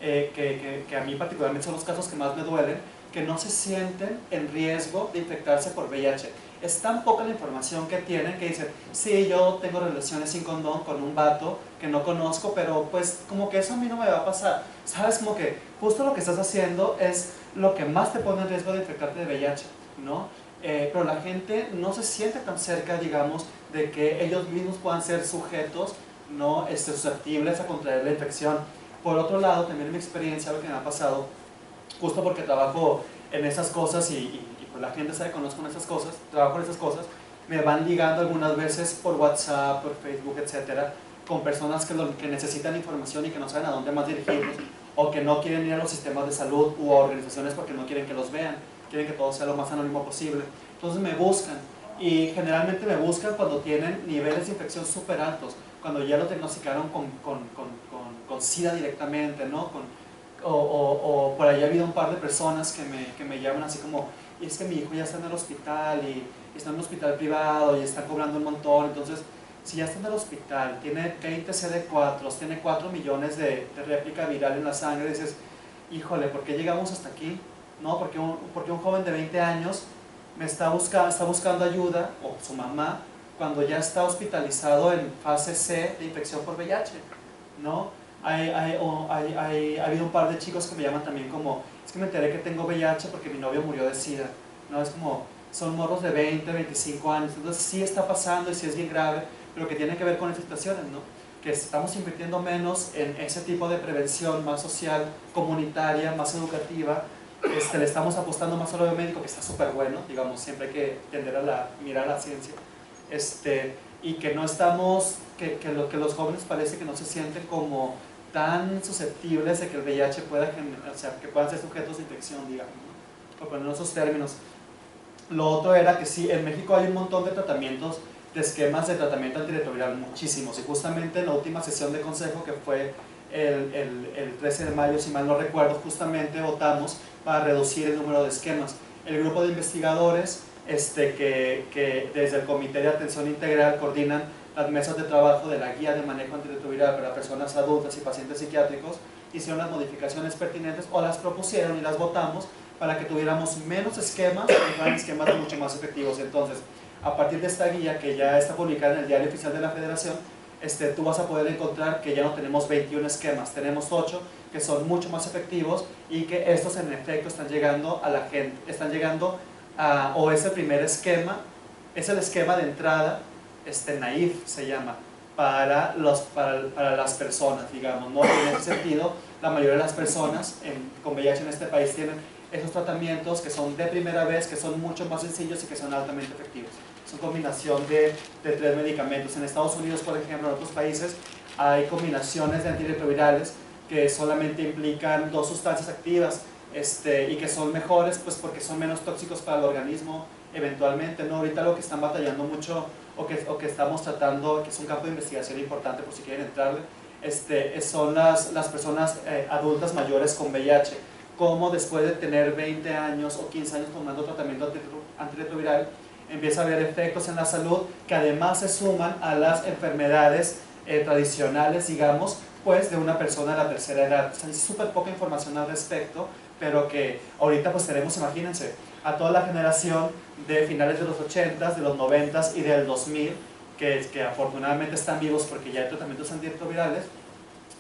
que a mí particularmente son los casos que más me duelen, que no se sienten en riesgo de infectarse por VIH. Es tan poca la información que tienen que dicen, sí, yo tengo relaciones sin condón con un vato que no conozco, pero pues como que eso a mí no me va a pasar. Sabes, como que justo lo que estás haciendo es lo que más te pone en riesgo de infectarte de VIH, ¿no? Pero la gente no se siente tan cerca, digamos, de que ellos mismos puedan ser sujetos, ¿no? Susceptibles a contraer la infección. Por otro lado, también en mi experiencia, lo que me ha pasado, justo porque trabajo en esas cosas y pues la gente sabe que conozco en esas cosas, trabajo en esas cosas, me van ligando algunas veces por WhatsApp, por Facebook, etcétera, con personas que necesitan información y que no saben a dónde más dirigirlos, o que no quieren ir a los sistemas de salud u organizaciones porque no quieren que los vean, quieren que todo sea lo más anónimo posible. Entonces me buscan, y generalmente me buscan cuando tienen niveles de infección súper altos, cuando ya lo diagnosticaron con SIDA directamente, ¿no? O por ahí ha habido un par de personas que me llaman así como, y es que mi hijo ya está en el hospital y está en un hospital privado y está cobrando un montón. Entonces, si ya está en el hospital, tiene 20 CD4, tiene 4 millones de réplica viral en la sangre, dices, híjole, ¿por qué llegamos hasta aquí? ¿No? Porque un joven de 20 años está buscando ayuda, o su mamá, cuando ya está hospitalizado en fase C de infección por VIH, ¿no? Ha habido un par de chicos que me llaman también como, es que me enteré que tengo VIH porque mi novio murió de SIDA, ¿no? Es como, son morros de 20, 25 años, entonces sí está pasando y sí es bien grave, pero que tiene que ver con esas situaciones, ¿no? Que estamos invirtiendo menos en ese tipo de prevención más social, comunitaria, más educativa. Le estamos apostando más a lo biomédico, que está súper bueno, digamos, siempre hay que tender a mirar a la ciencia, y que no estamos, que los jóvenes parece que no se sienten como tan susceptibles de que el VIH pueda o sea, que puedan ser sujetos de infección, digamos, ¿no? Por poner esos términos. Lo otro era que sí, en México hay un montón de tratamientos, de esquemas de tratamiento antirretroviral, muchísimos, y justamente en la última sesión de consejo, que fue el 13 de mayo, si mal no recuerdo, justamente votamos para reducir el número de esquemas. El grupo de investigadores que desde el Comité de Atención Integral coordinan las mesas de trabajo de la guía de manejo antirretroviral para personas adultas y pacientes psiquiátricos, hicieron las modificaciones pertinentes o las propusieron y las votamos para que tuviéramos menos esquemas y fueran esquemas mucho más efectivos. Entonces, a partir de esta guía que ya está publicada en el Diario Oficial de la Federación, tú vas a poder encontrar que ya no tenemos 21 esquemas, tenemos 8 que son mucho más efectivos y que estos en efecto están llegando a la gente, están llegando a, o es el primer esquema, es el esquema de entrada, naif se llama, para las personas, digamos, ¿no? En ese sentido, la mayoría de las personas con VIH en este país tienen esos tratamientos que son de primera vez, que son mucho más sencillos y que son altamente efectivos. Es una combinación de 3 medicamentos. En Estados Unidos, por ejemplo, en otros países, hay combinaciones de antirretrovirales que solamente implican 2 sustancias activas y que son mejores pues porque son menos tóxicos para el organismo eventualmente, ¿no? Ahorita lo que están batallando mucho o que estamos tratando, que es un campo de investigación importante por si quieren entrarle, son las personas adultas mayores con VIH, cómo después de tener 20 años o 15 años tomando tratamiento antirretroviral empieza a haber efectos en la salud que además se suman a las enfermedades tradicionales, digamos, pues de una persona de la tercera edad. O sea, hay súper poca información al respecto, pero que ahorita pues tenemos, imagínense, a toda la generación de finales de los 80s, de los 90s y del 2000, que afortunadamente están vivos porque ya hay tratamientos antirretrovirales,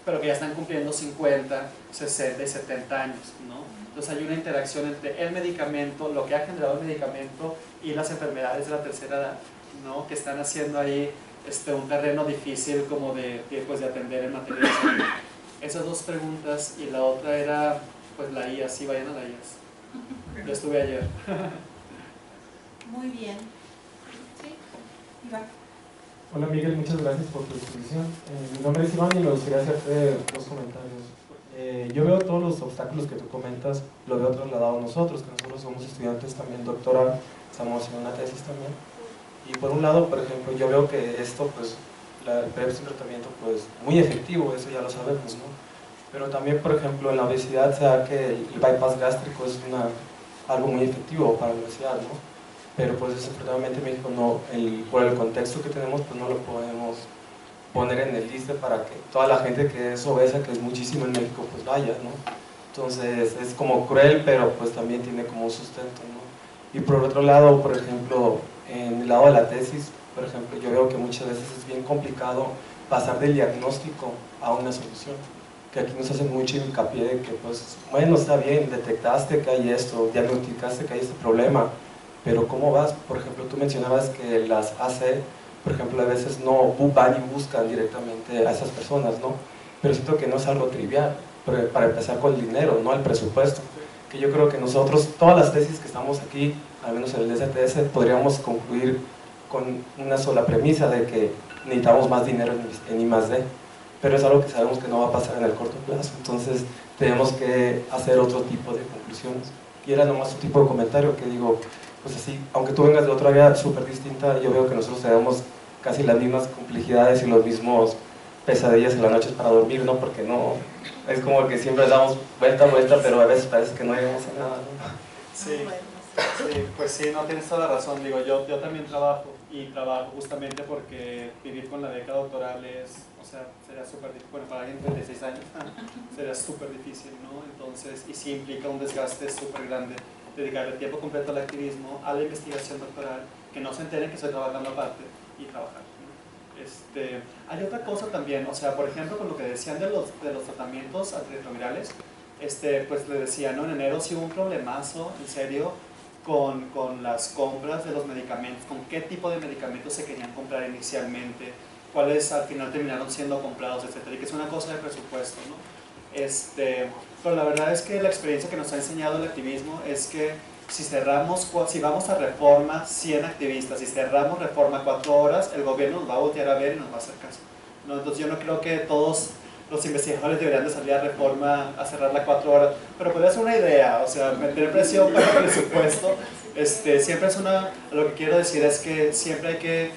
pero que ya están cumpliendo 50, 60 y 70 años, ¿no? Entonces hay una interacción entre el medicamento, lo que ha generado el medicamento y las enfermedades de la tercera edad, ¿no? Que están haciendo ahí un terreno difícil como de atender en materia de salud. Esas 2 preguntas, y la otra era pues la IAS, sí, vayan a la IAS. Yo estuve ayer. Muy bien. ¿Sí? Iván. Hola Miguel, muchas gracias por tu exposición. Mi nombre es Iván y me gustaría hacerte 2 comentarios. Yo veo todos los obstáculos que tú comentas, lo veo trasladado a nosotros, que nosotros somos estudiantes también doctoral, estamos haciendo una tesis también. Y por un lado, por ejemplo, yo veo que esto, pues, el PrEP es un tratamiento pues, muy efectivo, eso ya lo sabemos, ¿no? Pero también, por ejemplo, en la obesidad se da que el bypass gástrico es algo muy efectivo para la obesidad, ¿no? Pero pues desafortunadamente en México no, por el contexto que tenemos, pues no lo podemos poner en el liste para que toda la gente que es obesa, que es muchísimo en México, pues vaya, ¿no? Entonces es como cruel, pero pues también tiene como un sustento, ¿no? Y por otro lado, por ejemplo, en el lado de la tesis, por ejemplo, yo veo que muchas veces es bien complicado pasar del diagnóstico a una solución. Que aquí nos hace mucho hincapié de que, pues, bueno, está bien, detectaste que hay esto, diagnosticaste que hay este problema, pero ¿cómo vas? Por ejemplo, tú mencionabas que las AC, por ejemplo, a veces no van y buscan directamente a esas personas, ¿no? Pero siento que no es algo trivial, para empezar con el dinero, no el presupuesto. Que yo creo que nosotros, todas las tesis que estamos aquí, al menos en el DCTS, podríamos concluir con una sola premisa de que necesitamos más dinero en I+D. Pero es algo que sabemos que no va a pasar en el corto plazo, entonces tenemos que hacer otro tipo de conclusiones. Y era nomás un tipo de comentario que digo, pues así, aunque tú vengas de otra área súper distinta, yo veo que nosotros tenemos casi las mismas complejidades y los mismos pesadillas en las noches para dormir, ¿no? Porque no, es como que siempre damos vuelta, pero a veces parece que no llegamos a nada, ¿no? Sí, sí, pues sí, no, tienes toda la razón. Digo, yo también trabajo justamente porque vivir con la beca doctoral sería súper difícil, bueno, para alguien de 36 años sería súper difícil, ¿no? Entonces, y sí implica un desgaste súper grande, dedicarle tiempo completo al activismo, a la investigación doctoral, que no se enteren que estoy trabajando aparte y trabajar, ¿no? Hay otra cosa también, o sea, por ejemplo, con lo que decían de los tratamientos antirretrovirales, pues le decía, ¿no? En enero sí hubo un problemazo, en serio, con las compras de los medicamentos, con qué tipo de medicamentos se querían comprar inicialmente, cuáles al final terminaron siendo comprados, etcétera, y que es una cosa de presupuesto, ¿no? Pero la verdad es que la experiencia que nos ha enseñado el activismo es que si vamos a Reforma 100 activistas, si cerramos Reforma 4 horas, el gobierno nos va a voltear a ver y nos va a hacer caso, ¿no? Entonces yo no creo que todos los investigadores deberían de salir a Reforma a cerrarla 4 horas, pero podría ser una idea, o sea, meter presión para el presupuesto. Siempre lo que quiero decir es que siempre hay que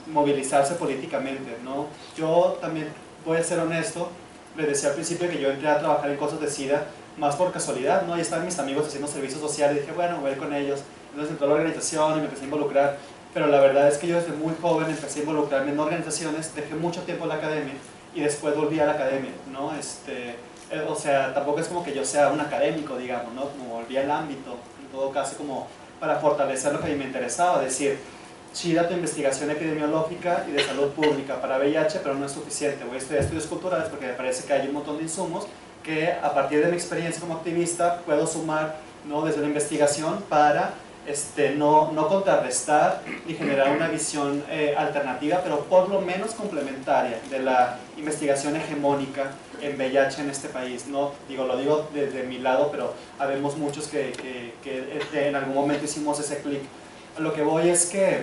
movilizarse políticamente, ¿no? Yo también voy a ser honesto, les decía al principio que yo entré a trabajar en cosas de SIDA más por casualidad, ¿no? Ahí estaban mis amigos haciendo servicio social y dije, bueno, voy a ir con ellos. Entonces entré a la organización y me empecé a involucrar, pero la verdad es que yo desde muy joven empecé a involucrarme en organizaciones, dejé mucho tiempo en la academia y después volví a la academia, ¿no? O sea, tampoco es como que yo sea un académico, digamos, ¿no? Como volví al ámbito, en todo caso como para fortalecer lo que a mí me interesaba, decir, chida tu investigación epidemiológica y de salud pública para VIH, pero no es suficiente, voy a estudiar estudios culturales porque me parece que hay un montón de insumos que a partir de mi experiencia como activista puedo sumar, ¿no? Desde la investigación para no contrarrestar y generar una visión alternativa, pero por lo menos complementaria de la investigación hegemónica en VIH en este país, ¿no? Lo digo desde mi lado, pero habemos muchos que en algún momento hicimos ese clic. A lo que voy es que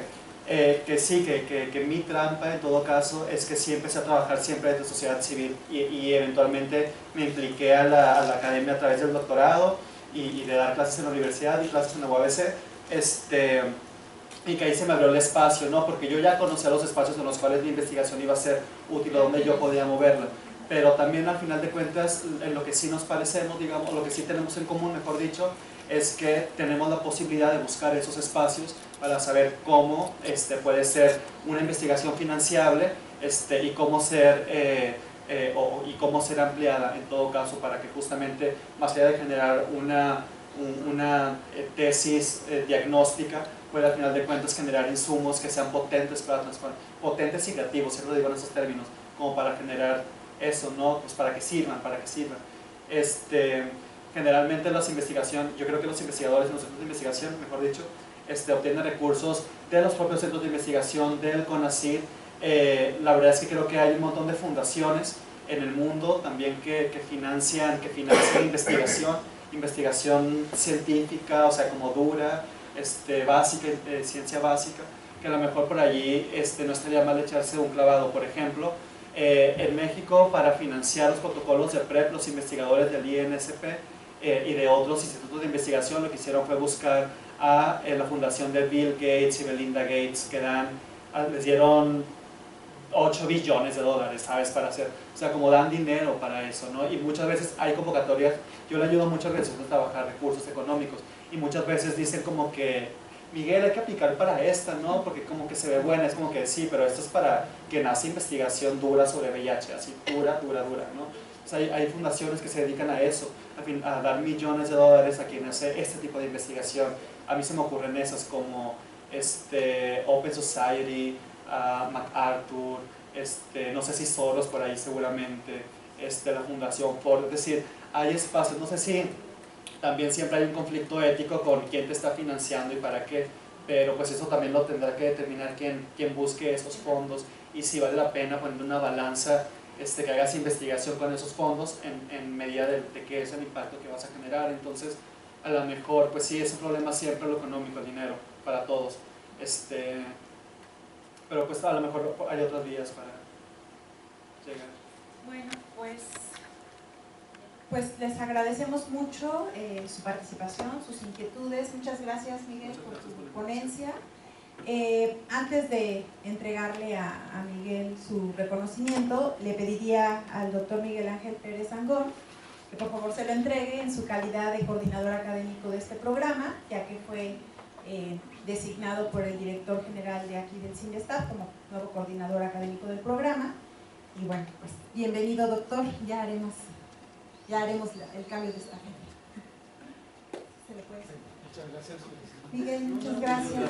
mi trampa en todo caso es que sí empecé a trabajar siempre desde sociedad civil y eventualmente me impliqué a la academia a través del doctorado y de dar clases en la universidad y clases en la UABC, y que ahí se me abrió el espacio, ¿no? Porque yo ya conocía los espacios en los cuales mi investigación iba a ser útil, donde yo podía moverla, pero también al final de cuentas en lo que sí nos parecemos, digamos, lo que sí tenemos en común, mejor dicho, es que tenemos la posibilidad de buscar esos espacios para saber cómo puede ser una investigación financiable y cómo ser ampliada en todo caso para que justamente, más allá de generar una tesis diagnóstica, pueda al final de cuentas generar insumos que sean potentes para transformar, potentes y creativos, siempre lo digo en esos términos, como para generar eso, ¿no? Pues para que sirvan. Generalmente las investigaciones, yo creo que los investigadores en los centros de investigación, mejor dicho, obtienen recursos de los propios centros de investigación, del CONACYT. La verdad es que creo que hay un montón de fundaciones en el mundo también que financian investigación científica, o sea, como dura, básica, ciencia básica, que a lo mejor por allí no estaría mal echarse un clavado. Por ejemplo, en México, para financiar los protocolos de PrEP, los investigadores del INSP y de otros institutos de investigación lo que hicieron fue buscar a la fundación de Bill Gates y Melinda Gates, que les dieron $8 billones, ¿sabes? Para hacer, o sea, como dan dinero para eso, ¿no? Y muchas veces hay convocatorias, yo le ayudo a muchas veces a trabajar recursos económicos, y muchas veces dicen como que, Miguel, hay que aplicar para esta, ¿no? Porque como que se ve buena, es como que sí, pero esto es para que nace investigación dura sobre VIH, así dura, ¿no? O sea, hay fundaciones que se dedican a eso, a dar $millones a quien hace este tipo de investigación. A mí se me ocurren esas como Open Society, MacArthur, no sé si Soros por ahí seguramente, la Fundación Ford, es decir, hay espacios, no sé si también siempre hay un conflicto ético con quién te está financiando y para qué, pero pues eso también lo tendrá que determinar quien busque esos fondos y si vale la pena poner una balanza, que hagas investigación con esos fondos en medida de qué es el impacto que vas a generar. Entonces, a lo mejor, pues sí, es un problema siempre lo económico, el dinero, para todos. Pero pues a lo mejor hay otras vías para llegar. Bueno, pues les agradecemos mucho su participación, sus inquietudes. Muchas gracias, Miguel, por tu ponencia. Antes de entregarle a Miguel su reconocimiento, le pediría al doctor Miguel Ángel Pérez Angón que por favor se lo entregue en su calidad de coordinador académico de este programa, ya que fue designado por el director general de aquí del CINVESTAT como nuevo coordinador académico del programa. Y bueno, pues bienvenido, doctor, ya haremos el cambio de esta gente. ¿Se le puede hacer? Muchas gracias. Miguel, muchas gracias.